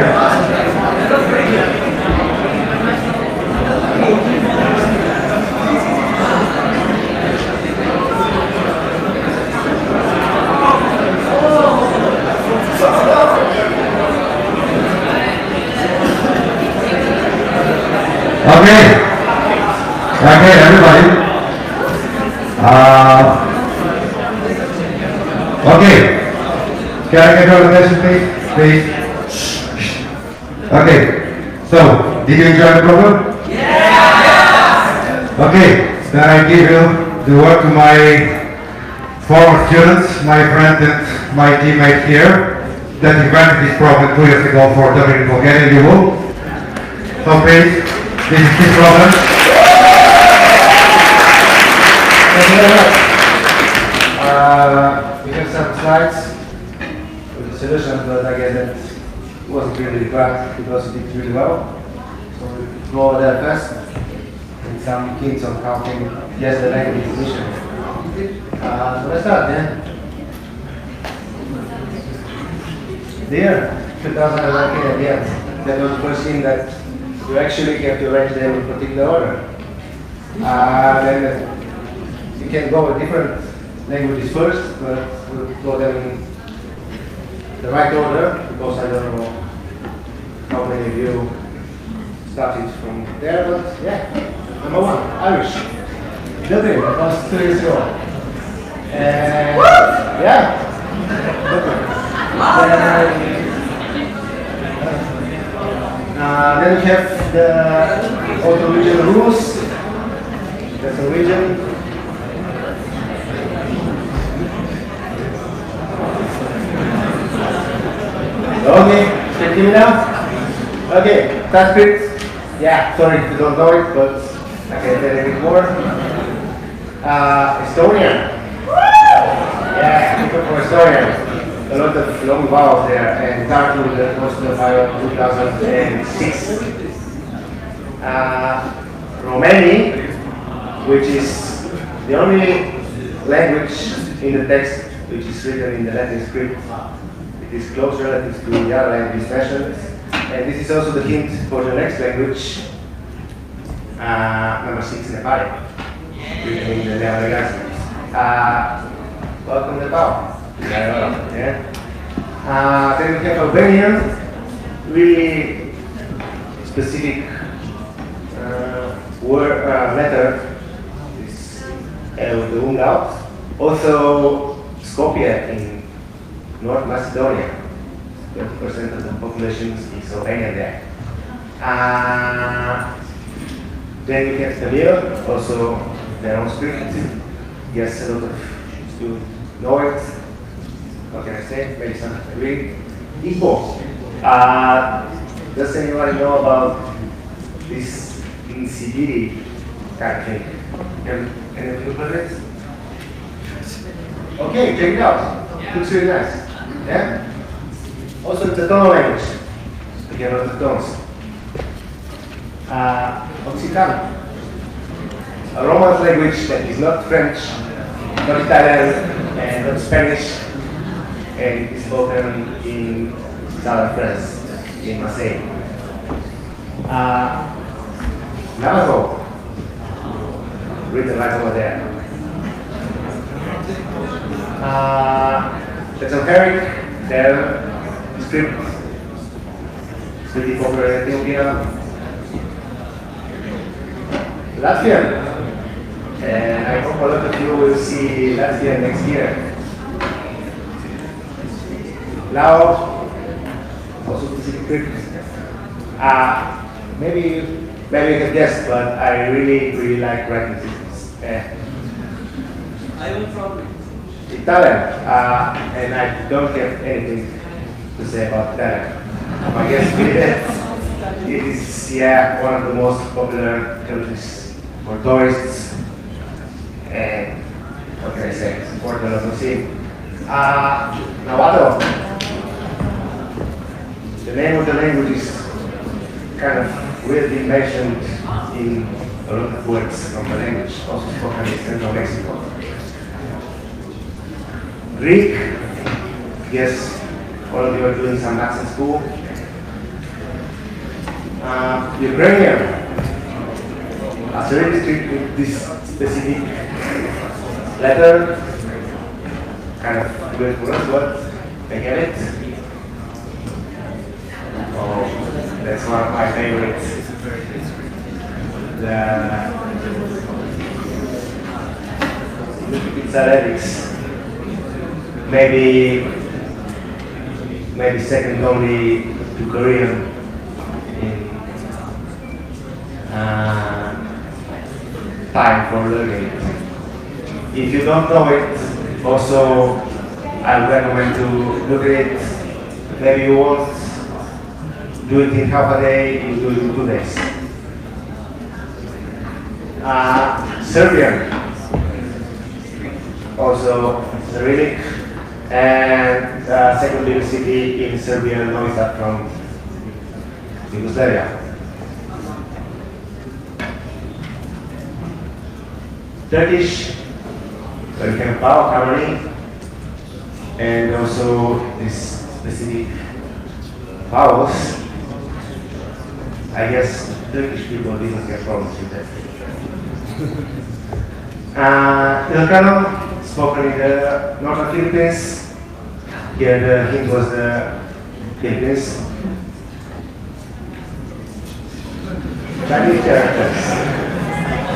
Okay, everybody. Okay. Can I get your attention, please? Okay. So, did you enjoy the program? Yeah! Okay. Then I give you the word to my former students, my friend and my teammate here, that invented this program 2 years ago for Dublin, Bulgaria. You will. So please, this is his problem. Thank you very much. We have some slides with the solution, but I guess that wasn't really required because it did really well. So we go there first with some hints on how to guess the language solution. So let's start then. There, 2019 at the end, that was the first thing that you actually have to arrange them in particular order. Then you can go with different languages first, but we'll go them in the right order because I don't know how many of you started from there, but yeah. Number 1, Irish. Dublin, that was 2 years ago. And yeah. Then we have the auto-region rules. That's a region. Okay, can you hear me now? Okay, that's good. Yeah, sorry if you don't know it, but I can tell you a bit more. Estonian. Yeah, people for Estonian. A lot of long vowels there, and Tartu that was the file 2006. Romani, which is the only language in the text which is written in the Latin script. is close relative to the other language mentioned. And this is also the hint for the next language, number 6, Nepali, written in the Nepali. Welcome Nepal. Yeah. Then we have Albanian, really specific word letter is with the umlaut. Also Skopje in North Macedonia. 30% of the population is Albanian there. Then we have Tamil, also their own script. Yes, a lot of students know it. What can I say? Maybe some agree. Igbo. Does anyone know about this Insibiri kind of thing? Any of you heard it? Okay, check it out. Looks really nice. Yeah? Also, it's a tonal language. Again, of the tones. Occitano. A Romance language that is not French, not Italian, and not Spanish, and it is spoken in southern France, in Marseille. Mevo, written right over there. That's Amharic, their script is pretty popular in Ethiopia. Latvian, and I hope a lot of you will see Latvian next year. Lao, also specific script. Maybe you can guess, but I really like writing systems. I will probably. Italian, and I don't have anything to say about Italian. I guess it is, one of the most popular countries for tourists. And what can I say? It's important to see. Nahuatl. The name of the language is kind of weirdly mentioned in a lot of words from the language, also spoken in Central Mexico. Greek, yes, all of you are doing some maths in school. Ukrainian, as a really strict with this specific letter, kind of good for us, but I get it. Oh, that's one of my favorites. The Pizaretics. Maybe second only to Korean in time for learning it. If you don't know it, also I recommend to look at it. Maybe you won't do it in half a day, you do it in 2 days. Serbian, also Cyrillic, and second biggest city in Serbia, Novi Sad from Yugoslavia. Turkish, so you can Pau, Kamani, and also this specific vowels. I guess Turkish people didn't get problems with that. Ilocano, spoken in the northern Philippines. Here the hint was the Philippines. Chinese characters.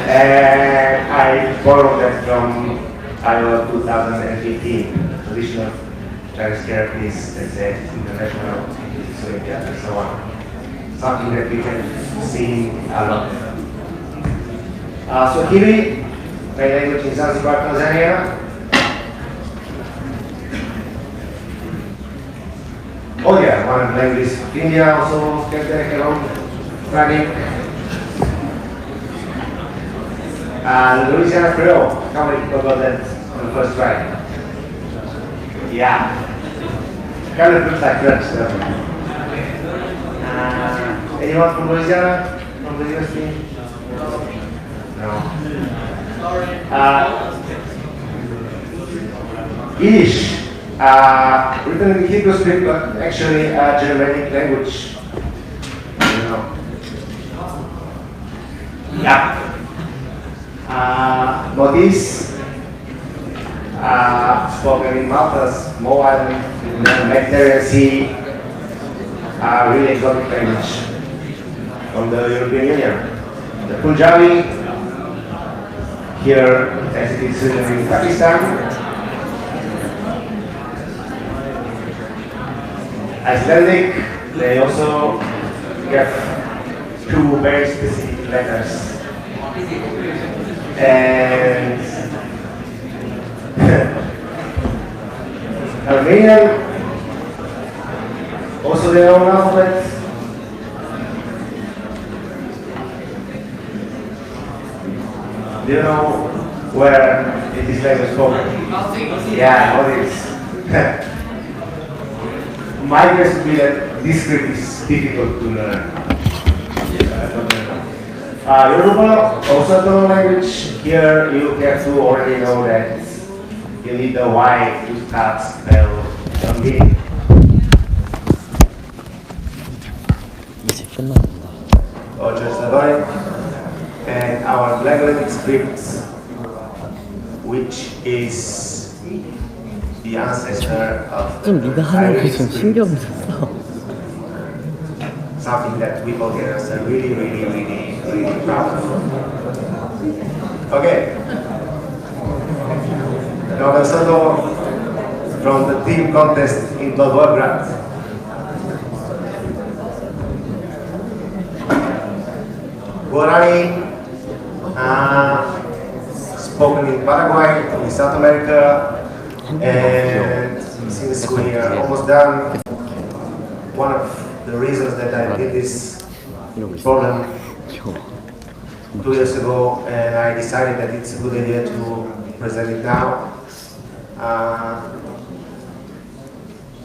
And I borrowed that from Iowa 2015. Traditional Chinese characters, let's say, international, and so on. Something that we can see a lot. Swahili, my language in Zanzibar, Tanzania. Oh yeah, one of the languages of India also kept there along running. Louisiana Creole, how many people got that on the first try? Yeah, kind of looks like French stuff. Anyone from Louisiana? From the US team? No. Yiddish. written in Hebrew script, but actually a Germanic language. You know. Yeah. Notice spoken in Malta's Moab, in the Mediterranean Sea, really exotic language from the European Union. The Punjabi, here as it is written in Pakistan. Icelandic, they also have two very specific letters. And Armenian, also their own alphabet. Do you know where it is language spoken? Yeah, what is? My guess would be that this script is difficult to learn. Yoruba, also a language. Here you have to already know that you need the Y to start spell something. Or just a line. And our Blackletter script, which is the ancestor of the Irish script. Something that we Bulgarians are really proud of. Okay. Now the solo from the team contest in Belgrade. Guarani, spoken in Paraguay, in South America, and since we are almost done, one of the reasons that I did this program 2 years ago, and I decided that it's a good idea to present it now.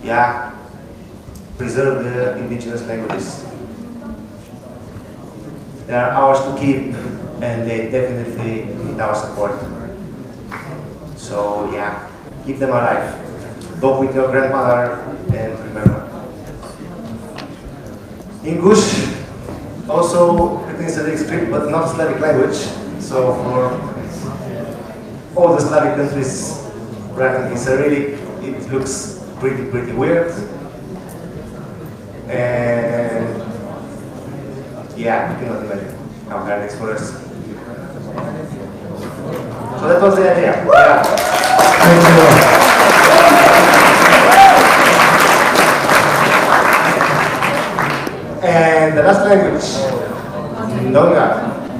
Yeah, preserve the indigenous languages. They are ours to keep, and they definitely need our support. So yeah, keep them alive. Talk with your grandmother and remember. English, also written in Slavic script, but not Slavic language. So for all the Slavic countries writing in Cyrillic, it looks pretty weird. And yeah, you cannot imagine how hard it is for us. So that was the idea. Yeah. Thank you. And the last language, Ndonga.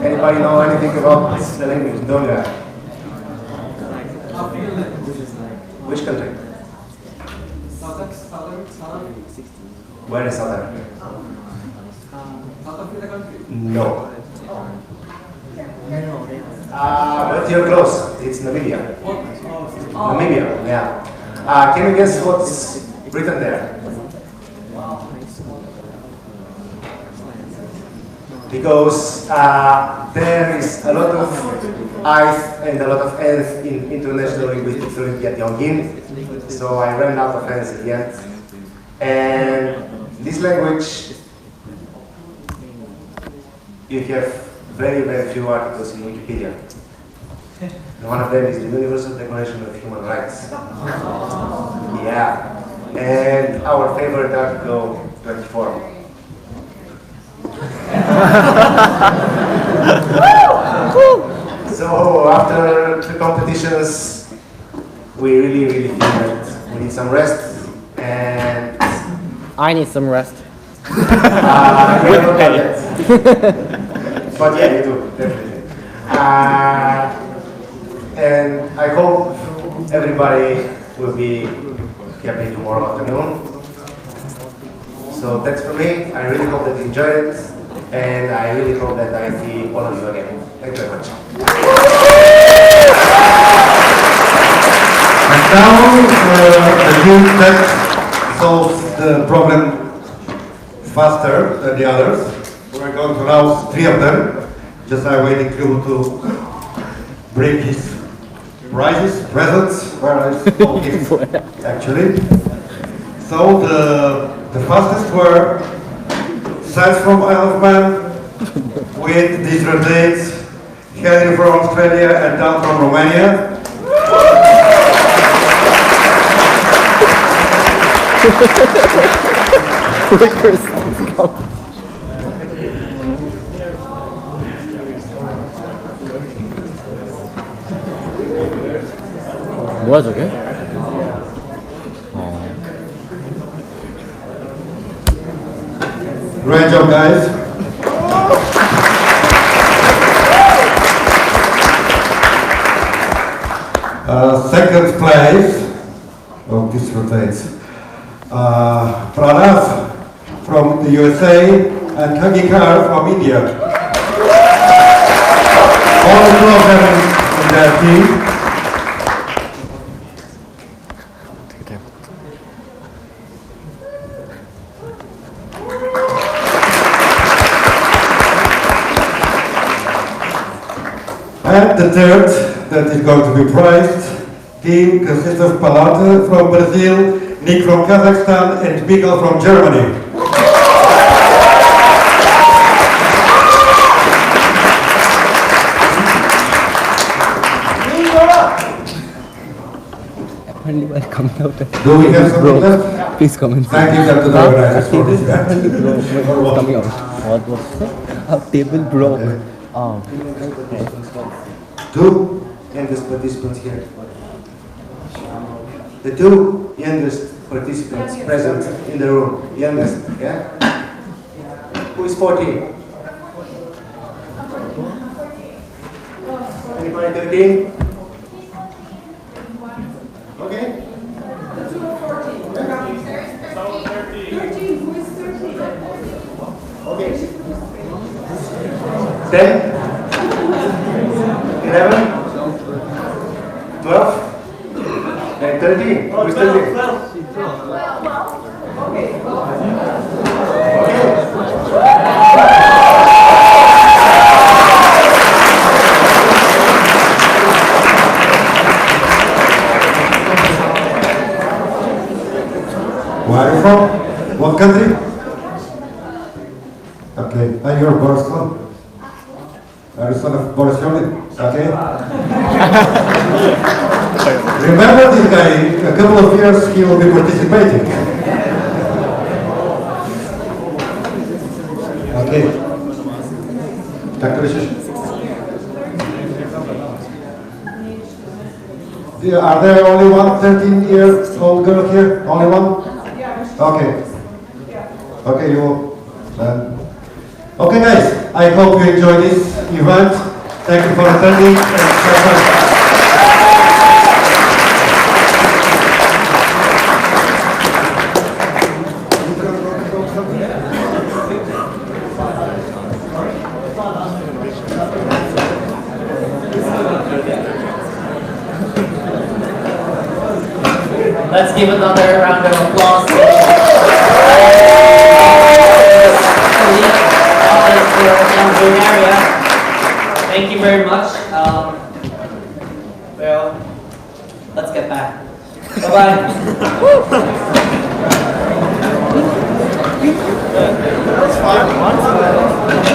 Anybody know anything about the language Ndonga? Which country? Where is South Africa? No. But you're close. It's Namibia. Namibia, yeah. Can you guess what's written there? Because there is a lot of I's and a lot of N's in International Linguistics Olympiad Yongin, so I ran out of N's at the end. And this language, you have very few articles in Wikipedia. And one of them is the Universal Declaration of Human Rights. Yeah. And our favorite article, 24. So after the competitions, we really feel that we need some rest, and I need some rest. With pay. But yeah, you do, definitely. And I hope everybody will be happy tomorrow afternoon. So that's for me. I really hope that you enjoyed it, and I really hope that I see all of you again. Thank you very much. And now the team that solves the problem faster than the others. We're going to announce 3 of them. Just I'm waiting for you to bring his prizes, presents, where is all gifts actually. So the fastest were sent from Isle of Man with these dates, Henry from Australia and Dan from Romania. 뭐야 저게? Great job, guys. Second place, oh, this rotates. Pranav from the USA and Kagikar from India. All two of them in their team. And the third that is going to be prized team consists of Palata from Brazil, Nick from Kazakhstan, and Miguel from Germany. Only while coming out. Do we have something left? Please comment. Thank you to the organizers for this event. Coming out. What was it? Our table broke. Two youngest participants here. The two youngest participants present in the room. Youngest, yeah? Who is 14? Anybody 13? Okay. Okay. 10? 11? 12? And 13? Who's 13? Where are you from? What country? Okay, and you're Boris son? Are you son of Boris Yeltsin? Okay. Remember this guy, a couple of years he will be participating. Okay. Tak to myślisz? Are there only one 13-year-old girl here? Only one? Okay. Okay, you. Okay, guys. I hope you enjoyed this event. Thank you for attending. Let's give another round of applause to Bulgaria. Thank you very much. Well, let's get back. Bye-bye. That's fine.